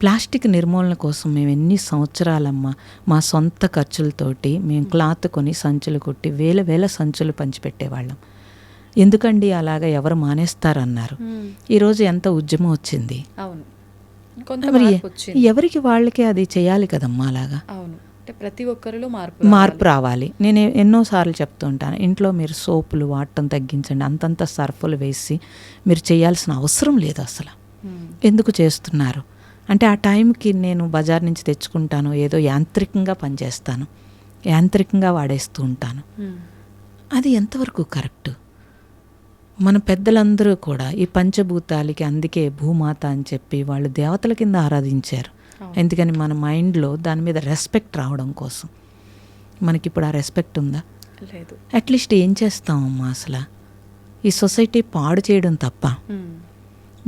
ప్లాస్టిక్ నిర్మూలన కోసం మేము ఎన్ని సంవత్సరాలమ్మా మా సొంత ఖర్చులతోటి మేము క్లాత్ కొని సంచులు కుట్టి వేల సంచులు పంచిపెట్టేవాళ్ళం. ఎందుకండి అలాగా ఎవరు మానేస్తారన్నారు. ఈరోజు ఎంత ఉద్యమం వచ్చింది. మరి ఎవరికి వాళ్ళకి అది చేయాలి కదమ్మా. అలాగా ప్రతి ఒక్కరిలో మార్పు రావాలి. నేను ఎన్నోసార్లు చెప్తూ ఉంటాను, ఇంట్లో మీరు సోపులు వాడటం తగ్గించండి. అంతంత సర్ఫులు వేసి మీరు చేయాల్సిన అవసరం లేదు అసలు. ఎందుకు చేస్తున్నారు అంటే ఆ టైంకి నేను బజార్ నుంచి తెచ్చుకుంటాను, ఏదో యాంత్రికంగా పనిచేస్తాను, యాంత్రికంగా వాడేస్తూ ఉంటాను. అది ఎంతవరకు కరెక్ట్? మన పెద్దలందరూ కూడా ఈ పంచభూతాలకి అందుకే భూమాత అని చెప్పి వాళ్ళు దేవతల కింద ఆరాధించారు. ఎందుకని మన మైండ్లో దాని మీద రెస్పెక్ట్ రావడం కోసం. మనకిప్పుడు ఆ రెస్పెక్ట్ ఉందా? లేదు. అట్లీస్ట్ ఏం చేస్తామమ్మా అసలు? ఈ సొసైటీ పాడు చేయడం తప్ప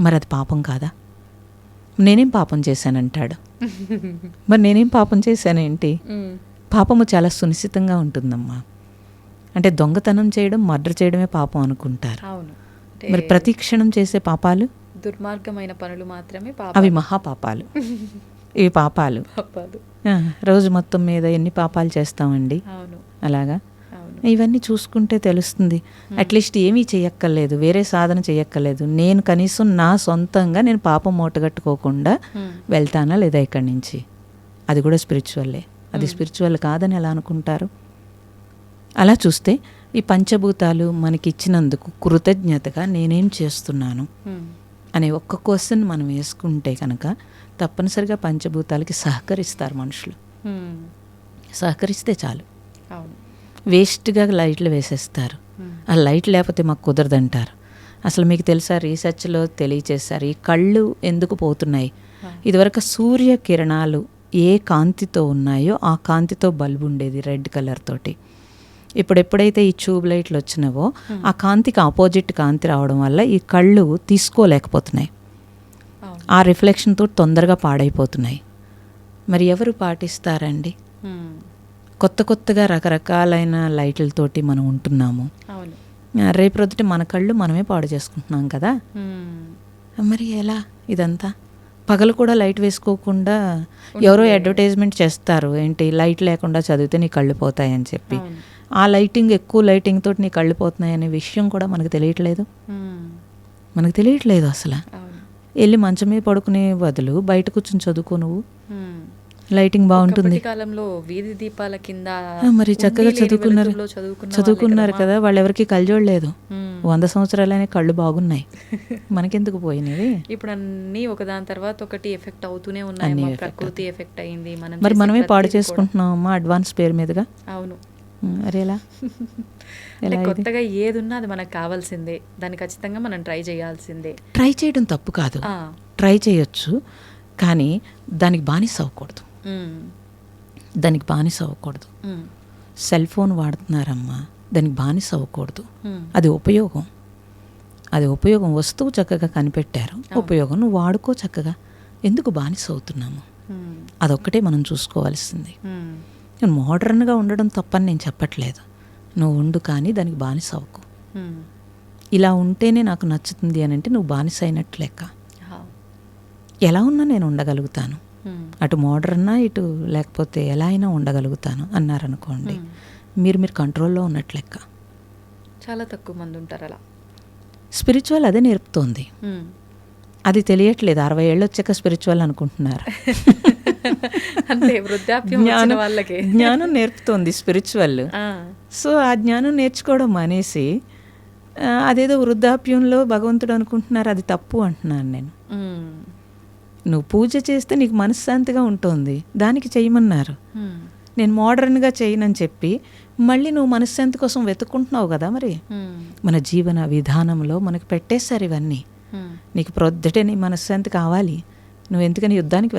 మరి అది పాపం కాదా? నేనేం పాపం చేశానంటాడు. మరి నేనేం పాపం చేశానేంటి? పాపము చాలా సునిశ్చితంగా ఉంటుందమ్మా. అంటే దొంగతనం చేయడం, మర్డర్ చేయడమే పాపం అనుకుంటారు. మరి ప్రతి క్షణం చేసే పాపాలు, దుర్మార్గమైన పనులు మాత్రమే అవి మహాపాపాలు. ఇవి పాపాలు. రోజు మొత్తం మీద ఎన్ని పాపాలు చేస్తామండి. అలాగా ఇవన్నీ చూసుకుంటే తెలుస్తుంది. అట్లీస్ట్ ఏమీ చేయక్కర్లేదు, వేరే సాధన చేయక్కర్లేదు. నేను కనీసం నా సొంతంగా నేను పాపం మూటగట్టుకోకుండా వెళ్తానా లేదా ఇక్కడి నుంచి? అది కూడా స్పిరిచువల్లే. అది స్పిరిచువల్ కాదని ఎలా అనుకుంటారు? అలా చూస్తే ఈ పంచభూతాలు మనకి ఇచ్చినందుకు కృతజ్ఞతగా నేనేం చేస్తున్నాను అనే ఒక్క క్వశ్చన్ మనం వేసుకుంటే కనుక తప్పనిసరిగా పంచభూతాలకి సహకరిస్తారు మనుషులు. సహకరిస్తే చాలు. వేస్ట్గా లైట్లు వేసేస్తారు. ఆ లైట్ లేకపోతే మాకు కుదరదంటారు. అసలు మీకు తెలుసా, రీసెర్చ్లో తెలియచేశారు ఈ కళ్ళు ఎందుకు పోతున్నాయి. ఇదివరకు సూర్యకిరణాలు ఏ కాంతితో ఉన్నాయో ఆ కాంతితో బల్బు ఉండేది రెడ్ కలర్ తోటి. ఇప్పుడు ఎప్పుడైతే ఈ ట్యూబ్ లైట్లు వచ్చినావో ఆ కాంతికి ఆపోజిట్ కాంతి రావడం వల్ల ఈ కళ్ళు తీసుకోలేకపోతున్నాయి. ఆ రిఫ్లెక్షన్తో తొందరగా పాడైపోతున్నాయి. మరి ఎవరు పాటిస్తారండి? కొత్తగా రకరకాలైన లైట్లతోటి మనం ఉంటున్నాము. రేపు రొద్దుట మన కళ్ళు మనమే పాడు చేసుకుంటున్నాం కదా. మరి ఎలా ఇదంతా? పగలు కూడా లైట్ వేసుకోకుండా ఎవరో అడ్వర్టైజ్మెంట్ చేస్తారు, ఏంటి లైట్ లేకుండా చదివితే నీ కళ్ళు పోతాయని చెప్పి. ఆ లైటింగ్, ఎక్కువ లైటింగ్ తోటి నీ కళ్ళు పోతున్నాయి అనే విషయం కూడా మనకు తెలియట్లేదు. అసలు వెళ్ళి మంచం మీద పడుకునే బదులు బయట కూర్చొని చదువుకో, నువ్వు లైటింగ్ బాగుంటుంది. కాలంలో వీధి దీపాల కింద మరి చక్కగా చదువుకున్నారు కదా. వాళ్ళు ఎవరికి కళ్ళజోడలేదు. 100 సంవత్సరాలనే కళ్ళు బాగున్నాయి, మనకెందుకు పోయినవి? ఇప్పుడు అన్ని ఒకదాని తర్వాత ఒకటి ఎఫెక్ట్ అవుతూనే ఉన్నాయి. ప్రకృతి ఎఫెక్ట్ అయింది, మరి మనమే పాడు చేసుకుంటున్నామమ్మా అడ్వాన్స్ పేరు మీదుగా. అవును. అరే ఎలా కొత్తగా ఏది ఉన్నా అది మనకు కావాల్సిందే, దాన్ని ఖచ్చితంగా మనం ట్రై చేయాల్సిందే. ట్రై చేయడం తప్పు కాదు, ట్రై చేయొచ్చు, కానీ దానికి బానిస అవ్వకూడదు. సెల్ ఫోన్ వాడుతున్నారమ్మా, దానికి బానిస అవ్వకూడదు. అది ఉపయోగం వస్తువు చక్కగా కనిపెట్టారు, ఉపయోగం నువ్వు వాడుకో చక్కగా. ఎందుకు బానిస అవుతున్నాము? అదొక్కటే మనం చూసుకోవాల్సింది. నేను మోడర్న్గా ఉండడం తప్పని నేను చెప్పట్లేదు, నువ్వు ఉండు, కానీ దానికి బానిస అవ్వకు. ఇలా ఉంటేనే నాకు నచ్చుతుంది అని అంటే నువ్వు బానిస అయినట్టు లెక్క. ఎలా ఉన్నా నేను ఉండగలుగుతాను, అటు మోడర్నా ఇటు లేకపోతే ఎలా అయినా ఉండగలుగుతాను అన్నారనుకోండి, మీరు కంట్రోల్లో ఉన్నట్టు లెక్క. చాలా తక్కువ మంది ఉంటారు అలా. స్పిరిచువల్ అదే నేర్పుతోంది, అది తెలియట్లేదు. 60 ఏళ్ళు వచ్చాక స్పిరిచువల్ అనుకుంటున్నారు. జ్ఞానం నేర్పుతోంది స్పిరిచువల్. సో ఆ జ్ఞానం నేర్చుకోవడం మానేసి అదేదో వృద్ధాప్యంలో భగవంతుడు అనుకుంటున్నారు, అది తప్పు అంటున్నాను నేను. నువ్వు పూజ చేస్తే నీకు మనశ్శాంతిగా ఉంటుంది, దానికి చేయమన్నారు. నేను మోడర్న్గా చేయనని చెప్పి మళ్ళీ నువ్వు మనశ్శాంతి కోసం వెతుక్కుంటున్నావు కదా. మరి మన జీవన విధానంలో మనకు పెట్టేశారు ఇవన్నీ. నీకు ప్రొద్దుటే నీ మనశ్శాంతి కావాలి, నువ్వు ఎందుకని యుద్ధానికి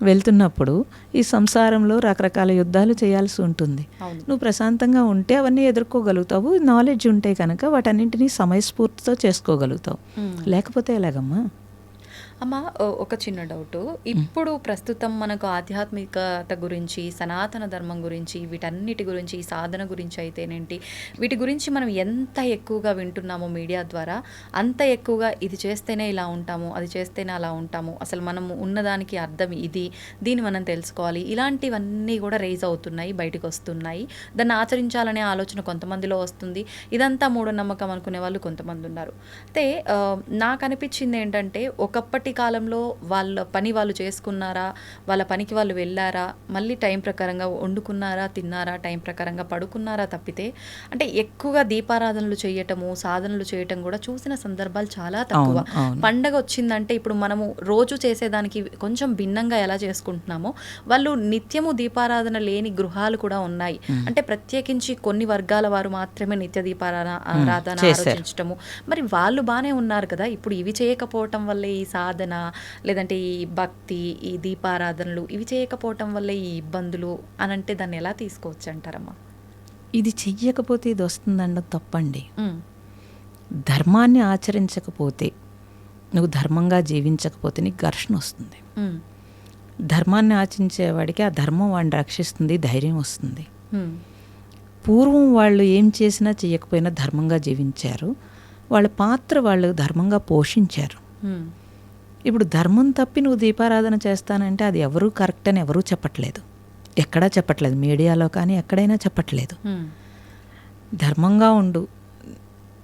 వెళ్తున్నప్పుడు ఈ సంసారంలో రకరకాల యుద్ధాలు చేయాల్సి ఉంటుంది. నువ్వు ప్రశాంతంగా ఉంటే అవన్నీ ఎదుర్కోగలుగుతావు. నాలెడ్జ్ ఉంటే కనుక వాటన్నింటినీ సమయస్ఫూర్తితో చేసుకోగలుగుతావు. లేకపోతే ఎలాగమ్మా? అమ్మ, ఒక చిన్న డౌట్. ఇప్పుడు ప్రస్తుతం మనకు ఆధ్యాత్మికత గురించి, సనాతన ధర్మం గురించి, వీటన్నిటి గురించి, సాధన గురించి అయితేనేంటి, వీటి గురించి మనం ఎంత ఎక్కువగా వింటున్నామో మీడియా ద్వారా, అంత ఎక్కువగా ఇది చేస్తేనే ఇలా ఉంటాము, అది చేస్తేనే అలా ఉంటాము, అసలు మనము ఉన్నదానికి అర్థం ఇది, దీన్ని మనం తెలుసుకోవాలి, ఇలాంటివన్నీ కూడా రేజ్ అవుతున్నాయి, బయటకు వస్తున్నాయి. దాన్ని ఆచరించాలనే ఆలోచన కొంతమందిలో వస్తుంది. ఇదంతా మూఢనమ్మకం అనుకునే వాళ్ళు కొంతమంది ఉన్నారు. అయితే నాకు అనిపించింది ఏంటంటే, ఒకప్పటి కాలంలో వాళ్ళ పని వాళ్ళు చేసుకున్నారా, వాళ్ళ పనికి వాళ్ళు వెళ్ళారా, మళ్ళీ టైం ప్రకారంగా వండుకున్నారా, తిన్నారా, టైం ప్రకారంగా పడుకున్నారా తప్పితే, అంటే ఎక్కువగా దీపారాధనలు చేయటము, సాధనలు చేయటం కూడా చూసిన సందర్భాలు చాలా తక్కువ. పండగ వచ్చిందంటే ఇప్పుడు మనము రోజు చేసేదానికి కొంచెం భిన్నంగా ఎలా చేసుకుంటున్నామో, వాళ్ళు నిత్యము దీపారాధన లేని గృహాలు కూడా ఉన్నాయి. అంటే ప్రత్యేకించి కొన్ని వర్గాల వారు మాత్రమే నిత్య దీపారాధన ఆలోచించటము. మరి వాళ్ళు బాగానే ఉన్నారు కదా, ఇప్పుడు ఇవి చేయకపోవటం వల్లే ఈ సాధన, లేదంటే ఈ భక్తి, ఈ దీపారాధనలు ఇవి చేయకపోవటం వల్ల ఈ ఇబ్బందులు అని అంటే దాన్ని ఎలా తీసుకోవచ్చు అంటారమ్మా? ఇది చెయ్యకపోతే ఇది వస్తుందన్న తప్పండి. ధర్మాన్ని ఆచరించకపోతే, నువ్వు ధర్మంగా జీవించకపోతే నీకు ఘర్షణ వస్తుంది. ధర్మాన్ని ఆచరించేవాడికి ఆ ధర్మం వాడిని రక్షిస్తుంది, ధైర్యం వస్తుంది. పూర్వం వాళ్ళు ఏం చేసినా చేయకపోయినా ధర్మంగా జీవించారు, వాళ్ళ పాత్ర వాళ్ళు ధర్మంగా పోషించారు. ఇప్పుడు ధర్మం తప్పి నువ్వు దీపారాధన చేస్తానంటే అది ఎవరూ కరెక్ట్ అని ఎవరూ చెప్పట్లేదు, ఎక్కడా చెప్పట్లేదు, మీడియాలో కానీ ఎక్కడైనా చెప్పట్లేదు. ధర్మంగా ఉండు.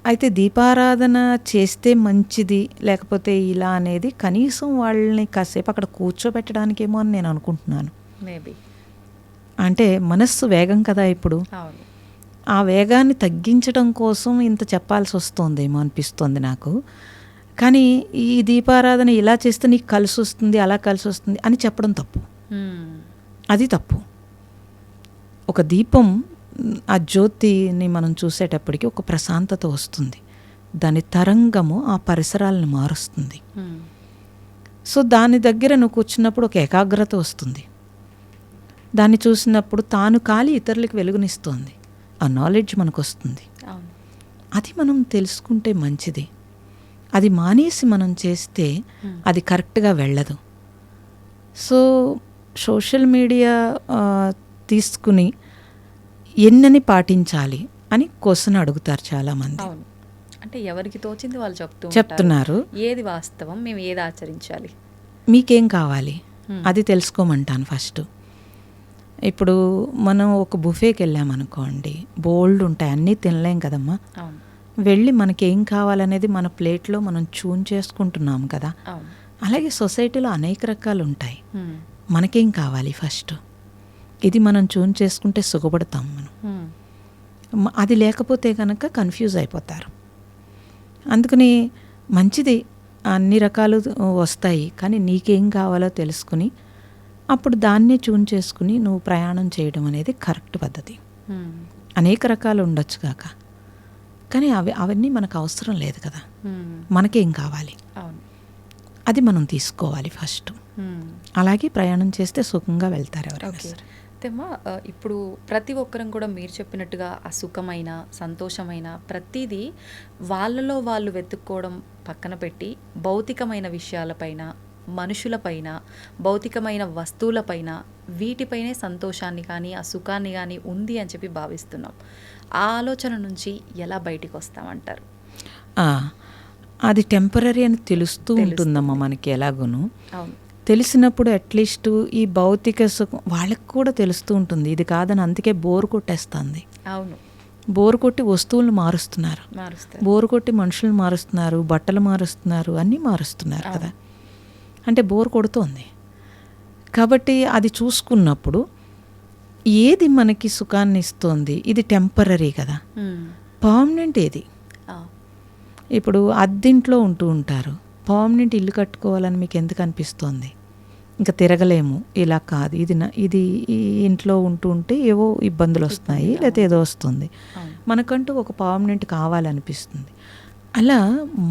అయితే దీపారాధన చేస్తే మంచిది, లేకపోతే ఇలా అనేది కనీసం వాళ్ళని కాసేపు అక్కడ కూర్చోబెట్టడానికేమో అని నేను అనుకుంటున్నాను. మేబీ అంటే మనస్సు వేగం కదా ఇప్పుడు, ఆ వేగాన్ని తగ్గించడం కోసం ఇంత చెప్పాల్సి వస్తుందేమో అనిపిస్తుంది నాకు. కానీ ఈ దీపారాధన ఇలా చేస్తే నీకు కలిసి వస్తుంది, అలా కలిసి వస్తుంది అని చెప్పడం తప్పు. అది తప్పు. ఒక దీపం ఆ జ్యోతిని మనం చూసేటప్పటికి ఒక ప్రశాంతత వస్తుంది. దాని తరంగము ఆ పరిసరాలను మారుస్తుంది. సో దాని దగ్గర నువ్వు కూర్చున్నప్పుడు ఒక ఏకాగ్రత వస్తుంది. దాన్ని చూసినప్పుడు తాను కాలి ఇతరులకు వెలుగునిస్తుంది. ఆ నాలెడ్జ్ మనకు వస్తుంది. అది మనం తెలుసుకుంటే మంచిది. అది మానేసి మనం చేస్తే అది కరెక్ట్గా వెళ్ళదు. సో సోషల్ మీడియా తీసుకుని ఎన్నని పాటించాలి అని క్వశ్చన్ అడుగుతారు చాలామంది. అంటే ఎవరికి తోచింది వాళ్ళు చెప్తున్నారు. ఏది వాస్తవం, మేము ఏది ఆచరించాలి, మీకేం కావాలి అది తెలుసుకోమంటాను ఫస్ట్. ఇప్పుడు మనం ఒక బుఫేకి వెళ్ళామనుకోండి, బోల్డ్ ఉంటాయి, అన్నీ తినలేం కదమ్మా. వెళ్ళి మనకేం కావాలనేది మన ప్లేట్లో మనం చూన్ చేసుకుంటున్నాం కదా. అలాగే సొసైటీలో అనేక రకాలు ఉంటాయి. మనకేం కావాలి ఫస్ట్, ఇది మనం చూన్ చేసుకుంటే సుఖపడతాం మనం. అది లేకపోతే కనుక కన్ఫ్యూజ్ అయిపోతారు. అందుకని మంచిది, అన్ని రకాలు వస్తాయి, కానీ నీకేం కావాలో తెలుసుకుని అప్పుడు దాన్నే చూన్ చేసుకుని నువ్వు ప్రయాణం చేయడం అనేది కరెక్ట్ పద్ధతి. అనేక రకాలు ఉండొచ్చు కాక, కానీ అవన్నీ మనకు అవసరం లేదు కదా. మనకేం కావాలి అది మనం తీసుకోవాలి ఫస్ట్. అలాగే ప్రయాణం చేస్తే సుఖంగా వెళ్తారు ఎవరైనా సరే. ఇప్పుడు ప్రతి ఒక్కరం కూడా మీరు చెప్పినట్టుగా ఆ సుఖమైన, సంతోషమైన ప్రతిదీ వాళ్ళలో వాళ్ళు వెతుక్కోవడం పక్కన పెట్టి భౌతికమైన విషయాలపైన, మనుషులపైన, భౌతికమైన వస్తువులపైన, వీటిపైనే సంతోషాన్ని కానీ ఆ సుఖాన్ని కానీ ఉంది అని చెప్పి భావిస్తున్నాం. ఆ ఆలోచన నుంచి ఎలా బయటికి వస్తామంటారు? అది టెంపరీ అని తెలుస్తూ ఉంటుందమ్మా మనకి ఎలాగోను. అవును, తెలిసినప్పుడు అట్లీస్ట్ ఈ భౌతిక సుఖం వాళ్ళకి కూడా తెలుస్తూ ఉంటుంది. ఇది కాదని అందుకే బోర్ కొట్టేస్తుంది. అవును, బోర్ కొట్టి వస్తువులను మారుస్తున్నారు, బోర్ కొట్టి మనుషులను మారుస్తున్నారు, బట్టలు మారుస్తున్నారు, అన్నీ మారుస్తున్నారు కదా. అంటే బోర్ కొడుతోంది కాబట్టి అది చూసుకున్నప్పుడు ఏది మనకి సుఖాన్ని ఇస్తోంది, ఇది టెంపరీ కదా. పర్మనెంట్ ఏది? ఇప్పుడు అద్దింట్లో ఉంటూ ఉంటారు, పర్మనెంట్ ఇల్లు కట్టుకోవాలని మీకు ఎందుకు అనిపిస్తోంది? ఇంకా తిరగలేము, ఇలా కాదు, ఇది ఈ ఇంట్లో ఉంటూ ఉంటే ఏవో ఇబ్బందులు వస్తున్నాయి, లేకపోతే ఏదో వస్తుంది, మనకంటూ ఒక పర్మనెంట్ కావాలనిపిస్తుంది. అలా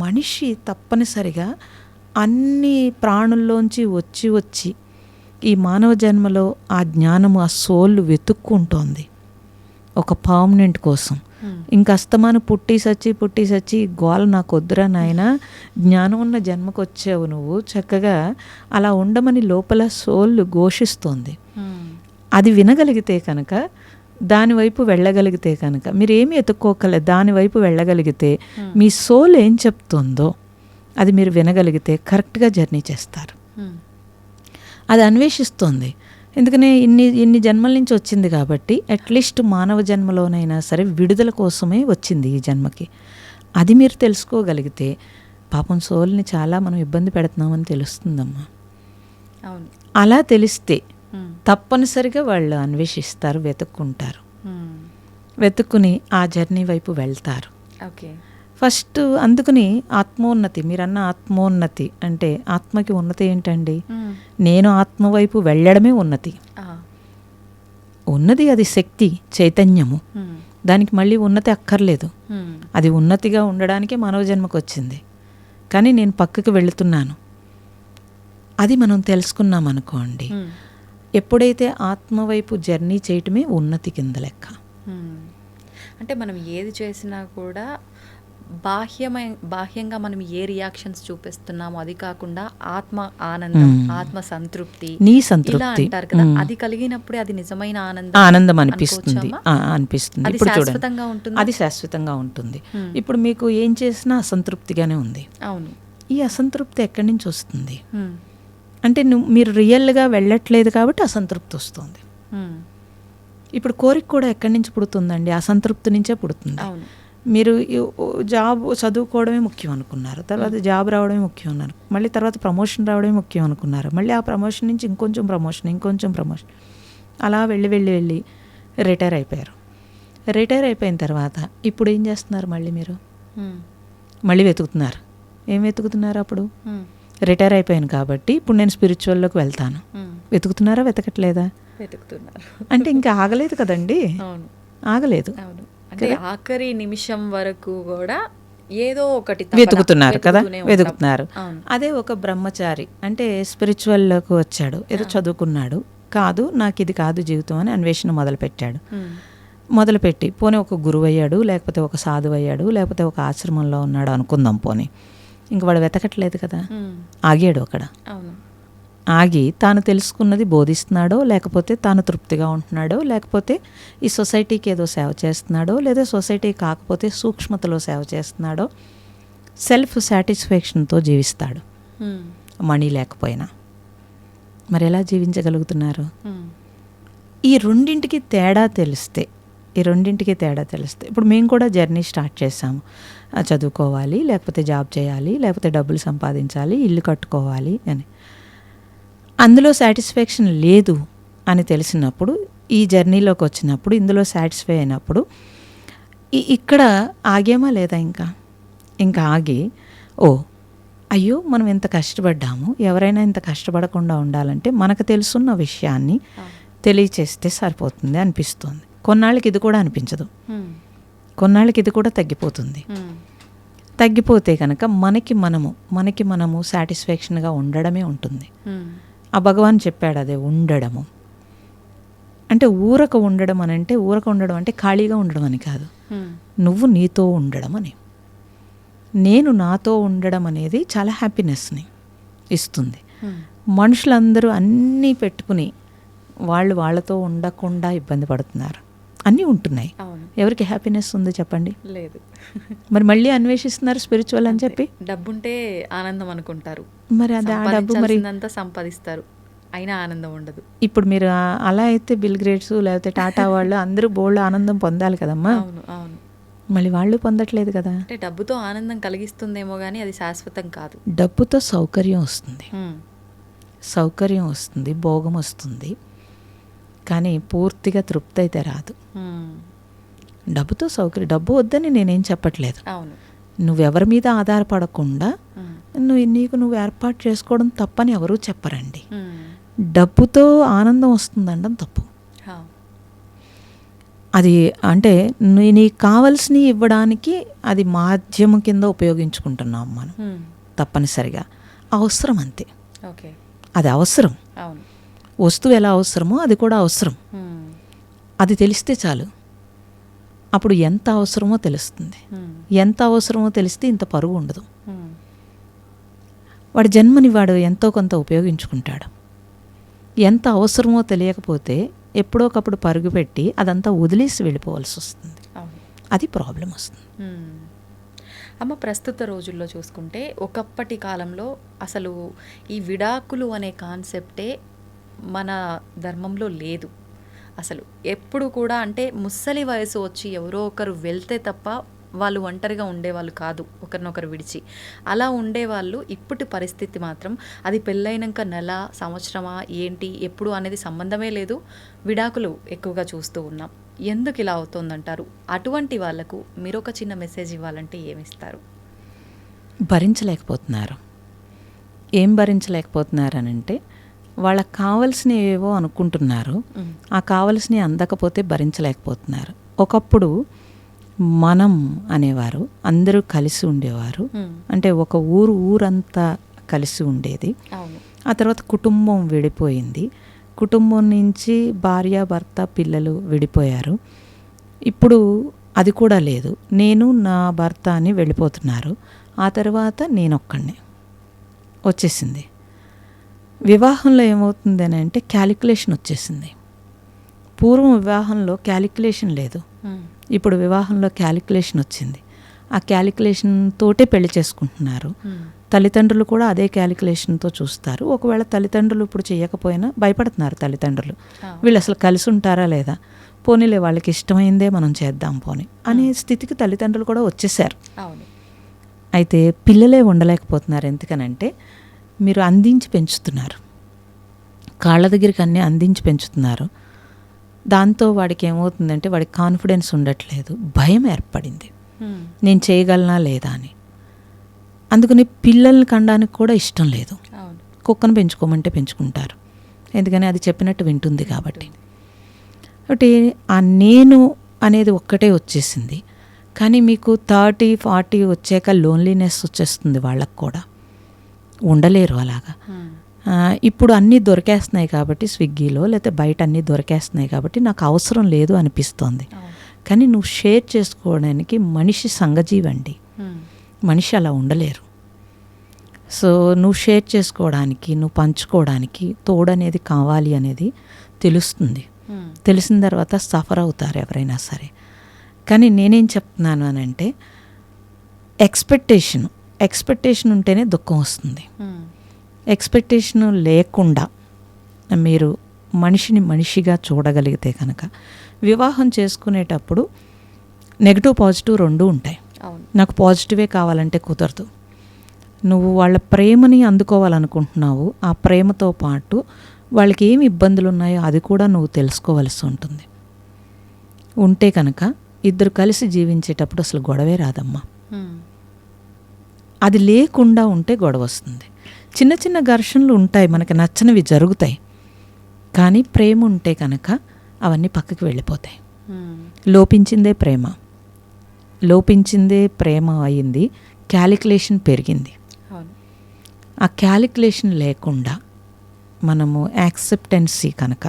మనిషి తప్పనిసరిగా అన్ని ప్రాణుల్లోంచి వచ్చి ఈ మానవ జన్మలో ఆ జ్ఞానము, ఆ సోల్ వెతుక్కుంటోంది ఒక పర్మనెంట్ కోసం. ఇంకా అస్తమాను పుట్టి సచ్చి గోల నాకు వద్దురా నాయనా, జ్ఞానం ఉన్న జన్మకు వచ్చావు నువ్వు, చక్కగా అలా ఉండమని లోపల సోల్ ఘోషిస్తోంది. అది వినగలిగితే కనుక, దానివైపు వెళ్ళగలిగితే కనుక, మీరేమీ ఎత్తుక్కోకలేదు, దానివైపు వెళ్ళగలిగితే మీ సోల్ ఏం చెప్తుందో అది మీరు వినగలిగితే కరెక్ట్గా జర్నీ చేస్తారు. అది అన్వేషిస్తోంది. ఎందుకనే ఇన్ని జన్మల నుంచి వచ్చింది కాబట్టి అట్లీస్ట్ మానవ జన్మలోనైనా సరే విడుదల కోసమే వచ్చింది ఈ జన్మకి. అది మీరు తెలుసుకోగలిగితే పాపం సోల్ని చాలా మనం ఇబ్బంది పెడుతున్నామని తెలుస్తుందమ్మా. అలా తెలిస్తే తప్పనిసరిగా వాళ్ళు అన్వేషిస్తారు, వెతుక్కుంటారు, వెతుక్కుని ఆ జర్నీ వైపు వెళ్తారు. ఫస్ట్ అందుకని ఆత్మోన్నతి, మీరన్న ఆత్మోన్నతి అంటే ఆత్మకి ఉన్నతి ఏంటండి? నేను ఆత్మ వైపు వెళ్ళడమే ఉన్నతి. ఉన్నది అది శక్తి, చైతన్యము, దానికి మళ్ళీ ఉన్నతి అక్కర్లేదు. అది ఉన్నతిగా ఉండడానికే మానవ జన్మకు వచ్చింది. కానీ నేను పక్కకి వెళుతున్నాను, అది మనం తెలుసుకున్నాం అనుకోండి, ఎప్పుడైతే ఆత్మ వైపు జర్నీ చేయటమే ఉన్నతి కింద లెక్క. అంటే మనం ఏది చేసినా కూడా బాహ్యంగా మనం ఏ రియాక్షన్స్ చూపిస్తున్నామో అది కాకుండా ఆత్మ ఆనందం, ఆత్మ సంతృప్తి, నీ సంతృప్తి అంటారు కదా, అది కలిగినప్పుడే అది నిజమైన ఆనందం అనిపిస్తుంది. ఇప్పుడు శాశ్వతంగా ఉంటుంది, అది శాశ్వతంగా ఉంటుంది. ఇప్పుడు మీకు ఏం చేసినా అసంతృప్తిగానే ఉంది. అవును, ఈ అసంతృప్తి ఎక్కడి నుంచి వస్తుంది అంటే మీరు రియల్గా వెళ్ళట్లేదు కాబట్టి అసంతృప్తి వస్తుంది. ఇప్పుడు కోరిక కూడా ఎక్కడి నుంచి పుడుతుందండి? అసంతృప్తి నుంచే పుడుతుంది. మీరు జాబ్ చదువుకోవడమే ముఖ్యం అనుకున్నారు, తర్వాత జాబ్ రావడమే ముఖ్యం అన్నారు, మళ్ళీ తర్వాత ప్రమోషన్ రావడమే ముఖ్యం అనుకున్నారు, మళ్ళీ ఆ ప్రమోషన్ నుంచి ఇంకొంచెం ప్రమోషన్ అలా వెళ్ళి రిటైర్ అయిపోయారు. రిటైర్ అయిపోయిన తర్వాత ఇప్పుడు ఏం చేస్తున్నారు? మళ్ళీ మీరు మళ్ళీ వెతుకుతున్నారు. ఏం వెతుకుతున్నారు? అప్పుడు రిటైర్ అయిపోయాను కాబట్టి ఇప్పుడు నేను స్పిరిచువల్లోకి వెళ్తాను. వెతుకుతున్నారా? వెతకట్లేదా? వెతుకుతున్నారు. అంటే ఇంకా ఆగలేదు కదండి. ఆగలేదు. అవును. అంటే ఆఖరి నిమిషం వరకు కూడా ఏదో ఒకటి వెతుకుతున్నారు కదా, వెతుకుతూనే ఉంటాం. వెతుకుతున్నారు. అవును. అదే ఒక బ్రహ్మచారి అంటే స్పిరిచువల్లోకి వచ్చాడు, ఏదో చదువుకున్నాడు, కాదు నాకు ఇది కాదు జీవితం అని అన్వేషణ మొదలుపెట్టాడు. మొదలుపెట్టి పోనీ ఒక గురువు అయ్యాడు, లేకపోతే ఒక సాధువు అయ్యాడు, లేకపోతే ఒక ఆశ్రమంలో ఉన్నాడు అనుకుందాం. పోనీ ఇంక వాడు వెతకట్లేదు కదా, ఆగాడు అక్కడ. అవును. ఆగి తాను తెలుసుకున్నది బోధిస్తున్నాడో, లేకపోతే తాను తృప్తిగా ఉంటున్నాడో, లేకపోతే ఈ సొసైటీకి ఏదో సేవ చేస్తున్నాడో, లేదా సొసైటీ కాకపోతే సూక్ష్మతలో సేవ చేస్తున్నాడో, సెల్ఫ్ సాటిస్ఫాక్షన్తో జీవిస్తాడు మనీ లేకపోయినా. మరి ఎలా జీవించగలుగుతున్నారు? ఈ రెండింటికి తేడా తెలిస్తే ఇప్పుడు మేము కూడా జర్నీ స్టార్ట్ చేసాము. చదువుకోవాలి, లేకపోతే జాబ్ చేయాలి, లేకపోతే డబ్బులు సంపాదించాలి, ఇల్లు కట్టుకోవాలి అని. అందులో సాటిస్ఫాక్షన్ లేదు అని తెలిసినప్పుడు, ఈ జర్నీలోకి వచ్చినప్పుడు, ఇందులో సాటిస్ఫై అయినప్పుడు ఇక్కడ ఆగేమా లేదా? ఇంకా ఆగి అయ్యో మనం ఎంత కష్టపడ్డాము, ఎవరైనా ఇంత కష్టపడకుండా ఉండాలంటే మనకు తెలుసున్న విషయాన్ని తెలియచేస్తే సరిపోతుంది అనిపిస్తుంది. కొన్నాళ్ళకి ఇది కూడా అనిపించదు, కొన్నాళ్ళకి ఇది కూడా తగ్గిపోతుంది. తగ్గిపోతే కనుక మనకి మనము సాటిస్ఫాక్షన్గా ఉండడమే ఉంటుంది. ఆ భగవాన్ చెప్పాడు అదే ఉండడము అంటే. ఊరక ఉండడం అంటే ఖాళీగా ఉండడం అని కాదు, నువ్వు నీతో ఉండడం అని. నేను నాతో ఉండడం అనేది చాలా హ్యాపీనెస్ని ఇస్తుంది. మనుషులందరూ అన్నీ పెట్టుకుని వాళ్ళతో ఉండకుండా ఇబ్బంది పడుతున్నారు. అన్నీ ఉంటున్నాయి, ఎవరికి హ్యాపీనెస్ ఉంది చెప్పండి? లేదు. మరి మళ్ళీ అన్వేషిస్తున్నారు స్పిరిచువల్ అని చెప్పి. డబ్బుంటే ఆనందం అనుకుంటారు, మరి అది ఆ డబ్బు మరి సంపాదిస్తారు, అయినా ఆనందం ఉండదు. ఇప్పుడు మీరు అలా అయితే బిల్ గేట్స్ లేకపోతే టాటా వాళ్ళు అందరూ బోల్డ్ ఆనందం పొందాలి కదమ్మా. అవును. మళ్ళీ వాళ్ళు పొందట్లేదు కదా. అంటే డబ్బుతో ఆనందం కలిగిస్తుందేమో కానీ అది శాశ్వతం కాదు. డబ్బుతో సౌకర్యం వస్తుంది, భోగం వస్తుంది, కానీ పూర్తిగా తృప్తి అయితే రాదు. డబ్బుతో సౌకర్యం, డబ్బు వద్దని నేనేం చెప్పట్లేదు. నువ్వెవరి మీద ఆధారపడకుండా నువ్వు ఏర్పాటు చేసుకోవడం తప్పని ఎవరూ చెప్పరండి. డబ్బుతో ఆనందం వస్తుందండం తప్పు. అది అంటే నీకు కావాల్సినవి ఇవ్వడానికి అది మాధ్యమం కింద ఉపయోగించుకుంటున్నాం మనం తప్పనిసరిగా. అవసరం అంతే, అది అవసరం. వస్తువు ఎలా అవసరమో అది కూడా అవసరం. అది తెలిస్తే చాలు. అప్పుడు ఎంత అవసరమో తెలుస్తుంది. ఎంత అవసరమో తెలిస్తే ఇంత పరుగు ఉండదు. వాడి జన్మని వాడు ఎంతో కొంత ఉపయోగించుకుంటాడు. ఎంత అవసరమో తెలియకపోతే ఎప్పుడోకప్పుడు పరుగు పెట్టి అదంతా వదిలేసి వెళ్ళిపోవాల్సి వస్తుంది. అది ప్రాబ్లం వస్తుంది. అమ్మ, ప్రస్తుత రోజుల్లో చూసుకుంటే ఒకప్పటి కాలంలో అసలు ఈ విడాకులు అనే కాన్సెప్టే మన ధర్మంలో లేదు అసలు. ఎప్పుడు కూడా అంటే ముసలి వయసు వచ్చి ఎవరో ఒకరు వెళ్తే తప్ప వాళ్ళు ఒంటరిగా ఉండేవాళ్ళు కాదు, ఒకరినొకరు విడిచి. అలా ఉండేవాళ్ళు. ఇప్పటి పరిస్థితి మాత్రం అది పెళ్ళైనాక నెల, సంవత్సరమా, ఏంటి, ఎప్పుడు అనేది సంబంధమే లేదు, విడాకులు ఎక్కువగా చూస్తూ ఉన్నాం. ఎందుకు ఇలా అవుతుందంటారు? అటువంటి వాళ్ళకు మీరు ఒక చిన్న మెసేజ్ ఇవ్వాలంటే ఏమిస్తారు? భరించలేకపోతున్నారు. ఏం భరించలేకపోతున్నారనంటే వాళ్ళకి కావలసినవి ఏవో అనుకుంటున్నారు, ఆ కావలసినవి అందకపోతే భరించలేకపోతున్నారు. ఒకప్పుడు మనం అనేవారు, అందరూ కలిసి ఉండేవారు. అంటే ఒక ఊరంతా కలిసి ఉండేది. ఆ తర్వాత కుటుంబం విడిపోయింది. కుటుంబం నుంచి భార్య, భర్త, పిల్లలు విడిపోయారు. ఇప్పుడు అది కూడా లేదు. నేను నా భర్త అని వెళ్ళిపోతున్నారు. ఆ తర్వాత నేనొక్కడినే వచ్చేసింది. వివాహంలో ఏమవుతుంది అని అంటే క్యాలిక్యులేషన్ వచ్చేసింది. పూర్వం వివాహంలో క్యాలిక్యులేషన్ లేదు, ఇప్పుడు వివాహంలో క్యాలిక్యులేషన్ వచ్చింది. ఆ క్యాలిక్యులేషన్ తోటే పెళ్లి చేసుకుంటున్నారు. తల్లిదండ్రులు కూడా అదే క్యాలిక్యులేషన్తో చూస్తారు. ఒకవేళ తల్లిదండ్రులు ఇప్పుడు చేయకపోయినా భయపడుతున్నారు తల్లిదండ్రులు, వీళ్ళు అసలు కలిసి ఉంటారా లేదా, పోనీలే వాళ్ళకి ఇష్టమైందే మనం చేద్దాం పోనీ అనే స్థితికి తల్లిదండ్రులు కూడా వచ్చేసారు. అయితే పిల్లలే ఉండలేకపోతున్నారు. ఎందుకనంటే మీరు అందించి పెంచుతున్నారు, కాళ్ళ దగ్గరికి అన్నీ అందించి పెంచుతున్నారు. దాంతో వాడికి ఏమవుతుందంటే వాడికి కాన్ఫిడెన్స్ ఉండట్లేదు, భయం ఏర్పడింది, నేను చేయగలనా లేదా అని. అందుకని పిల్లల్ని కనడానికి కూడా ఇష్టం లేదు. కుక్కను పెంచుకోమంటే పెంచుకుంటారు, ఎందుకని అది చెప్పినట్టు వింటుంది కాబట్టి. కాబట్టి ఆ నేను అనేది ఒక్కటే వచ్చేసింది. కానీ మీకు 30-40 వచ్చాక లోన్లీనెస్ వచ్చేస్తుంది వాళ్ళకు కూడా, ఉండలేరు అలాగా. ఇప్పుడు అన్నీ దొరికేస్తున్నాయి కాబట్టి స్విగ్గీలో, లేకపోతే బయట అన్నీ దొరికేస్తున్నాయి కాబట్టి నాకు అవసరం లేదు అనిపిస్తోంది. కానీ నువ్వు షేర్ చేసుకోవడానికి మనిషి సంఘజీవండి, మనిషి అలా ఉండలేరు. సో నువ్వు షేర్ చేసుకోవడానికి, నువ్వు పంచుకోవడానికి తోడనేది కావాలి అనేది తెలుస్తుంది. తెలిసిన తర్వాత సఫర్ అవుతారు ఎవరైనా సరే. కానీ నేనేం చెప్తున్నాను అని అంటే, ఎక్స్పెక్టేషన్ ఉంటేనే దుఃఖం వస్తుంది. ఎక్స్పెక్టేషన్ లేకుండా మీరు మనిషిని మనిషిగా చూడగలిగితే కనుక వివాహం చేసుకునేటప్పుడు నెగిటివ్ పాజిటివ్ రెండూ ఉంటాయి. నాకు పాజిటివే కావాలంటే కుదరదు. నువ్వు వాళ్ళ ప్రేమని అందుకోవాలనుకుంటున్నావు, ఆ ప్రేమతో పాటు వాళ్ళకి ఏమి ఇబ్బందులు ఉన్నాయో అది కూడా నువ్వు తెలుసుకోవలసి ఉంటుంది. ఉంటే కనుక ఇద్దరు కలిసి జీవించేటప్పుడు అసలు గొడవే రాదమ్మా. అది లేకుండా ఉంటే గొడవ వస్తుంది. చిన్న చిన్న ఘర్షణలు ఉంటాయి, మనకి నచ్చనివి జరుగుతాయి. కానీ ప్రేమ ఉంటే కనుక అవన్నీ పక్కకి వెళ్ళిపోతాయి. లోపించిందే ప్రేమ అయింది, క్యాలిక్యులేషన్ పెరిగింది. ఆ క్యాలిక్యులేషన్ లేకుండా మనము యాక్సెప్టెన్సీ కనుక,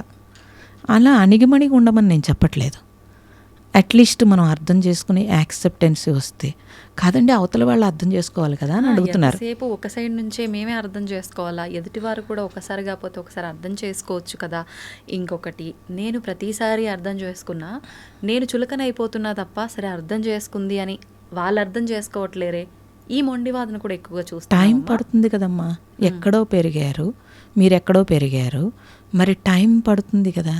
అలా అణిగిమణిగి ఉండమని నేను చెప్పట్లేదు. అట్లీస్ట్ మనం అర్థం చేసుకుని యాక్సెప్టెన్సీ వస్తే, కాదండి అవతల వాళ్ళు అర్థం చేసుకోవాలి కదా అని అడుగుతున్నారు. సేపు ఒక సైడ్ నుంచే మేమే అర్థం చేసుకోవాలా, ఎదుటివారు కూడా ఒకసారి కాకపోతే ఒకసారి అర్థం చేసుకోవచ్చు కదా. ఇంకొకటి, నేను ప్రతిసారి అర్థం చేసుకున్నా నేను చులకనైపోతున్నా తప్ప సరే అర్థం చేసుకుంది అని వాళ్ళు అర్థం చేసుకోవట్లేరే, ఈ మొండివాదన కూడా ఎక్కువగా చూస్తాం. టైం పడుతుంది కదమ్మా, ఎక్కడో పెరిగారు, మీరెక్కడో పెరిగారు, మరి టైం పడుతుంది కదా.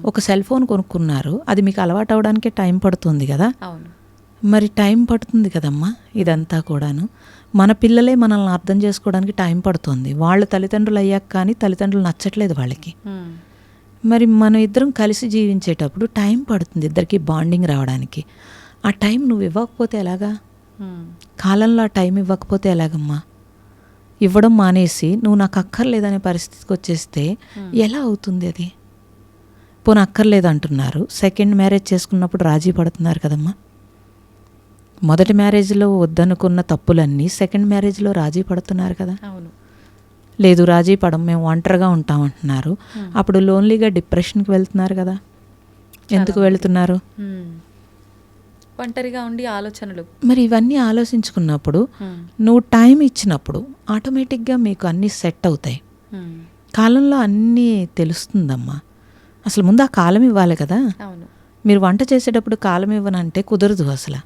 ఒక సెల్ ఫోన్ కొనుక్కున్నారు, అది మీకు అలవాటు అవడానికే టైం పడుతుంది కదా. మరి టైం పడుతుంది కదమ్మా. ఇదంతా కూడాను మన పిల్లలే మనల్ని అర్థం చేసుకోవడానికి టైం పడుతుంది. వాళ్ళ తల్లిదండ్రులు అయ్యాక కానీ తల్లిదండ్రులు నచ్చట్లేదు వాళ్ళకి. మరి మనం ఇద్దరం కలిసి జీవించేటప్పుడు టైం పడుతుంది ఇద్దరికి బాండింగ్ రావడానికి. ఆ టైం నువ్వు ఇవ్వకపోతే ఎలాగా? కాలంలో ఆ టైం ఇవ్వకపోతే ఎలాగమ్మా? ఇవ్వడం మానేసి నువ్వు నాకు అక్కర్లేదనే పరిస్థితికి వచ్చేస్తే ఎలా అవుతుంది అది? పోనీ అక్కర్లేదు అంటున్నారు, సెకండ్ మ్యారేజ్ చేసుకున్నప్పుడు రాజీ పడుతున్నారు కదమ్మా. మొదటి మ్యారేజ్లో వద్దనుకున్న తప్పులన్నీ సెకండ్ మ్యారేజ్లో రాజీ పడుతున్నారు కదా. లేదు రాజీ పడం, మేము ఒంటరిగా ఉంటామంటున్నారు, అప్పుడు లోన్లీగా డిప్రెషన్కి వెళ్తున్నారు కదా. ఎందుకు వెళుతున్నారు? ఒంటరిగా ఉండి ఆలోచనలు. మరి ఇవన్నీ ఆలోచించుకున్నప్పుడు నువ్వు టైం ఇచ్చినప్పుడు ఆటోమేటిక్గా మీకు అన్నీ సెట్ అవుతాయి. కాలంలో అన్నీ తెలుస్తుందమ్మా. అసలు ముందు ఆ కాలం ఇవ్వాలి కదా. మీరు వంట చేసేటప్పుడు కాలం ఇవ్వనంటే కుదరదు అసలు.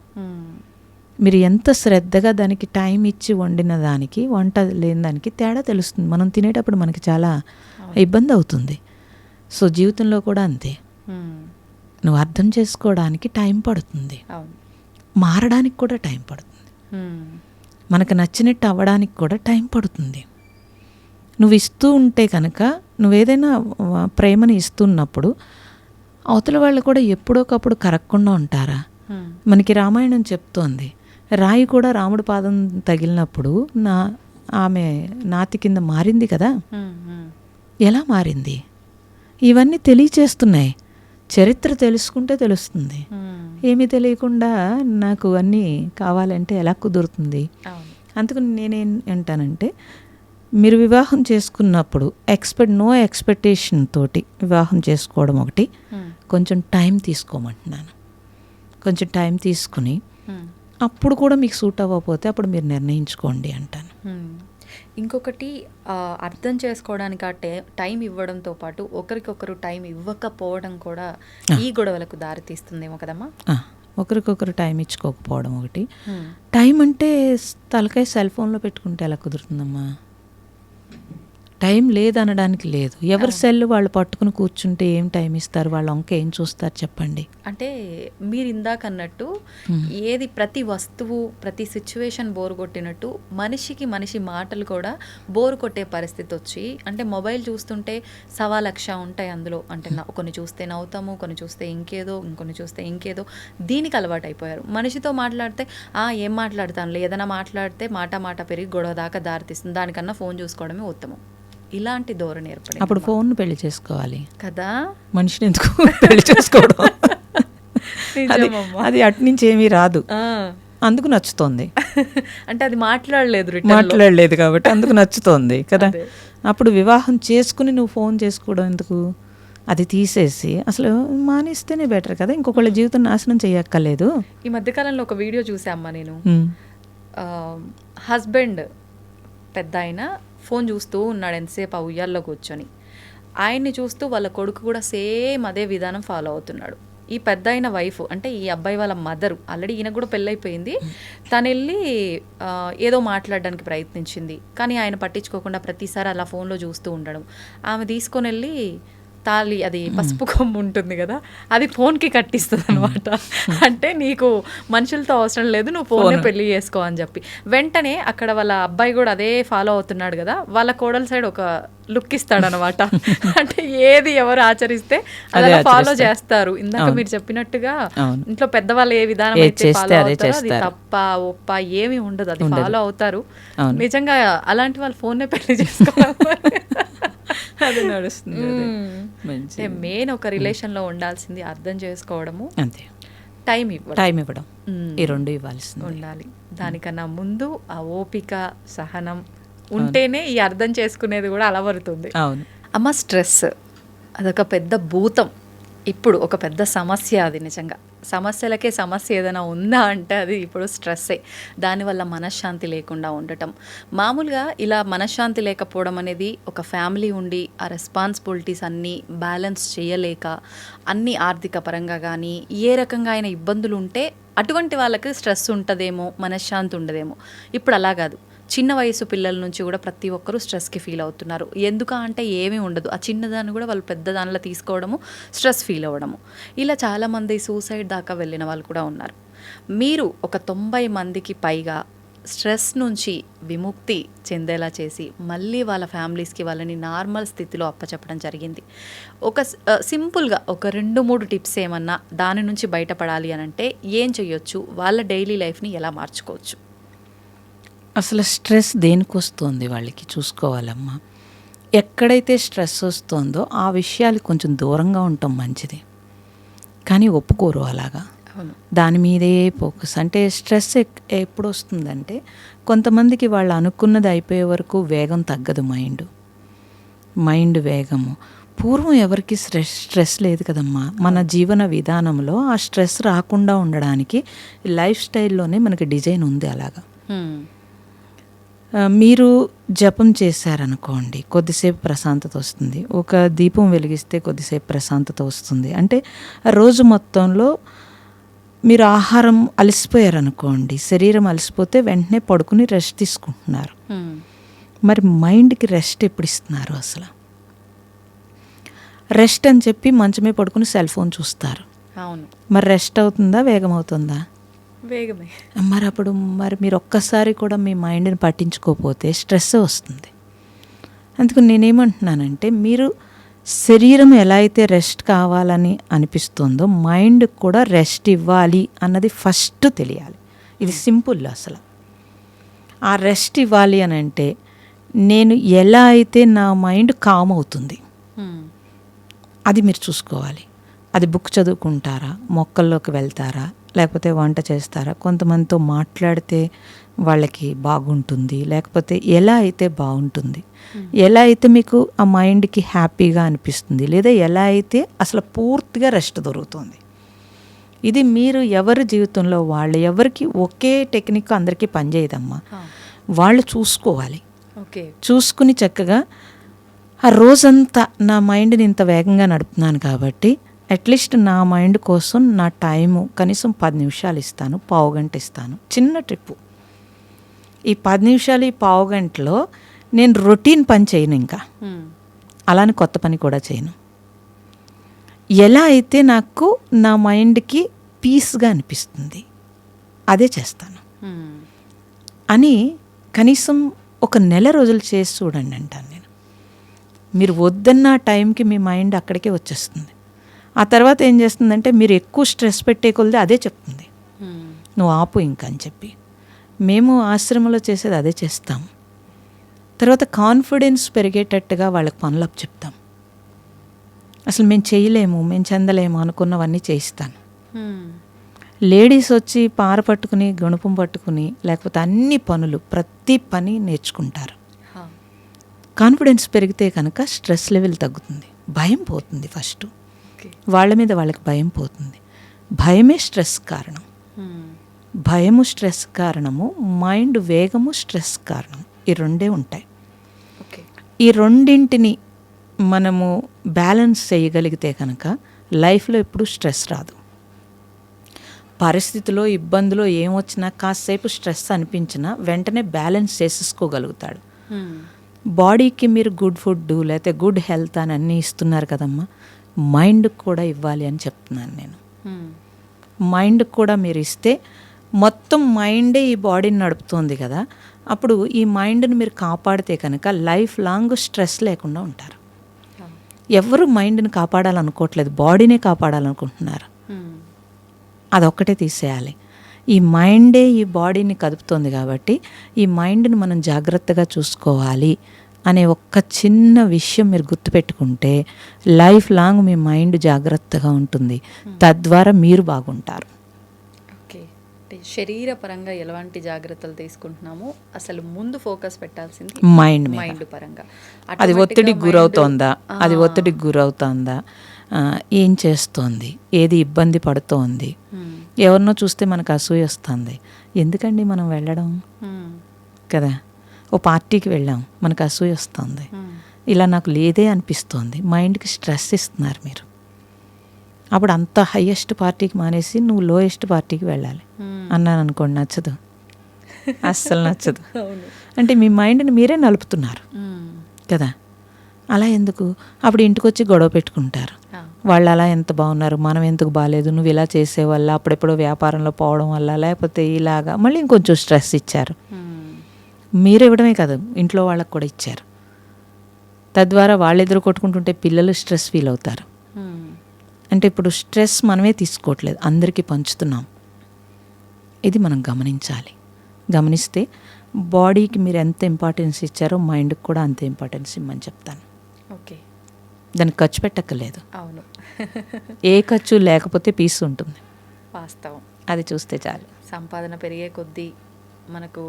మీరు ఎంత శ్రద్ధగా దానికి టైం ఇచ్చి వండిన దానికి, వంట లేని దానికి తేడా తెలుస్తుంది. మనం తినేటప్పుడు మనకి చాలా ఇబ్బంది అవుతుంది. సో జీవితంలో కూడా అంతే. నువ్వు అర్థం చేసుకోవడానికి టైం పడుతుంది, మారడానికి కూడా టైం పడుతుంది, మనకు నచ్చినట్టు అవ్వడానికి కూడా టైం పడుతుంది. నువ్వు ఇస్తూ ఉంటే కనుక, నువ్వేదైనా ప్రేమని ఇస్తున్నప్పుడు అవతల వాళ్ళు కూడా ఎప్పుడోకప్పుడు కరగకుండా ఉంటారా? మనకి రామాయణం చెప్తోంది, రాయి కూడా రాముడి పాదం తగిలినప్పుడు ఆమె నాతి కింద మారింది కదా. ఎలా మారింది? ఇవన్నీ తెలియచేస్తున్నాయి. చరిత్ర తెలుసుకుంటే తెలుస్తుంది. ఏమీ తెలియకుండా నాకు అన్నీ కావాలంటే ఎలా కుదురుతుంది? అందుకని నేనేం అంటానంటే, మీరు వివాహం చేసుకున్నప్పుడు నో ఎక్స్పెక్టేషన్ తోటి వివాహం చేసుకోవడం ఒకటి. కొంచెం టైం తీసుకోమంటున్నాను. కొంచెం టైం తీసుకుని అప్పుడు కూడా మీకు సూట్ అవ్వకపోతే అప్పుడు మీరు నిర్ణయించుకోండి అంటాను. ఇంకొకటి, అర్థం చేసుకోవడానికి ఆ టైం ఇవ్వడంతో పాటు ఒకరికొకరు టైం ఇవ్వకపోవడం కూడా ఈ గొడవలకు దారి తీస్తుందేమో కదమ్మా. ఒకరికొకరు టైం ఇచ్చుకోకపోవడం ఒకటి. టైం అంటే తలకాయ సెల్ ఫోన్లో పెట్టుకుంటే ఎలా కుదురుతుందమ్మా? టైం లేదనడానికి లేదు. ఎవరి సెల్ వాళ్ళు పట్టుకుని కూర్చుంటే ఏం టైం ఇస్తారు? వాళ్ళ వంక ఏం చూస్తారు చెప్పండి. అంటే మీరు ఇందాక అన్నట్టు ఏది ప్రతి వస్తువు ప్రతి సిచ్యువేషన్ బోరు కొట్టినట్టు మనిషికి మనిషి మాటలు కూడా బోరు కొట్టే పరిస్థితి వచ్చి, అంటే మొబైల్ చూస్తుంటే 1,00,000 ఉంటాయి అందులో. అంటే కొన్ని చూస్తే నవ్వుతాము, కొన్ని చూస్తే ఇంకేదో, ఇంకొన్ని చూస్తే ఇంకేదో. దీనికి అలవాటు అయిపోయారు. మనిషితో మాట్లాడితే ఏం మాట్లాడతాను, ఏదైనా మాట్లాడితే మాట పెరిగి గొడవ దాకా దారితీస్తుంది. దానికన్నా ఫోన్ చూసుకోవడమే ఉత్తమం. ఇలాంటి ధోరణి ఏర్పడి అప్పుడు ఫోన్ పెళ్లి చేసుకోవాలి కదా. మనిషిని ఎందుకు పెళ్లి చేసుకోవడం? అది నిజమమ్మా. అది అటు నుంచి ఏమీ రాదు, ఆ. అందుకు నచ్చుతోంది. అంటే అది మాట్లాడలేదు return లో. మాట్లాడలేదు కాబట్టి అందుకు నచ్చుతోంది కదా. అదే. అప్పుడు వివాహం చేసుకుని నువ్వు ఫోన్ చేసుకోవడం ఎందుకు? అది తీసేసి అసలు మానేస్తేనే బెటర్ కదా, ఇంకొకళ్ళ జీవితం నాశనం చేయక్కర్లేదు. ఈ మధ్యకాలంలో ఒక వీడియో చూసామ్మా నేను. ఉమ్. హస్బెండ్ పెద్ద ఆయన ఫోన్ చూస్తూ ఉన్నాడు ఎంతసేపు ఆ ఉయ్యాల్లో కూర్చొని. ఆయన్ని చూస్తూ వాళ్ళ కొడుకు కూడా సేమ్ అదే విధానం ఫాలో అవుతున్నాడు. ఈ పెద్ద అయిన వైఫ్ అంటే ఈ అబ్బాయి వాళ్ళ మదరు, ఆల్రెడీ ఈయన కూడా పెళ్ళైపోయింది, తను వెళ్ళి ఏదో మాట్లాడడానికి ప్రయత్నించింది, కానీ ఆయన పట్టించుకోకుండా ప్రతిసారి అలా ఫోన్లో చూస్తూ ఉండడం. ఆమె తీసుకొని వెళ్ళి తాళి, అది పసుపు కొమ్ము ఉంటుంది కదా, అది ఫోన్కి కట్టిస్తుంది అనమాట. అంటే నీకు మనుషులతో అవసరం లేదు, నువ్వు ఫోన్నే పెళ్లి చేసుకో అని చెప్పి. వెంటనే అక్కడ వాళ్ళ అబ్బాయి కూడా అదే ఫాలో అవుతున్నాడు కదా, వాళ్ళ కోడల సైడ్ ఒక లుక్ ఇస్తాడు అనమాట. అంటే ఏది ఎవరు ఆచరిస్తే అలా ఫాలో చేస్తారు. ఇందాక మీరు చెప్పినట్టుగా ఇంట్లో పెద్దవాళ్ళు ఏ విధానం అయితే ఫాలో అవుతారో అది తప్ప ఒప్ప ఏమీ ఉండదు, అది ఫాలో అవుతారు. నిజంగా అలాంటి వాళ్ళు ఫోన్నే పెళ్లి చేసుకోవాలి. అది నడుస్తుంది. మెయిన్ ఒక రిలేషన్ లో ఉండాల్సింది అర్థం చేసుకోవడము, అంతే, టైం ఇవ్వడం, ఈ రెండు ఇవ్వాల్సింది ఉండాలి. దానికన్నా ముందు ఆ ఓపిక సహనం ఉంటేనే ఈ అర్థం చేసుకునేది కూడా అలవరుతుంది. అవును అమ్మ, స్ట్రెస్ అదొక పెద్ద భూతం, ఇప్పుడు ఒక పెద్ద సమస్య. అది నిజంగా సమస్యలకే సమస్య ఏదైనా ఉందా అంటే అది ఇప్పుడు స్ట్రెస్సే. దానివల్ల మనశ్శాంతి లేకుండా ఉండటం, మామూలుగా ఇలా మనశ్శాంతి లేకపోవడం అనేది ఒక ఫ్యామిలీ ఉండి ఆ రెస్పాన్సిబిలిటీస్ అన్నీ బ్యాలెన్స్ చేయలేక, అన్ని ఆర్థిక పరంగా కానీ ఏ రకంగా అయిన ఇబ్బందులు ఉంటే అటువంటి వాళ్ళకి స్ట్రెస్ ఉంటుందేమో, మనశ్శాంతి ఉండదేమో. ఇప్పుడు అలా కాదు, చిన్న వయసు పిల్లల నుంచి కూడా ప్రతి ఒక్కరూ స్ట్రెస్కి ఫీల్ అవుతున్నారు. ఎందుకు అంటే ఏమీ ఉండదు, ఆ చిన్నదాన్ని కూడా వాళ్ళు పెద్ద దానిలో తీసుకోవడము, స్ట్రెస్ ఫీల్ అవ్వడము. ఇలా చాలామంది సూసైడ్ దాకా వెళ్ళిన వాళ్ళు కూడా ఉన్నారు. మీరు ఒక 90 మందికి పైగా స్ట్రెస్ నుంచి విముక్తి చెందేలా చేసి మళ్ళీ వాళ్ళ ఫ్యామిలీస్కి వాళ్ళని నార్మల్ స్థితిలో అప్పచెప్పడం జరిగింది. ఒక సింపుల్గా ఒక 2-3 టిప్స్ ఏమన్నా దాని నుంచి బయటపడాలి అని అంటే ఏం చేయొచ్చు, వాళ్ళ డైలీ లైఫ్ని ఎలా మార్చుకోవచ్చు? అసలు స్ట్రెస్ దేనికి వస్తుంది వాళ్ళకి చూసుకోవాలమ్మా. ఎక్కడైతే స్ట్రెస్ వస్తుందో ఆ విషయాలు కొంచెం దూరంగా ఉండటం మంచిది, కానీ ఒప్పుకోరు అలాగా. దాని మీదే ఫోకస్. అంటే స్ట్రెస్ ఎప్పుడు వస్తుందంటే కొంతమందికి వాళ్ళు అనుకున్నది అయిపోయే వరకు వేగం తగ్గదు, మైండ్ వేగము. పూర్వం ఎవరికి స్ట్రెస్ లేదు కదమ్మా. మన జీవన విధానంలో ఆ స్ట్రెస్ రాకుండా ఉండడానికి లైఫ్ స్టైల్లోనే మనకి డిజైన్ ఉంది అలాగా. మీరు జపం చేశారనుకోండి, కొద్దిసేపు ప్రశాంతత వస్తుంది. ఒక దీపం వెలిగిస్తే కొద్దిసేపు ప్రశాంతత వస్తుంది. అంటే రోజు మొత్తంలో మీరు ఆహారం అలసిపోయారనుకోండి, శరీరం అలసిపోతే వెంటనే పడుకుని రెస్ట్ తీసుకుంటున్నారు. మరి మైండ్కి రెస్ట్ ఎప్పుడు ఇస్తున్నారు? అసలు రెస్ట్ అని చెప్పి మంచమే పడుకుని సెల్ ఫోన్ చూస్తారు. అవును, మరి రెస్ట్ అవుతుందా, వేగం అవుతుందా? వేగమే. మరి అప్పుడు మీరు ఒక్కసారి కూడా మీ మైండ్ని పట్టించుకోకపోతే స్ట్రెస్ వస్తుంది. అందుకు నేనేమంటున్నానంటే, మీరు శరీరం ఎలా అయితే రెస్ట్ కావాలని అనిపిస్తుందో మైండ్ కూడా రెస్ట్ ఇవ్వాలి అన్నది ఫస్ట్ తెలియాలి. ఇది సింపుల్. అసలు ఆ రెస్ట్ ఇవ్వాలి అని అంటే నేను ఎలా అయితే నా మైండ్ కామ్ అవుతుంది అది మీరు చూసుకోవాలి. అది బుక్ చదువుకుంటారా, మొక్కల్లోకి వెళ్తారా, లేకపోతే వంట చేస్తారా, కొంతమందితో మాట్లాడితే వాళ్ళకి బాగుంటుంది, లేకపోతే ఎలా అయితే బాగుంటుంది, ఎలా అయితే మీకు ఆ మైండ్కి హ్యాపీగా అనిపిస్తుంది, లేదా ఎలా అయితే అసలు పూర్తిగా రెస్ట్ దొరుకుతుంది. ఇది మీరు ఎవరి జీవితంలో వాళ్ళు ఎవరికి ఒకే టెక్నిక్ అందరికీ పనిచేయదమ్మా. వాళ్ళు చూసుకోవాలి. చూసుకుని చక్కగా ఆ రోజంతా నా మైండ్ని ఇంత వేగంగా నడుపుతున్నాను కాబట్టి అట్లీస్ట్ నా మైండ్ కోసం నా టైము కనీసం 10 నిమిషాలు ఇస్తాను, పావుగంట ఇస్తాను. చిన్న ట్రిప్పు. ఈ 10 నిమిషాలు, ఈ పావుగంటలో నేను రొటీన్ పని చేయను, ఇంకా అలానే కొత్త పని కూడా చేయను. ఎలా అయితే నాకు నా మైండ్కి పీస్గా అనిపిస్తుంది అదే చేస్తాను అని కనీసం ఒక నెల రోజులు చేసి చూడండి అంటాను నేను. మీరు వద్దన్న టైంకి మీ మైండ్ అక్కడికే వచ్చేస్తుంది. ఆ తర్వాత ఏం చేస్తుందంటే మీరు ఎక్కువ స్ట్రెస్ పెట్టే కొలది అదే చెప్తుంది, నువ్వు ఆపు ఇంకా అని చెప్పి. మేము ఆశ్రమంలో చేసేది అదే చేస్తాం. తర్వాత కాన్ఫిడెన్స్ పెరిగేటట్టుగా వాళ్ళకి పనులు అప్పు చెప్తాం. అసలు మేము చేయలేము, మేము చెందలేము అనుకున్నవన్నీ చేయిస్తాను. లేడీస్ వచ్చి పార పట్టుకుని గుణపం పట్టుకుని లేకపోతే అన్ని పనులు ప్రతి పని నేర్చుకుంటారు. హా. కాన్ఫిడెన్స్ పెరిగితే కనుక స్ట్రెస్ లెవెల్ తగ్గుతుంది, భయం పోతుంది. First okay. వాళ్ళ మీద వాళ్ళకి భయం పోతుంది. భయమే స్ట్రెస్ కారణం. భయము స్ట్రెస్ కారణము, మైండ్ వేగము స్ట్రెస్ కారణం. ఈ రెండే ఉంటాయి. ఓకే. ఈ రెండింటిని మనము బ్యాలెన్స్ చేయగలిగితే కనుక లైఫ్లో ఎప్పుడు స్ట్రెస్ రాదు. పరిస్థితిలో ఇబ్బందులో ఏమొచ్చినా కాసేపు స్ట్రెస్ అనిపించినా వెంటనే బ్యాలెన్స్ చేసేసుకోగలుగుతాడు. బాడీకి మీరు గుడ్ ఫుడ్ లేకపోతే గుడ్ హెల్త్ అని అన్నీ ఇస్తున్నారు కదమ్మా, మైండ్కి కూడా ఇవ్వాలి అని చెప్తున్నాను నేను. మైండ్కి కూడా మీరు ఇస్తే మొత్తం మైండే ఈ బాడీని నడుపుతోంది కదా, అప్పుడు ఈ మైండ్ని మీరు కాపాడితే కనుక లైఫ్ లాంగ్ స్ట్రెస్ లేకుండా ఉంటారు. ఎవరు మైండ్ని కాపాడాలనుకోవట్లేదు, బాడీనే కాపాడాలనుకుంటున్నారు. అదొక్కటే తీసేయాలి. ఈ మైండే ఈ బాడీని కదుపుతోంది కాబట్టి ఈ మైండ్ని మనం జాగ్రత్తగా చూసుకోవాలి అనే ఒక్క చిన్న విషయం మీరు గుర్తుపెట్టుకుంటే లైఫ్ లాంగ్ మీ మైండ్ జాగ్రత్తగా ఉంటుంది. తద్వారా మీరు బాగుంటారు. ఓకే. అంటే శరీరపరంగా ఎలాంటి జాగ్రత్తలు తీసుకుంటున్నామో అసలు ముందు ఫోకస్ పెట్టాల్సింది మైండ్ మీద. మైండ్ పరంగా. అది ఒత్తిడికి గురవుతోందా, అది ఒత్తిడికి గురవుతోందా, ఏం చేస్తోంది, ఏది ఇబ్బంది పడుతోంది. ఎవరినో చూస్తే మనకు అసూయ వస్తుంది, ఎందుకండి మనం వెళ్ళడం కదా. ఓ పార్టీకి వెళ్ళాం, మనకు అసూయ వస్తుంది, ఇలా నాకు లేదే అనిపిస్తోంది. మైండ్కి స్ట్రెస్ ఇస్తున్నారు మీరు. అప్పుడు అంత హయ్యెస్ట్ పార్టీకి మానేసి నువ్వు లోయెస్ట్ పార్టీకి వెళ్ళాలి అన్నాను అనుకోండి, నచ్చదు, అస్సలు నచ్చదు. అంటే మీ మైండ్ని మీరే నలుపుతున్నారు కదా. అలా ఎందుకు? అప్పుడు ఇంటికి వచ్చి గొడవ పెట్టుకుంటారు. వాళ్ళు అలా ఎంత బాగున్నారు, మనం ఎందుకు బాగాలేదు, నువ్వు ఇలా చేసే వల్ల, అప్పుడెప్పుడో వ్యాపారంలో పోవడం వల్ల, లేకపోతే ఇలాగా మళ్ళీ ఇంకొంచెం స్ట్రెస్ ఇచ్చారు. మీరు ఇవ్వడమే కాదు, ఇంట్లో వాళ్ళకు కూడా ఇచ్చారు. తద్వారా వాళ్ళు ఎదురు కొట్టుకుంటుంటే పిల్లలు స్ట్రెస్ ఫీల్ అవుతారు. అంటే ఇప్పుడు స్ట్రెస్ మనమే తీసుకోవట్లేదు, అందరికీ పంచుతున్నాం. ఇది మనం గమనించాలి. గమనిస్తే బాడీకి మీరు ఎంత ఇంపార్టెన్స్ ఇచ్చారో మైండ్కి కూడా అంతే ఇంపార్టెన్స్ ఇమ్మని చెప్తాను. ఓకే. దానికి ఖర్చు పెట్టక్కర్లేదు. అవును. ఏ ఖర్చు లేకపోతే పీస్ ఉంటుంది. వాస్తవం. అది చూస్తే చాలు. సంపాదన పెరిగే కొద్దీ, మనకు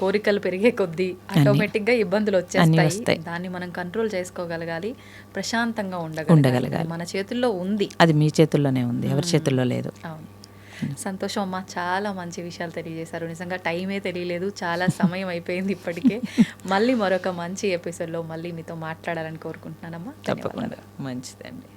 కోరికలు పెరిగే కొద్దీ ఆటోమేటిక్గా ఇబ్బందులు వచ్చేస్తాయి. దాన్ని మనం కంట్రోల్ చేసుకోగలగాలి, ప్రశాంతంగా ఉండగలగాలి. మన చేతుల్లో ఉంది. అది మీ చేతుల్లోనే ఉంది, ఎవరి చేతుల్లో లేదు. అవును. సంతోషం అమ్మ, చాలా మంచి విషయాలు తెలియజేశారు. నిజంగా టైమే తెలియలేదు, చాలా సమయం అయిపోయింది ఇప్పటికే. మళ్ళీ మరొక మంచి ఎపిసోడ్లో మళ్ళీ మీతో మాట్లాడాలని కోరుకుంటున్నానమ్మా. తప్పకుండా. మంచిదండి.